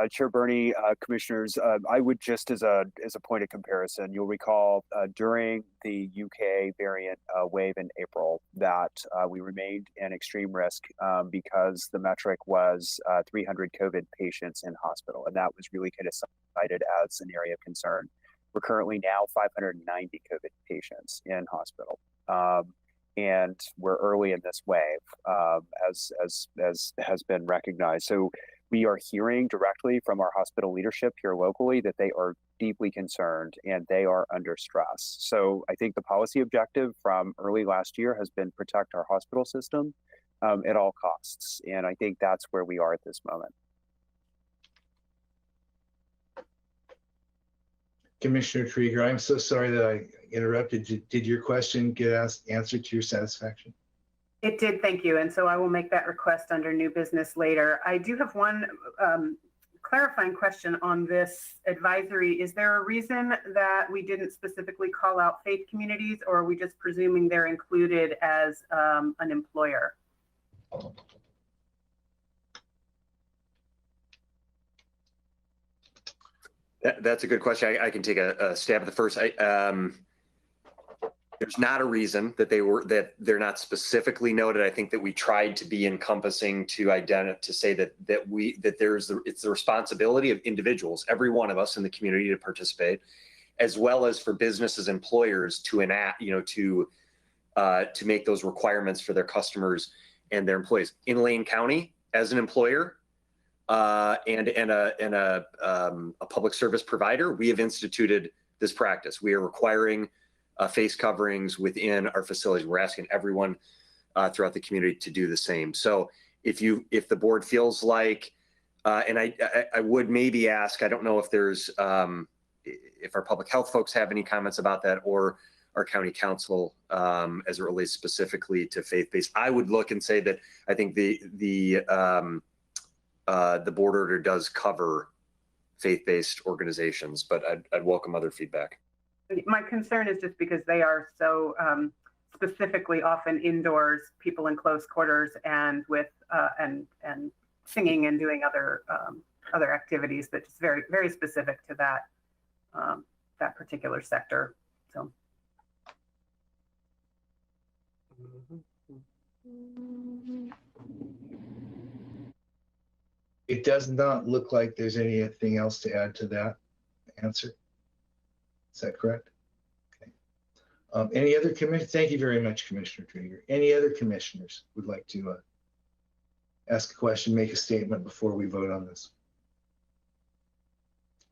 Chair Burney, commissioners, I would just as a point of comparison, you'll recall during the UK variant wave in April that we remained in extreme risk because the metric was 300 COVID patients in hospital, and that was really kind of cited as an area of concern. We're currently now 590 COVID patients in hospital. And we're early in this wave, as has been recognized. So we are hearing directly from our hospital leadership here locally that they are deeply concerned and they are under stress. So I think the policy objective from early last year has been protect our hospital system at all costs. And I think that's where we are at this moment. Commissioner Trieger, I'm so sorry that I interrupted you. Did your question get answered to your satisfaction? It did, thank you. And so I will make that request under new business later. I do have one clarifying question on this advisory. Is there a reason that we didn't specifically call out faith communities, or are we just presuming they're included as an employer? That's a good question. I can take a stab at the first. There's not a reason that they're not specifically noted. I think that we tried to be encompassing to say that it's the responsibility of individuals, every one of us in the community, to participate, as well as for businesses, employers to enact, to make those requirements for their customers and their employees. In Lane County, as an employer and a public service provider, we have instituted this practice. We are requiring face coverings within our facilities. We're asking everyone throughout the community to do the same. So if the board feels like, and I would maybe ask, I don't know if there's, if our public health folks have any comments about that, or our county council as it relates specifically to faith-based. I would look and say that I think the board order does cover faith-based organizations, but I'd welcome other feedback. My concern is just because they are so specifically often indoors, people in close quarters, and with and singing and doing other activities that just very, very specific to that that particular sector. So. It does not look like there's anything else to add to that answer. Is that correct? Okay. Any other commissioners? Thank you very much, Commissioner Trieger. Any other commissioners would like to ask a question, make a statement before we vote on this?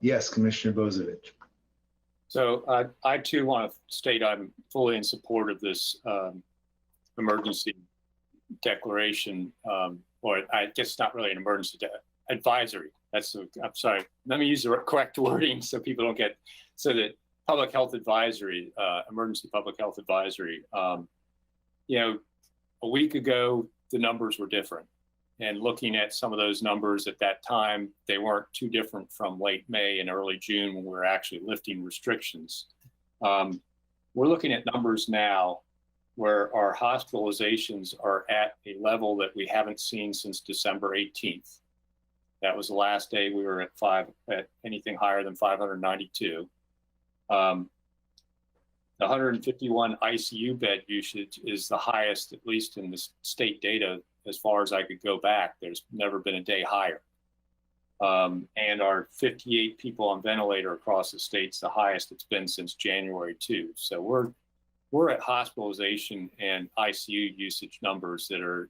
Yes, Commissioner Bozovich. So I too want to state I'm fully in support of this emergency declaration, or I guess not really an emergency advisory. I'm sorry. Let me use the correct wording so people don't get, so that public health advisory, emergency public health advisory. You know, a week ago, the numbers were different. And looking at some of those numbers at that time, they weren't too different from late May and early June when we were actually lifting restrictions. We're looking at numbers now where our hospitalizations are at a level that we haven't seen since December 18th. That was the last day we were at anything higher than 592. The 151 ICU bed usage is the highest, at least in the state data, as far as I could go back. There's never been a day higher. And our 58 people on ventilator across the state's the highest it's been since January 2. So we're at hospitalization and ICU usage numbers that are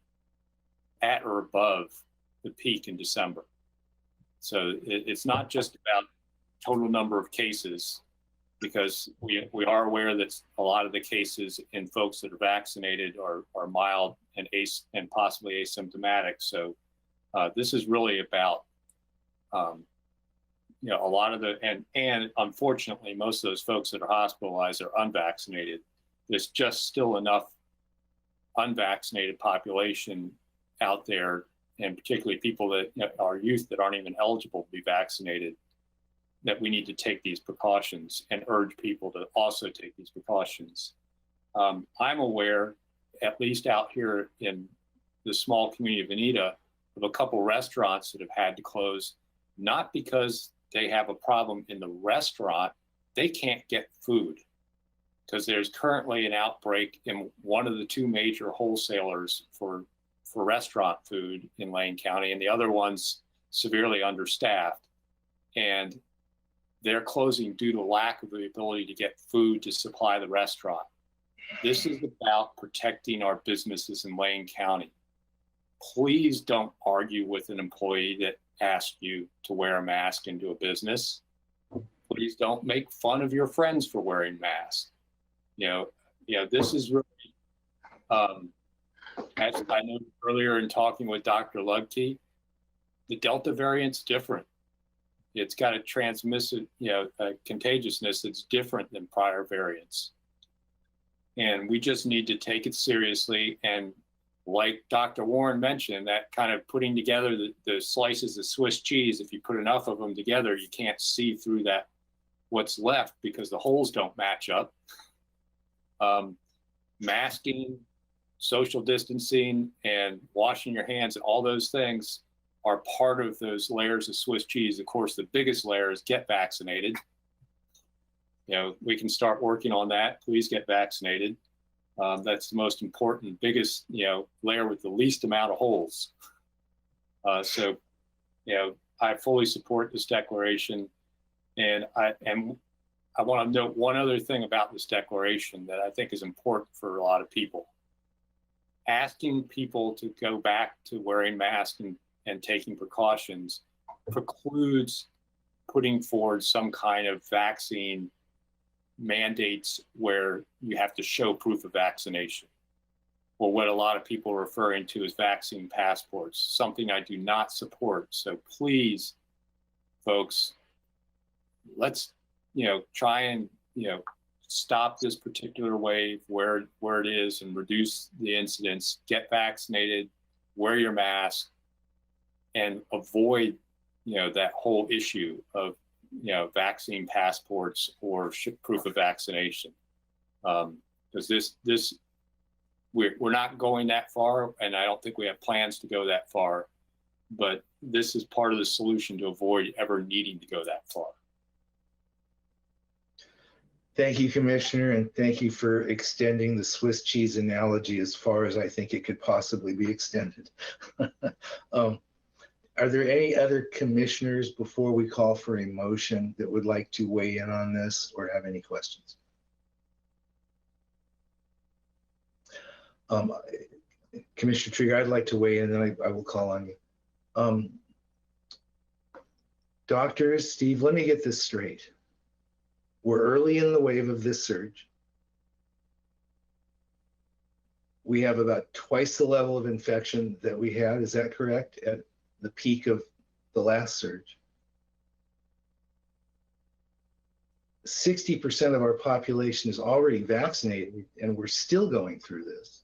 at or above the peak in December. So it's not just about total number of cases, because we are aware that a lot of the cases in folks that are vaccinated are mild and possibly asymptomatic. So this is really about, you know, a lot of the, and unfortunately, most of those folks that are hospitalized are unvaccinated. There's just still enough unvaccinated population out there, and particularly people that, you know, are youth that aren't even eligible to be vaccinated, that we need to take these precautions and urge people to also take these precautions. I'm aware, at least out here in the small community of Veneta, of a couple restaurants that have had to close, not because they have a problem in the restaurant, they can't get food. Because there's currently an outbreak in one of the two major wholesalers for restaurant food in Lane County, and the other one's severely understaffed. And they're closing due to lack of the ability to get food to supply the restaurant. This is about protecting our businesses in Lane County. Please don't argue with an employee that asked you to wear a mask into a business. Please don't make fun of your friends for wearing masks. You know, this is really, as I noted earlier in talking with Dr. Lugke, the Delta variant's different. It's got a transmissive, a contagiousness that's different than prior variants. And we just need to take it seriously. And like Dr. Warren mentioned, that kind of putting together the slices of Swiss cheese, if you put enough of them together, you can't see through that, what's left, because the holes don't match up. Masking, social distancing, and washing your hands, and all those things are part of those layers of Swiss cheese. Of course, the biggest layer is get vaccinated. You know, we can start working on that. Please get vaccinated. That's the most important, biggest, layer with the least amount of holes. So, I fully support this declaration. And I want to note one other thing about this declaration that I think is important for a lot of people. Asking people to go back to wearing masks and taking precautions precludes putting forward some kind of vaccine mandates where you have to show proof of vaccination, or what a lot of people are referring to as vaccine passports, something I do not support. So please, folks, let's try and stop this particular wave where it is and reduce the incidence. Get vaccinated, wear your mask, and avoid that whole issue of, vaccine passports or proof of vaccination. Because we're not going that far, and I don't think we have plans to go that far, but this is part of the solution to avoid ever needing to go that far. Thank you, Commissioner, and thank you for extending the Swiss cheese analogy as far as I think it could possibly be extended. Are there any other commissioners before we call for a motion that would like to weigh in on this or have any questions? Commissioner Trigger, I'd like to weigh in, and I will call on you. Doctors, Steve, let me get this straight. We're early in the wave of this surge. We have about twice the level of infection that we had, is that correct, at the peak of the last surge? 60% of our population is already vaccinated, and we're still going through this.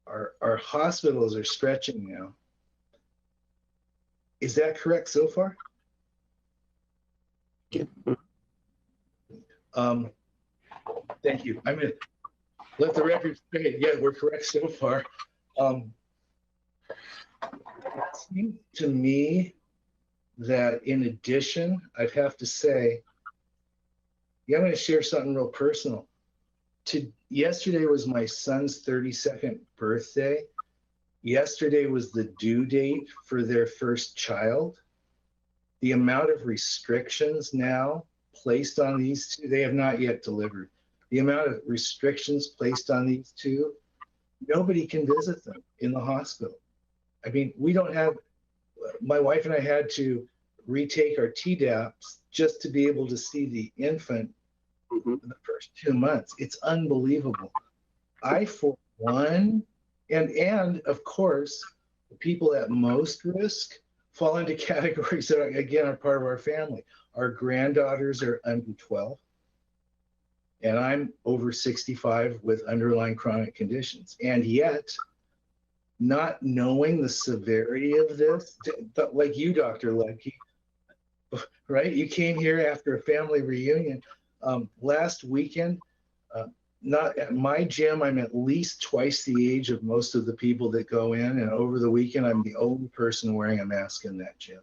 Our hospitals are stretching now. Is that correct so far? Thank you. I'm gonna let the record say, yeah, we're correct so far. It seems to me that in addition, I'd have to say, yeah, I'm going to share something real personal. Yesterday was my son's 32nd birthday. Yesterday was the due date for their first child. The amount of restrictions now placed on these two, they have not yet delivered. The amount of restrictions placed on these two, nobody can visit them in the hospital. I mean, we don't have, my wife and I had to retake our TDAPs just to be able to see the infant in the first 2 months. It's unbelievable. I, for one, and of course, the people at most risk fall into categories that, again, are part of our family. Our granddaughters are under 12, and I'm over 65 with underlying chronic conditions. And yet, not knowing the severity of this, like you, Dr. Ledke, right? You came here after a family reunion. Last weekend, not at my gym, I'm at least twice the age of most of the people that go in. And over the weekend, I'm the only person wearing a mask in that gym.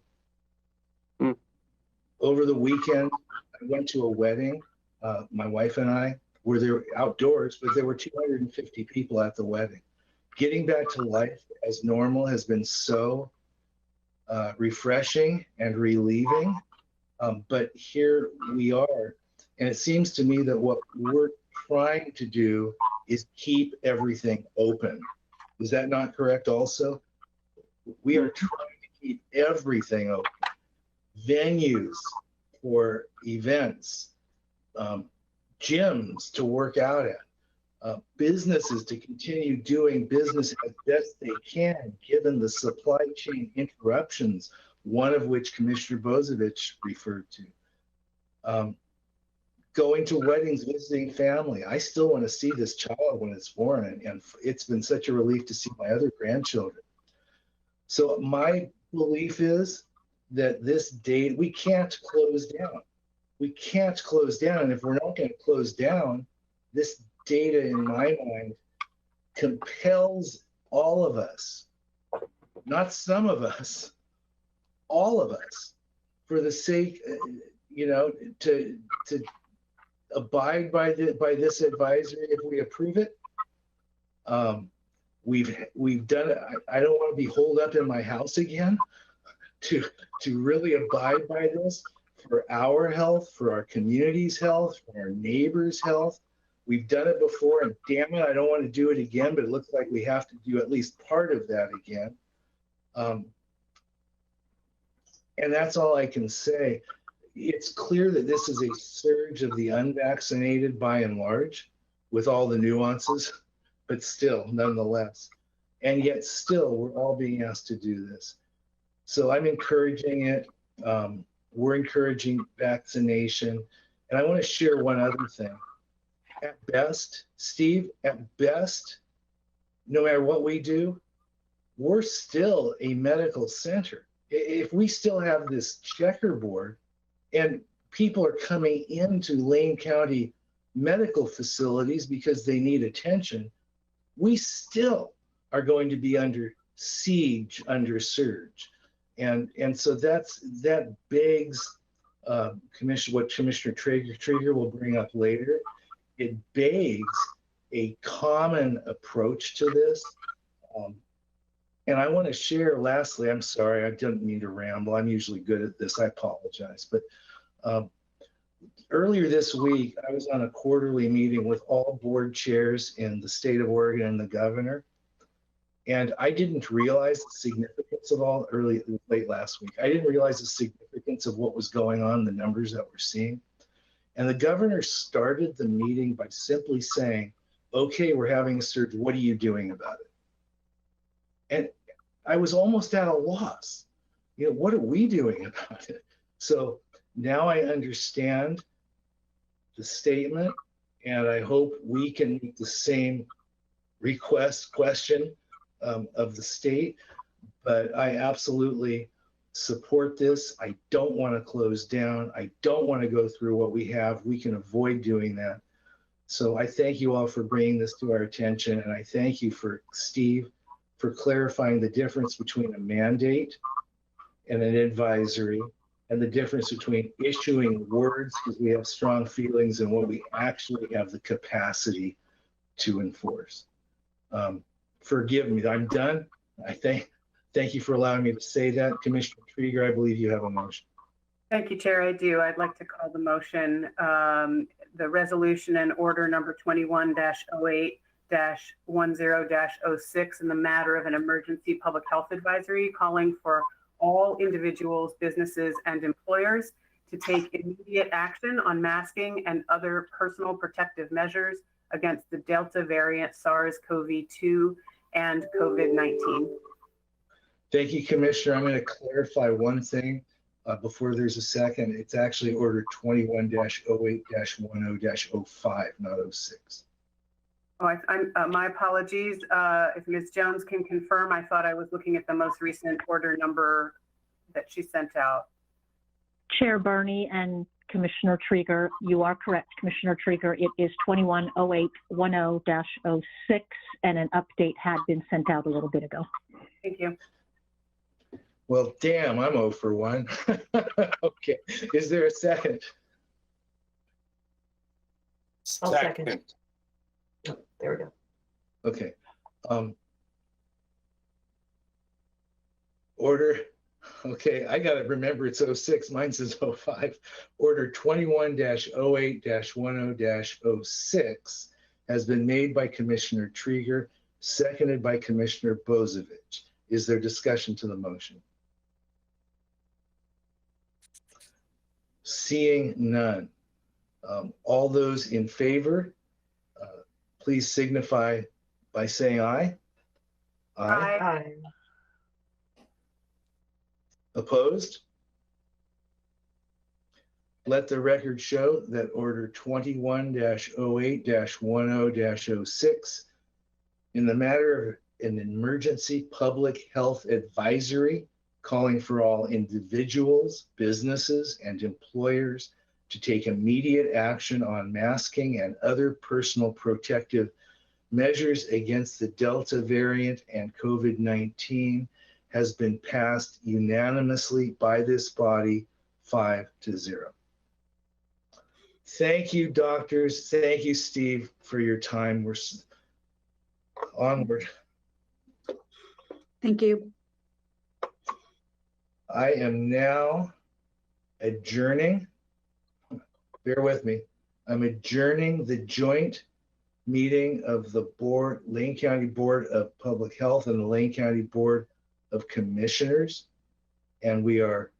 Over the weekend, I went to a wedding. My wife and I were there outdoors, but there were 250 people at the wedding. Getting back to life as normal has been so refreshing and relieving. But here we are. And it seems to me that what we're trying to do is keep everything open. Is that not correct also? We are trying to keep everything open. Venues for events, gyms to work out at, businesses to continue doing business as best they can, given the supply chain interruptions, one of which Commissioner Bozovich referred to. Going to weddings, visiting family. I still want to see this child when it's born, and it's been such a relief to see my other grandchildren. So my belief is that this date, we can't close down. We can't close down. And if we're not going to close down, this data, in my mind, compels all of us, not some of us, all of us, for the sake, to abide by this advisory if we approve it. We've done it. I don't want to be holed up in my house again. To really abide by this for our health, for our community's health, for our neighbors' health. We've done it before, and damn it, I don't want to do it again, but it looks like we have to do at least part of that again. And that's all I can say. It's clear that this is a surge of the unvaccinated by and large, with all the nuances, but still, nonetheless. And yet still, we're all being asked to do this. So I'm encouraging it. We're encouraging vaccination. And I want to share one other thing. At best, Steve, at best, no matter what we do, we're still a medical center. if we still have this checkerboard and people are coming into Lane County medical facilities because they need attention, we still are going to be under siege, under surge. And so that begs what Commissioner Traeger will bring up later. It begs a common approach to this. And I want to share, lastly, I'm sorry, I didn't mean to ramble. I'm usually good at this. I apologize. But earlier this week, I was on a quarterly meeting with all board chairs in the state of Oregon and the governor. And I didn't realize the significance of late last week. I didn't realize the significance of what was going on, the numbers that we're seeing. And the governor started the meeting by simply saying, okay, we're having a surge. What are you doing about it? And I was almost at a loss. What are we doing about it? So now I understand the statement, and I hope we can make the same question of the state. But I absolutely support this. I don't want to close down. I don't want to go through what we have. We can avoid doing that. So I thank you all for bringing this to our attention. And I thank you for Steve for clarifying the difference between a mandate and an advisory, and the difference between issuing words because we have strong feelings and what we actually have the capacity to enforce. Forgive me, I'm done. I thank you for allowing me to say that. Commissioner Traeger, I believe you have a motion. Thank you, Chair. I do. I'd like to call the motion, the resolution and order number 21-08-10-06 in the matter of an emergency public health advisory calling for all individuals, businesses, and employers to take immediate action on masking and other personal protective measures against the Delta variant SARS-CoV-2 and COVID-19. Thank you, Commissioner. I'm going to clarify one thing before there's a second. It's actually order 21-08-10-05, not 06. Oh, my apologies. If Ms. Jones can confirm, I thought I was looking at the most recent order number that she sent out. Chair Burney and Commissioner Traeger, you are correct, Commissioner Traeger. It is 21-08-10-06, and an update had been sent out a little bit ago. Thank you. Well, damn, I'm 0 for 1. Okay, is there a second? I'll second. Oh, there we go. Okay. Order. Okay, I got to remember it's 06. Mine says 05. Order 21-08-10-06 has been made by Commissioner Traeger, seconded by Commissioner Bozovich. Is there discussion to the motion? Seeing none. All those in favor, please signify by saying aye. Aye. Aye. Opposed? Let the record show that order 21-08-10-06 in the matter of an emergency public health advisory calling for all individuals, businesses, and employers to take immediate action on masking and other personal protective measures against the Delta variant and COVID-19 has been passed unanimously by this body 5-0. Thank you, doctors. Thank you, Steve, for your time. We're onward. Thank you. I am now adjourning. Bear with me. I'm adjourning the joint meeting of the Lane County Board of Public Health and the Lane County Board of Commissioners, and we are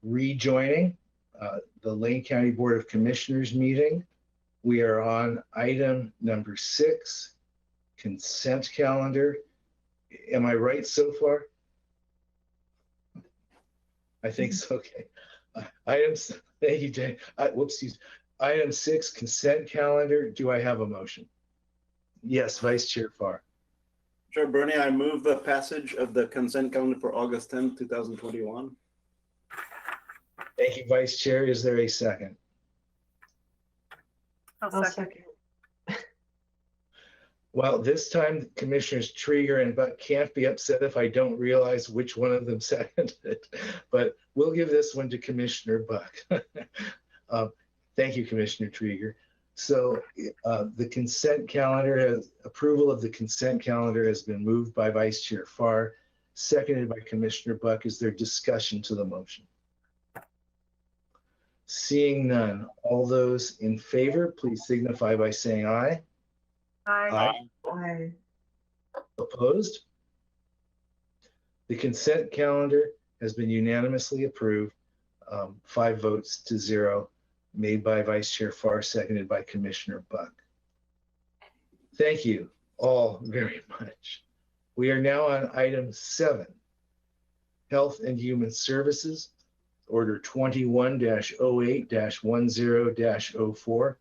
rejoining the Lane County Board of Commissioners meeting. We are on item number 6, consent calendar. Am I right so far? I think so. Okay. Thank you, Jay. Whoopsies. Item 6, consent calendar. Do I have a motion? Yes, Vice Chair Farr. Chair Burney, I move the passage of the consent calendar for August 10th, 2021. Thank you, Vice Chair. Is there a second? I'll second. Well, this time Commissioners Trieger and Buck can't be upset if I don't realize which one of them seconded it, but we'll give this one to Commissioner Buck. Thank you, Commissioner Trieger. So the consent calendar approval of the consent calendar has been moved by Vice Chair Farr, seconded by Commissioner Buck. Is there discussion to the motion? Seeing none, all those in favor, please signify by saying aye. Aye. Aye. Opposed? The consent calendar has been unanimously approved, 5 votes to 0, made by Vice Chair Farr, seconded by Commissioner Buck. Thank you all very much. We are now on item 7, Health and Human Services, Order 21-08-10-04.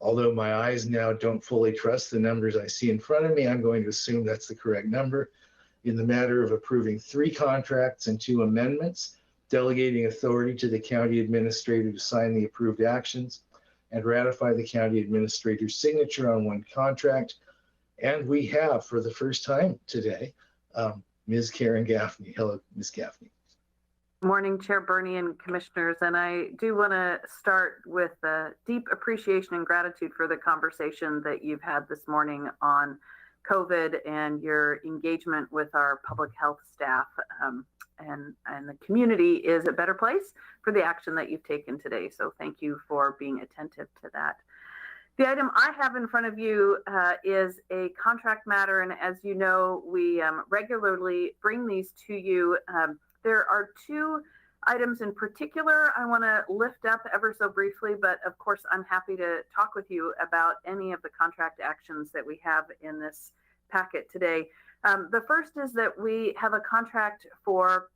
Although my eyes now don't fully trust the numbers I see in front of me, I'm going to assume that's the correct number. In the matter of approving 3 contracts and 2 amendments, delegating authority to the county administrator to sign the approved actions, and ratify the county administrator's signature on 1 contract. And we have, for the first time today, Ms. Karen Gaffney. Hello, Ms. Gaffney. Morning, Chair Bernie and commissioners. And I do want to start with a deep appreciation and gratitude for the conversation that you've had this morning on COVID and your engagement with our public health staff. And the community is a better place for the action that you've taken today. So thank you for being attentive to that. The item I have in front of you is a contract matter. And as you know, we regularly bring these to you. There are 2 items in particular I want to lift up ever so briefly, but of course, I'm happy to talk with you about any of the contract actions that we have in this packet today. The first is that we have a contract for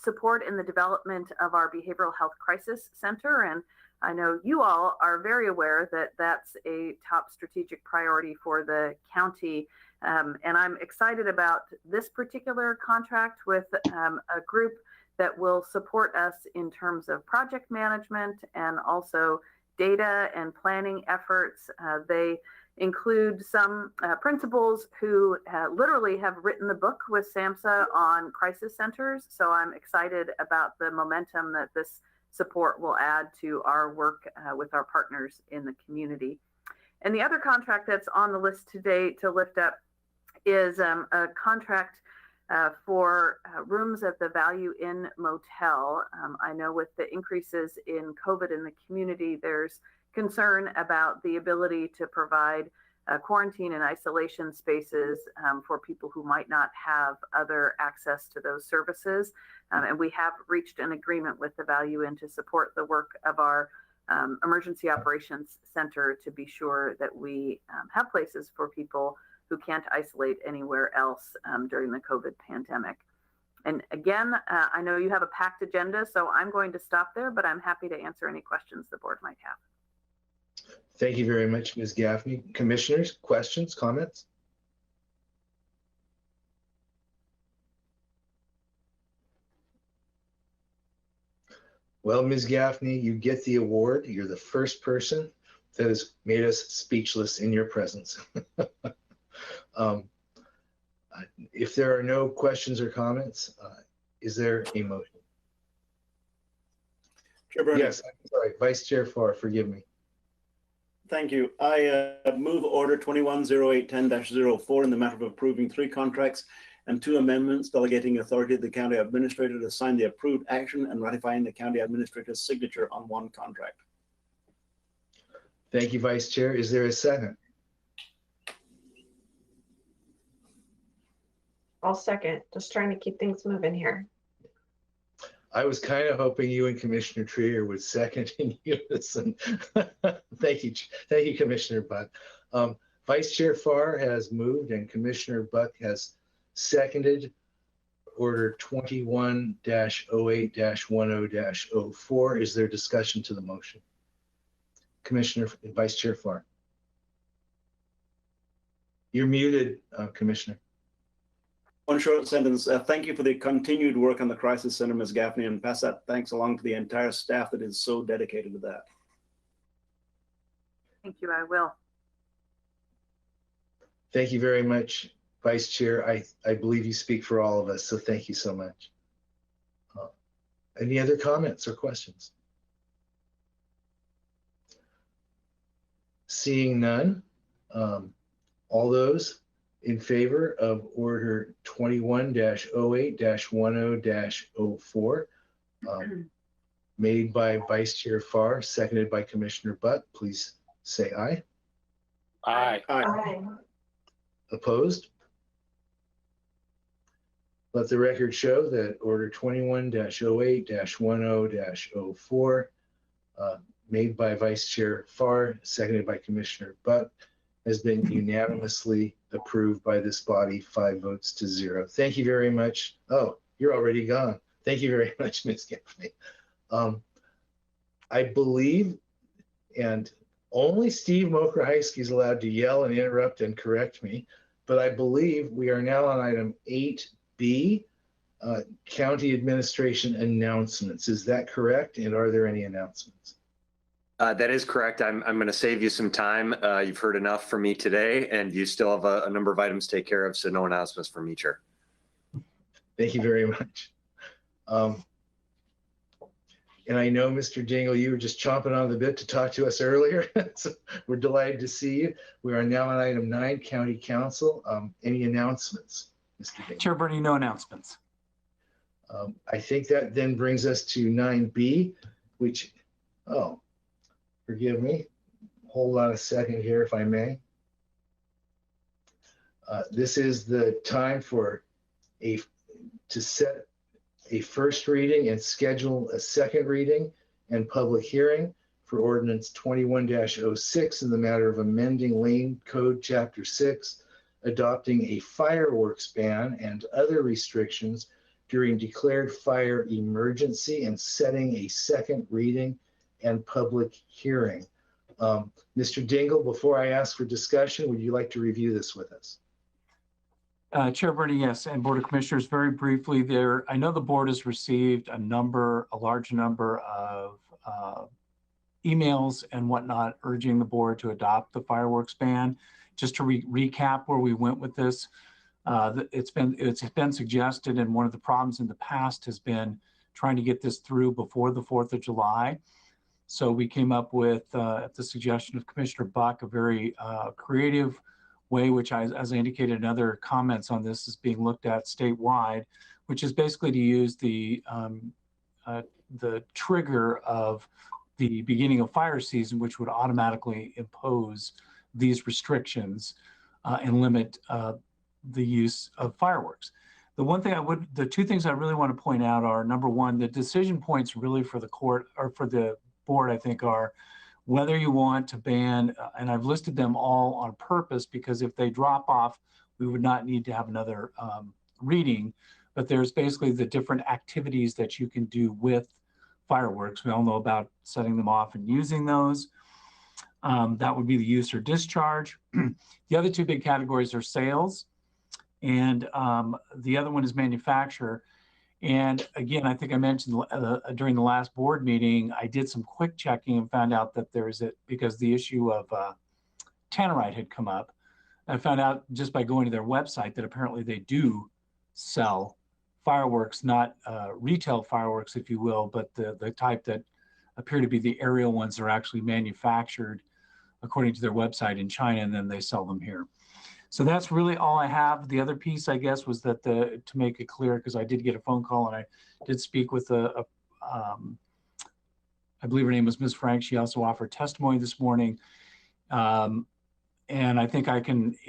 support in the development of our Behavioral Health Crisis Center. And I know you all are very aware that that's a top strategic priority for the county. And I'm excited about this particular contract with a group that will support us in terms of project management and also data and planning efforts. They include some principals who literally have written the book with SAMHSA on crisis centers. So I'm excited about the momentum that this support will add to our work with our partners in the community. And the other contract that's on the list today to lift up is a contract for rooms at the Value Inn Motel. I know with the increases in COVID in the community, there's concern about the ability to provide quarantine and isolation spaces for people who might not have other access to those services. And we have reached an agreement with the Value Inn to support the work of our Emergency Operations Center to be sure that we have places for people who can't isolate anywhere else during the COVID pandemic. And again, I know you have a packed agenda, so I'm going to stop there, but I'm happy to answer any questions the board might have. Thank you very much, Ms. Gaffney. Commissioners, questions, comments? Well, Ms. Gaffney, you get the award. You're the first person that has made us speechless in your presence. If there are no questions or comments, is there a motion? Chair Bernie. Yes, I'm sorry, Vice Chair Farr, forgive me. Thank you. I move Order 21-08-10-04 in the matter of approving 3 contracts and 2 amendments, delegating authority to the county administrator to sign the approved action and ratifying the county administrator's signature on 1 contract. Thank you, Vice Chair. Is there a second? I'll second. Just trying to keep things moving here. I was kind of hoping you and Commissioner Trieger would second in unison. Thank you, Commissioner Buck. Vice Chair Farr has moved and Commissioner Buck has seconded Order 21-08-10-04. Is there discussion to the motion? Commissioner, Vice Chair Farr. You're muted, Commissioner. One short sentence. Thank you for the continued work on the Crisis Center, Ms. Gaffney, and pass that thanks along to the entire staff that is so dedicated to that. Thank you, I will. Thank you very much, Vice Chair. I believe you speak for all of us, so thank you so much. Any other comments or questions? Seeing none, all those in favor of Order 21-08-10-04, made by Vice Chair Farr, seconded by Commissioner Butt, please say aye. Aye. Aye. Opposed? Let the record show that Order 21-08-10-04, made by Vice Chair Farr, seconded by Commissioner Butt, has been unanimously approved by this body, 5 votes to 0. Thank you very much. Oh, you're already gone. Thank you very much, Ms. Gaffney. I believe, and only Steve Mokrahysky is allowed to yell and interrupt and correct me, but I believe we are now on item 8B, County Administration announcements. Is that correct? And are there any announcements? That is correct. I'm going to save you some time. You've heard enough from me today, and you still have a number of items to take care of, so no announcements from me, Chair. Thank you very much. And I know, Mr. Dingle, you were just chomping on the bit to talk to us earlier. So we're delighted to see you. We are now on item 9, County Council. Any announcements, Mr. Dingle? Chair Bernie, no announcements. I think that then brings us to 9B, which, oh, forgive me. Hold on a second here, if I may. This is the time to set a first reading and schedule a second reading and public hearing for ordinance 21-06 in the matter of amending Lane Code Chapter 6, adopting a fireworks ban and other restrictions during declared fire emergency and setting a second reading and public hearing. Mr. Dingle, before I ask for discussion, would you like to review this with us? Chair Bernie, yes, and Board of Commissioners, very briefly there, I know the board has received a large number of emails and whatnot urging the board to adopt the fireworks ban. Just to recap where we went with this, it's been suggested, and one of the problems in the past has been trying to get this through before the 4th of July. So we came up with, at the suggestion of Commissioner Buck, a very creative way, which as I indicated in other comments on this, is being looked at statewide, which is basically to use the trigger of the beginning of fire season, which would automatically impose these restrictions and limit the use of fireworks. The two things I really want to point out are, number one, the decision points really for the court or for the board, I think, are whether you want to ban, and I've listed them all on purpose because if they drop off, we would not need to have another reading, but there's basically the different activities that you can do with fireworks. We all know about setting them off and using those. That would be the use or discharge. The other two big categories are sales, and the other one is manufacture. And again, I think I mentioned during the last board meeting, I did some quick checking and found out that because the issue of tannerite had come up, I found out just by going to their website that apparently they do sell fireworks, not retail fireworks, if you will, but the type that appear to be the aerial ones that are actually manufactured according to their website in China, and then they sell them here. So that's really all I have. The other piece, I guess, was that to make it clear, because I did get a phone call and I did speak with I believe her name was Ms. Frank. She also offered testimony this morning. And I think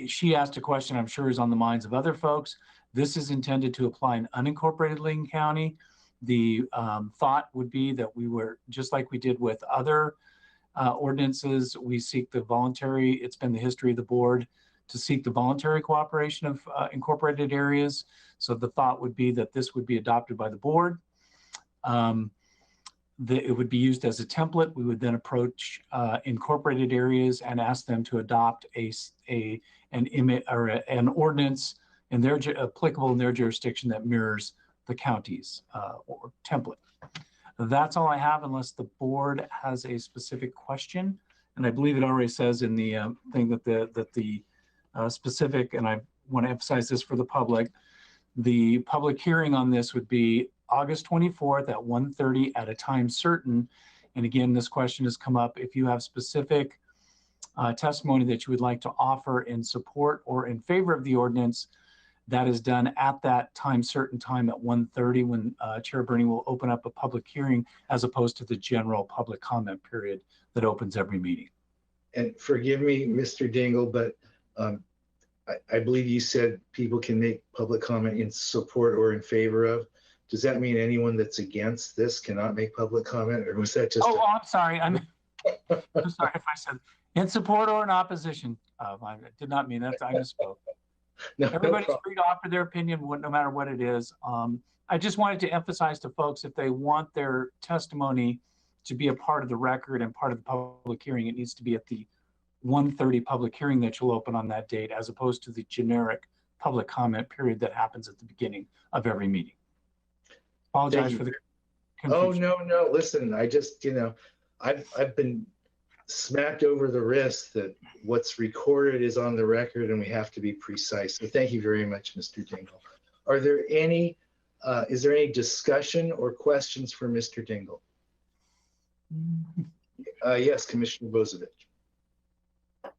she asked a question I'm sure is on the minds of other folks. This is intended to apply in unincorporated Layton County. The thought would be that we were, just like we did with other ordinances, we seek the voluntary, it's been the history of the board to seek the voluntary cooperation of incorporated areas. So the thought would be that this would be adopted by the board. It would be used as a template. We would then approach incorporated areas and ask them to adopt an ordinance in their applicable in their jurisdiction that mirrors the county's or template. That's all I have, unless the board has a specific question. And I believe it already says in the thing that the specific, and I want to emphasize this for the public hearing on this would be August 24th at 1:30 at a time certain. And again, this question has come up. If you have specific testimony that you would like to offer in support or in favor of the ordinance, that is done at that time certain time at 1:30 when Chair Bernie will open up a public hearing, as opposed to the general public comment period that opens every meeting. And forgive me, Mr. Dingle, but I believe you said people can make public comment in support or in favor of. Does that mean anyone that's against this cannot make public comment, or was that just? Oh, I'm sorry. I'm sorry if I said in support or in opposition. I did not mean that. I misspoke. No, everybody's free to offer their opinion, no matter what it is. I just wanted to emphasize to folks, if they want their testimony to be a part of the record and part of the public hearing, it needs to be at the 1:30 public hearing that you'll open on that date, as opposed to the generic public comment period that happens at the beginning of every meeting. Apologize for the confusion. Oh, no. Listen, I just, I've been smacked over the wrist that what's recorded is on the record and we have to be precise. So thank you very much, Mr. Dingle. Are there any, is there any discussion or questions for Mr. Dingle? Yes, Commissioner Bozievich.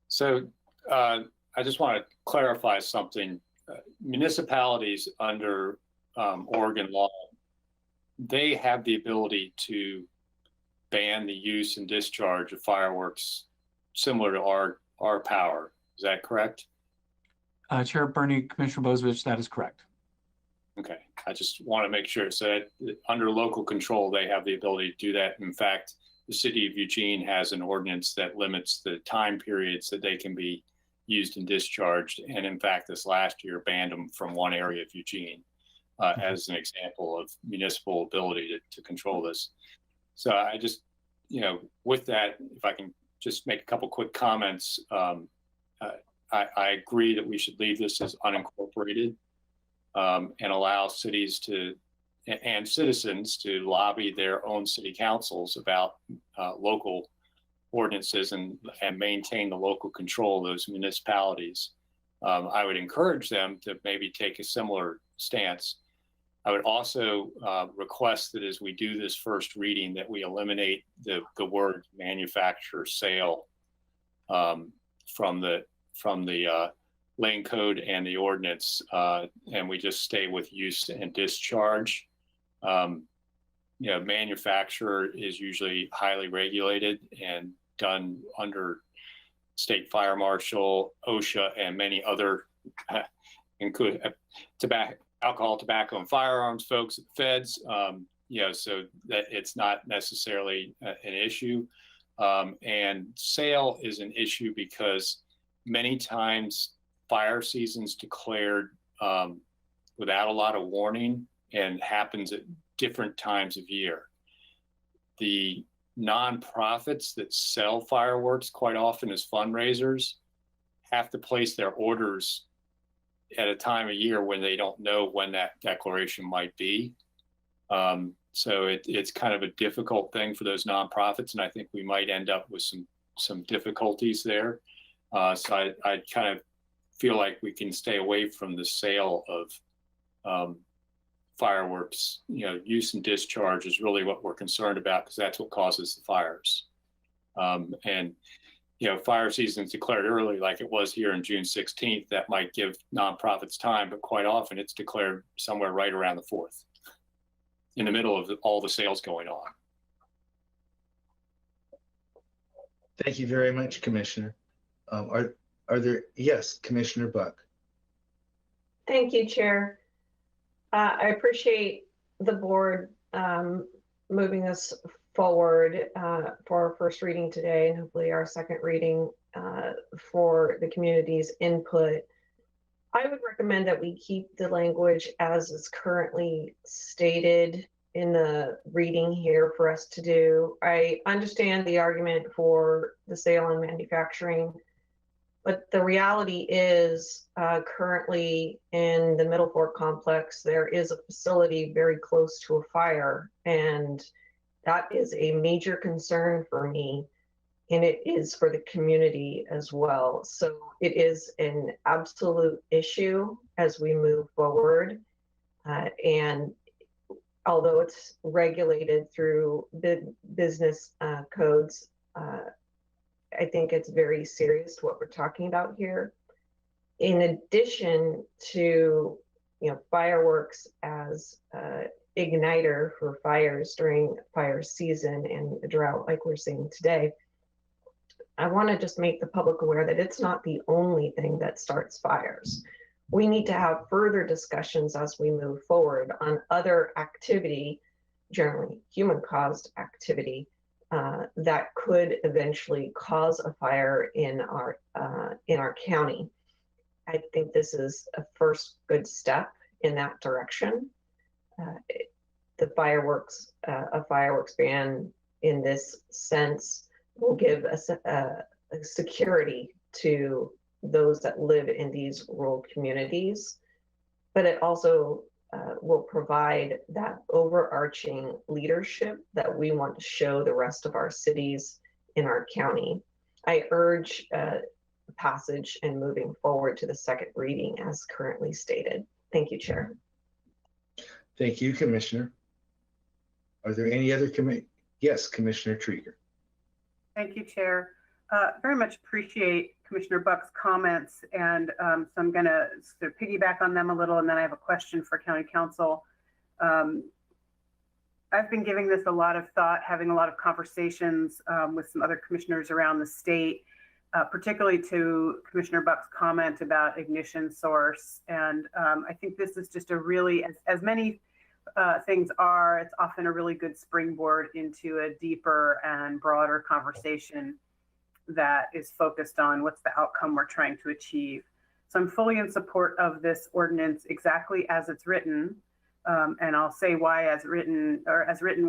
So I just want to clarify something. Municipalities under Oregon law, they have the ability to ban the use and discharge of fireworks similar to our power. Is that correct? Chair Bernie, Commissioner Bozievich, that is correct. Okay, I just want to make sure. So that under local control, they have the ability to do that. In fact, the city of Eugene has an ordinance that limits the time periods that they can be used and discharged. And in fact, this last year banned them from one area of Eugene as an example of municipal ability to control this. So I just, with that, if I can just make a couple quick comments, I agree that we should leave this as unincorporated and allow cities and citizens to lobby their own city councils about local ordinances and maintain the local control of those municipalities. I would encourage them to maybe take a similar stance. I would also request that as we do this first reading, that we eliminate the word manufacture sale from the lane code and the ordinance, and we just stay with use and discharge. Manufacture is usually highly regulated and done under state fire marshal, OSHA, and many other, including alcohol, tobacco, and firearms folks at the feds. So that it's not necessarily an issue. And sale is an issue because many times fire season's declared without a lot of warning and happens at different times of year. The nonprofits that sell fireworks quite often as fundraisers have to place their orders at a time of year when they don't know when that declaration might be. So it's kind of a difficult thing for those nonprofits, and I think we might end up with some difficulties there. So I kind of feel like we can stay away from the sale of fireworks. Use and discharge is really what we're concerned about, because that's what causes the fires. And fire season is declared early, like it was here on June 16th. That might give nonprofits time, but quite often it's declared somewhere right around the 4th, in the middle of all the sales going on. Thank you very much, Commissioner. Are there, yes, Commissioner Buck. Thank you, Chair. I appreciate the board moving this forward for our first reading today, and hopefully our second reading for the community's input. I would recommend that we keep the language as is currently stated in the reading here for us to do. I understand the argument for the sale and manufacturing But the reality is currently in the Middle Fork complex, there is a facility very close to a fire. And that is a major concern for me. And it is for the community as well. So it is an absolute issue as we move forward. And although it's regulated through the business codes, I think it's very serious what we're talking about here. In addition to, fireworks as igniter for fires during fire season and a drought like we're seeing today, I want to just make the public aware that it's not the only thing that starts fires. We need to have further discussions as we move forward on other activity, generally human-caused activity, that could eventually cause a fire in our county. I think this is a first good step in that direction. A fireworks ban in this sense will give us a security to those that live in these rural communities, but it also will provide that overarching leadership that we want to show the rest of our cities in our county. I urge passage and moving forward to the second reading as currently stated. Thank you, Chair. Thank you, Commissioner. Are there any other Yes, Commissioner Trieger. Thank you, Chair. Very much appreciate Commissioner Buck's comments, and so I'm going to sort of piggyback on them a little, and then I have a question for County Council. I've been giving this a lot of thought, having a lot of conversations with some other commissioners around the state, particularly to Commissioner Buck's comment about ignition source. And I think this is just a really, as many things are, it's often a really good springboard into a deeper and broader conversation that is focused on what's the outcome we're trying to achieve. So I'm fully in support of this ordinance exactly as it's written. And I'll say why as written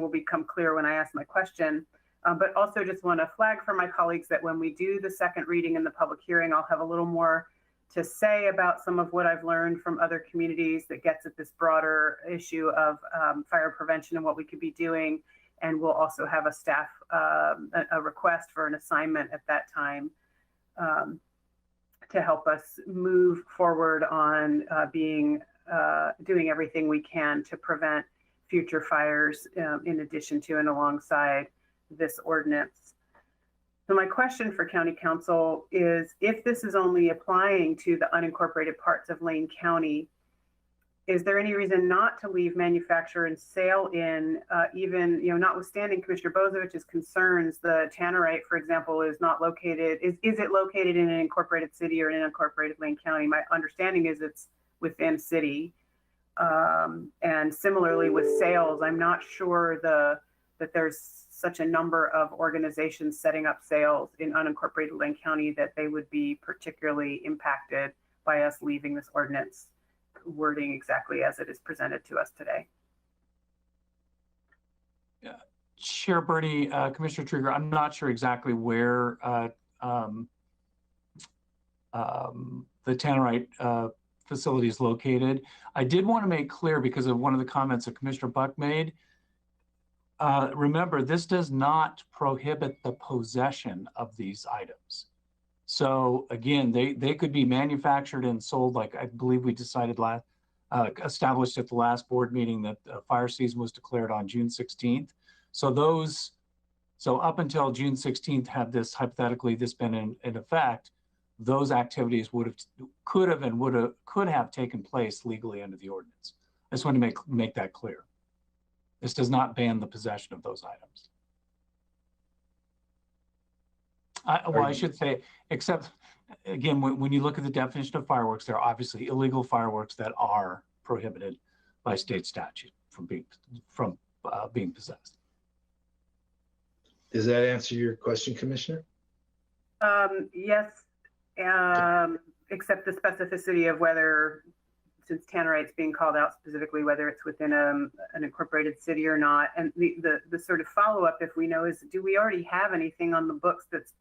will become clear when I ask my question. But also just want to flag for my colleagues that when we do the second reading in the public hearing, I'll have a little more to say about some of what I've learned from other communities that gets at this broader issue of fire prevention and what we could be doing. And we'll also have a staff, a request for an assignment at that time to help us move forward on doing everything we can to prevent future fires in addition to and alongside this ordinance. So my question for County Council is, if this is only applying to the unincorporated parts of Lane County, is there any reason not to leave manufacture and sale in, even, notwithstanding Commissioner Bozovich's concerns, the tannerite, for example, is not located, is it located in an incorporated city or in an unincorporated Lane County? My understanding is it's within city. And similarly with sales, I'm not sure that there's such a number of organizations setting up sales in unincorporated Lane County that they would be particularly impacted by us leaving this ordinance wording exactly as it is presented to us today. Chair Bernie, Commissioner Trieger, I'm not sure exactly where the tannerite facility is located. I did want to make clear, because of one of the comments that Commissioner Buck made, remember, this does not prohibit the possession of these items. So again, they could be manufactured and sold, like I believe we decided established at the last board meeting that fire season was declared on June 16th. So up until June 16th, had this hypothetically been in effect, those activities could have taken place legally under the ordinance. I just want to make that clear. This does not ban the possession of those items. I should say, except again, when you look at the definition of fireworks, there are obviously illegal fireworks that are prohibited by state statute from being possessed. Does that answer your question, Commissioner? Yes, except the specificity of whether, since tannerite's being called out specifically, whether it's within an incorporated city or not. And the sort of follow-up, if we know, is do we already have anything on the books that's,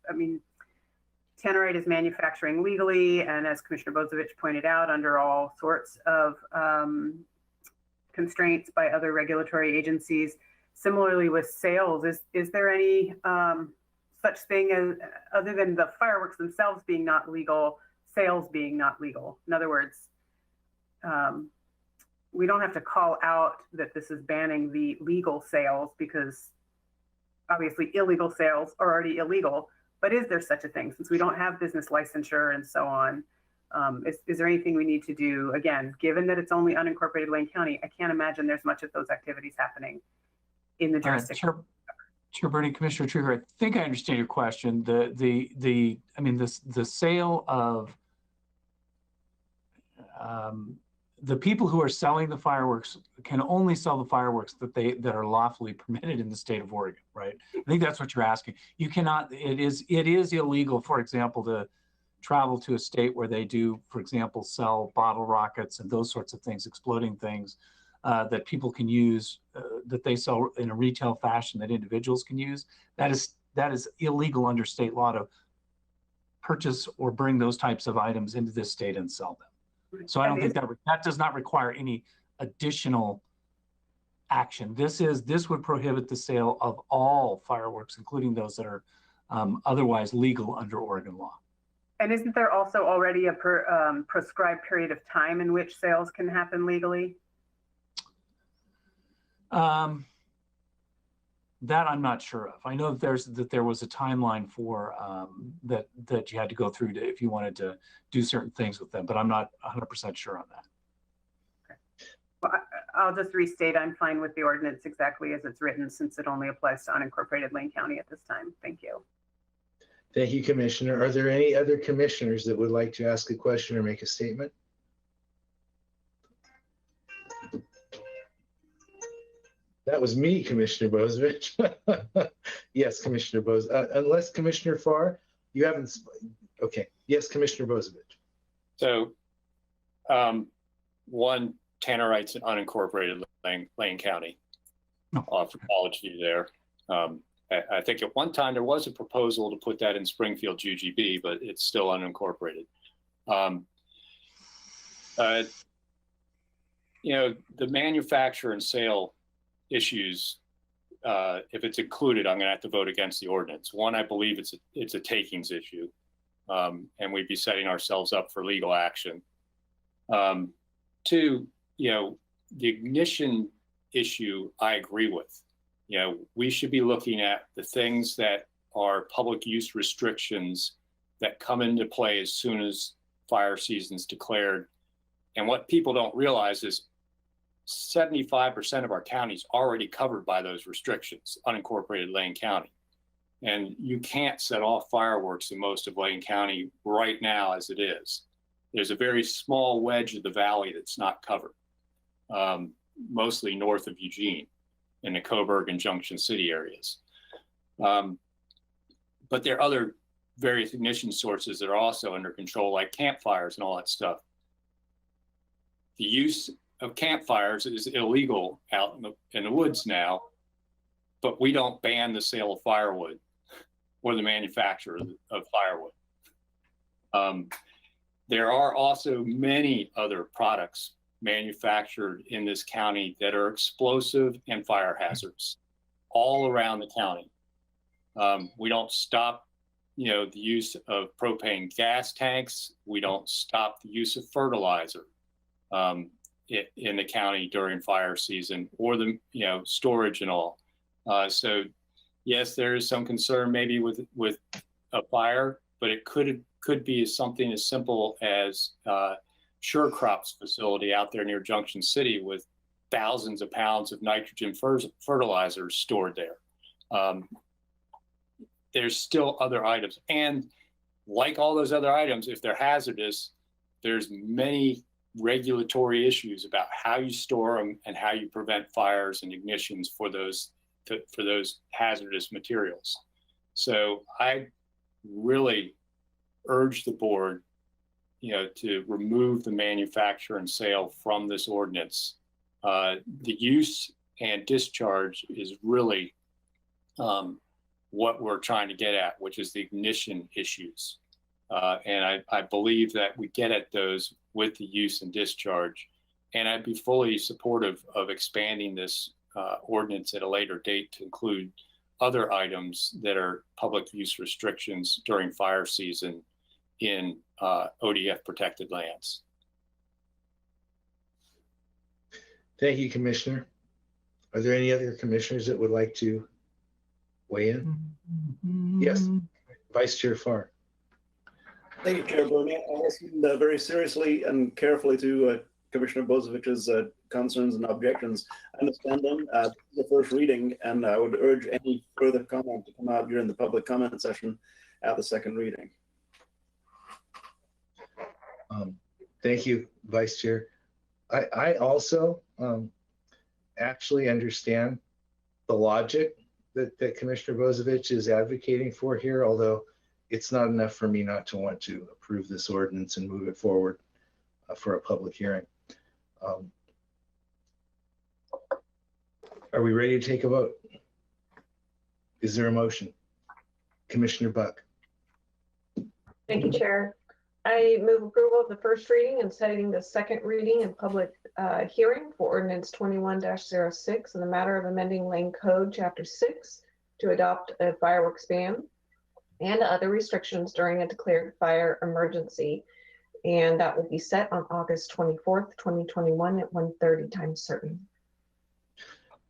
Tannerite is manufacturing legally, and as Commissioner Bozovich pointed out, under all sorts of constraints by other regulatory agencies. Similarly with sales, is there any such thing as, other than the fireworks themselves being not legal, sales being not legal? In other words, we don't have to call out that this is banning the legal sales, because obviously illegal sales are already illegal. But is there such a thing, since we don't have business licensure and so on? Is there anything we need to do? Again, given that it's only unincorporated Lane County, I can't imagine there's much of those activities happening in the jurisdiction. Chair Bernie, Commissioner Trigger, I think I understand your question. The sale of the people who are selling the fireworks can only sell the fireworks that are lawfully permitted in the state of Oregon, right? I think that's what you're asking. You cannot. It is illegal, for example, to travel to a state where they do, for example, sell bottle rockets and those sorts of things, exploding things that people can use, that they sell in a retail fashion that individuals can use. That is illegal under state law to purchase or bring those types of items into this state and sell them. So I don't think that does not require any additional action. This would prohibit the sale of all fireworks, including those that are otherwise legal under Oregon law. And isn't there also already a prescribed period of time in which sales can happen legally? That I'm not sure of. I know that there was a timeline for that you had to go through if you wanted to do certain things with them, but I'm not 100% sure on that. Okay. Well, I'll just restate, I'm fine with the ordinance exactly as it's written, since it only applies to unincorporated Lane County at this time. Thank you. Thank you, Commissioner. Are there any other commissioners that would like to ask a question or make a statement? That was me, Commissioner Bozovich. Yes, Commissioner Bozovich. Unless Commissioner Farr, you haven't. Okay. Yes, Commissioner Bozovich. So, one, Tannerite's an unincorporated Lane County. Apology there. I think at one time there was a proposal to put that in Springfield GGB, but it's still unincorporated. The manufacture and sale issues, if it's included, I'm going to have to vote against the ordinance. One, I believe it's a takings issue, and we'd be setting ourselves up for legal action. Two, the ignition issue, I agree with. We should be looking at the things that are public use restrictions that come into play as soon as fire season's declared. And what people don't realize is 75% of our county is already covered by those restrictions, unincorporated Lane County. And you can't set off fireworks in most of Lane County right now as it is. There's a very small wedge of the valley that's not covered, mostly north of Eugene in the Coburg and Junction City areas. But there are other various ignition sources that are also under control, like campfires and all that stuff. The use of campfires is illegal out in the woods now, but we don't ban the sale of firewood or the manufacture of firewood. There are also many other products manufactured in this county that are explosive and fire hazards all around the county. We don't stop, the use of propane gas tanks. We don't stop the use of fertilizer in the county during fire season, or the storage and all. So yes, there is some concern maybe with a fire, but it could be something as simple as Sure Crops facility out there near Junction City with thousands of pounds of nitrogen fertilizer stored there. There's still other items, and like all those other items, if they're hazardous, there's many regulatory issues about how you store them and how you prevent fires and ignitions for those hazardous materials. So I really urge the board, to remove the manufacture and sale from this ordinance. The use and discharge is really what we're trying to get at, which is the ignition issues. And I believe that we get at those with the use and discharge. And I'd be fully supportive of expanding this ordinance at a later date to include other items that are public use restrictions during fire season in ODF protected lands. Thank you, Commissioner. Are there any other commissioners that would like to weigh in? Yes, Vice Chair Farr. Thank you, Chair Bernie. I listened very seriously and carefully to Commissioner Bozovich's concerns and objections. I understand them. This is the first reading, and I would urge any further comment to come out during the public comment session at the second reading. Thank you, Vice Chair. I also actually understand the logic that Commissioner Bozovich is advocating for here, although it's not enough for me not to want to approve this ordinance and move it forward for a public hearing. Are we ready to take a vote? Is there a motion? Commissioner Buck. Thank you, Chair. I move approval of the first reading and setting the second reading and public hearing for ordinance 21-06 in the matter of amending Lane Code Chapter 6 to adopt a fireworks ban and other restrictions during a declared fire emergency. And that will be set on August 24th, 2021 at 1:30 time certain.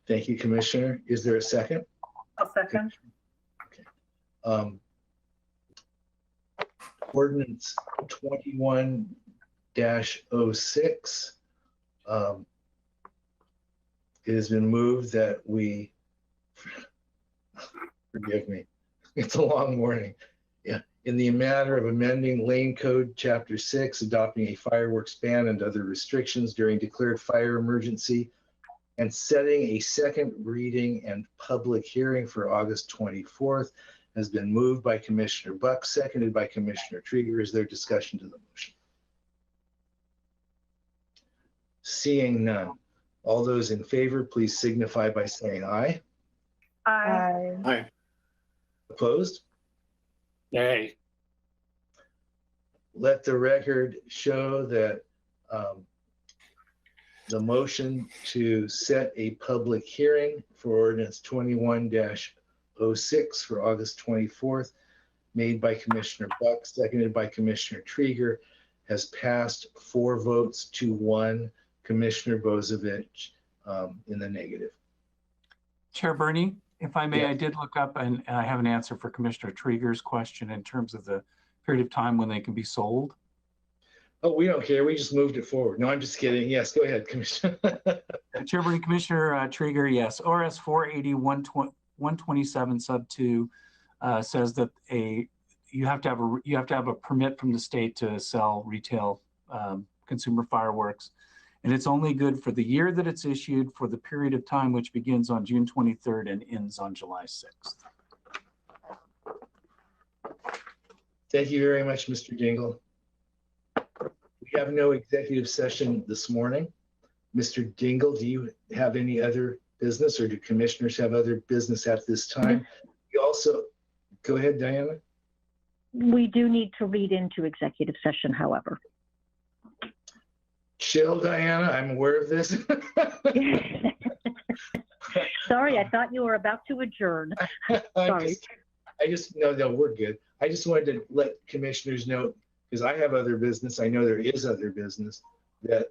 Thank you, Commissioner. Is there a second? I'll second. Okay. Ordinance 21-06. It has been moved that we, forgive me, it's a long morning. Yeah, in the matter of amending Lane Code Chapter 6, adopting a fireworks ban and other restrictions during declared fire emergency, and setting a second reading and public hearing for August 24th, has been moved by Commissioner Buck, seconded by Commissioner Trieger. Is there discussion to the motion? Seeing none. All those in favor, please signify by saying aye. Aye. Aye. Opposed? Nay. Let the record show that the motion to set a public hearing for ordinance 21-06 for August 24th, made by Commissioner Buck, seconded by Commissioner Trieger, has passed 4 votes to 1. Commissioner Bozovich in the negative. Chair Bernie, if I may, Yeah. I did look up and I have an answer for Commissioner Trieger's question in terms of the period of time when they can be sold. Oh, we don't care. We just moved it forward. No, I'm just kidding. Yes, go ahead, Commissioner. Chair Bernie, Commissioner Trieger, yes. ORS 480-127 sub 2 says that you have to have a permit from the state to sell retail consumer fireworks. And it's only good for the year that it's issued for the period of time which begins on June 23rd and ends on July 6th. Thank you very much, Mr. Dingle. We have no executive session this morning. Mr. Dingle, do you have any other business, or do commissioners have other business at this time? You also, go ahead, Diana. We do need to read into executive session, however. Chill, Diana, I'm aware of this. Sorry, I thought you were about to adjourn. Sorry. No, we're good. I just wanted to let commissioners know, because I have other business. I know there is other business that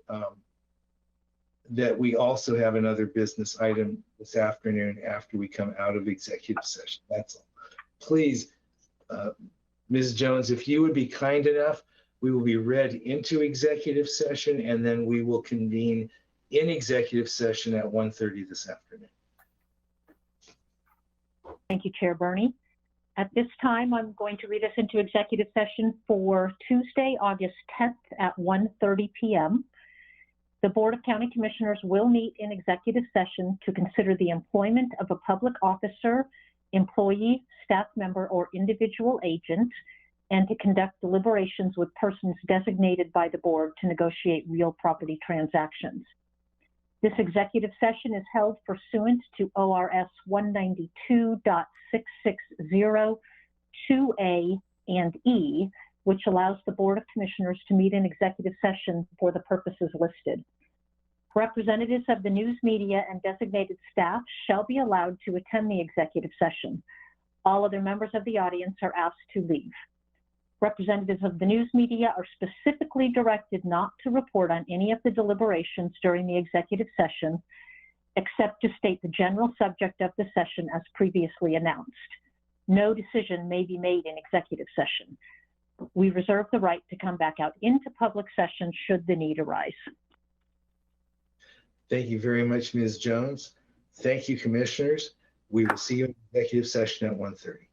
we also have another business item this afternoon after we come out of executive session. That's all. Please, Ms. Jones, if you would be kind enough, we will be read into executive session, and then we will convene in executive session at 1:30 this afternoon. Thank you, Chair Bernie. At this time, I'm going to read us into executive session for Tuesday, August 10th at 1:30 p.m. The Board of County Commissioners will meet in executive session to consider the employment of a public officer, employee, staff member, or individual agent, and to conduct deliberations with persons designated by the board to negotiate real property transactions. This executive session is held pursuant to ORS 192.660 2A and E, which allows the Board of Commissioners to meet in executive session for the purposes listed. Representatives of the news media and designated staff shall be allowed to attend the executive session. All other members of the audience are asked to leave. Representatives of the news media are specifically directed not to report on any of the deliberations during the executive session, except to state the general subject of the session as previously announced. No decision may be made in executive session. We reserve the right to come back out into public session should the need arise. Thank you very much, Ms. Jones. Thank you, commissioners. We will see you in executive session at 1:30.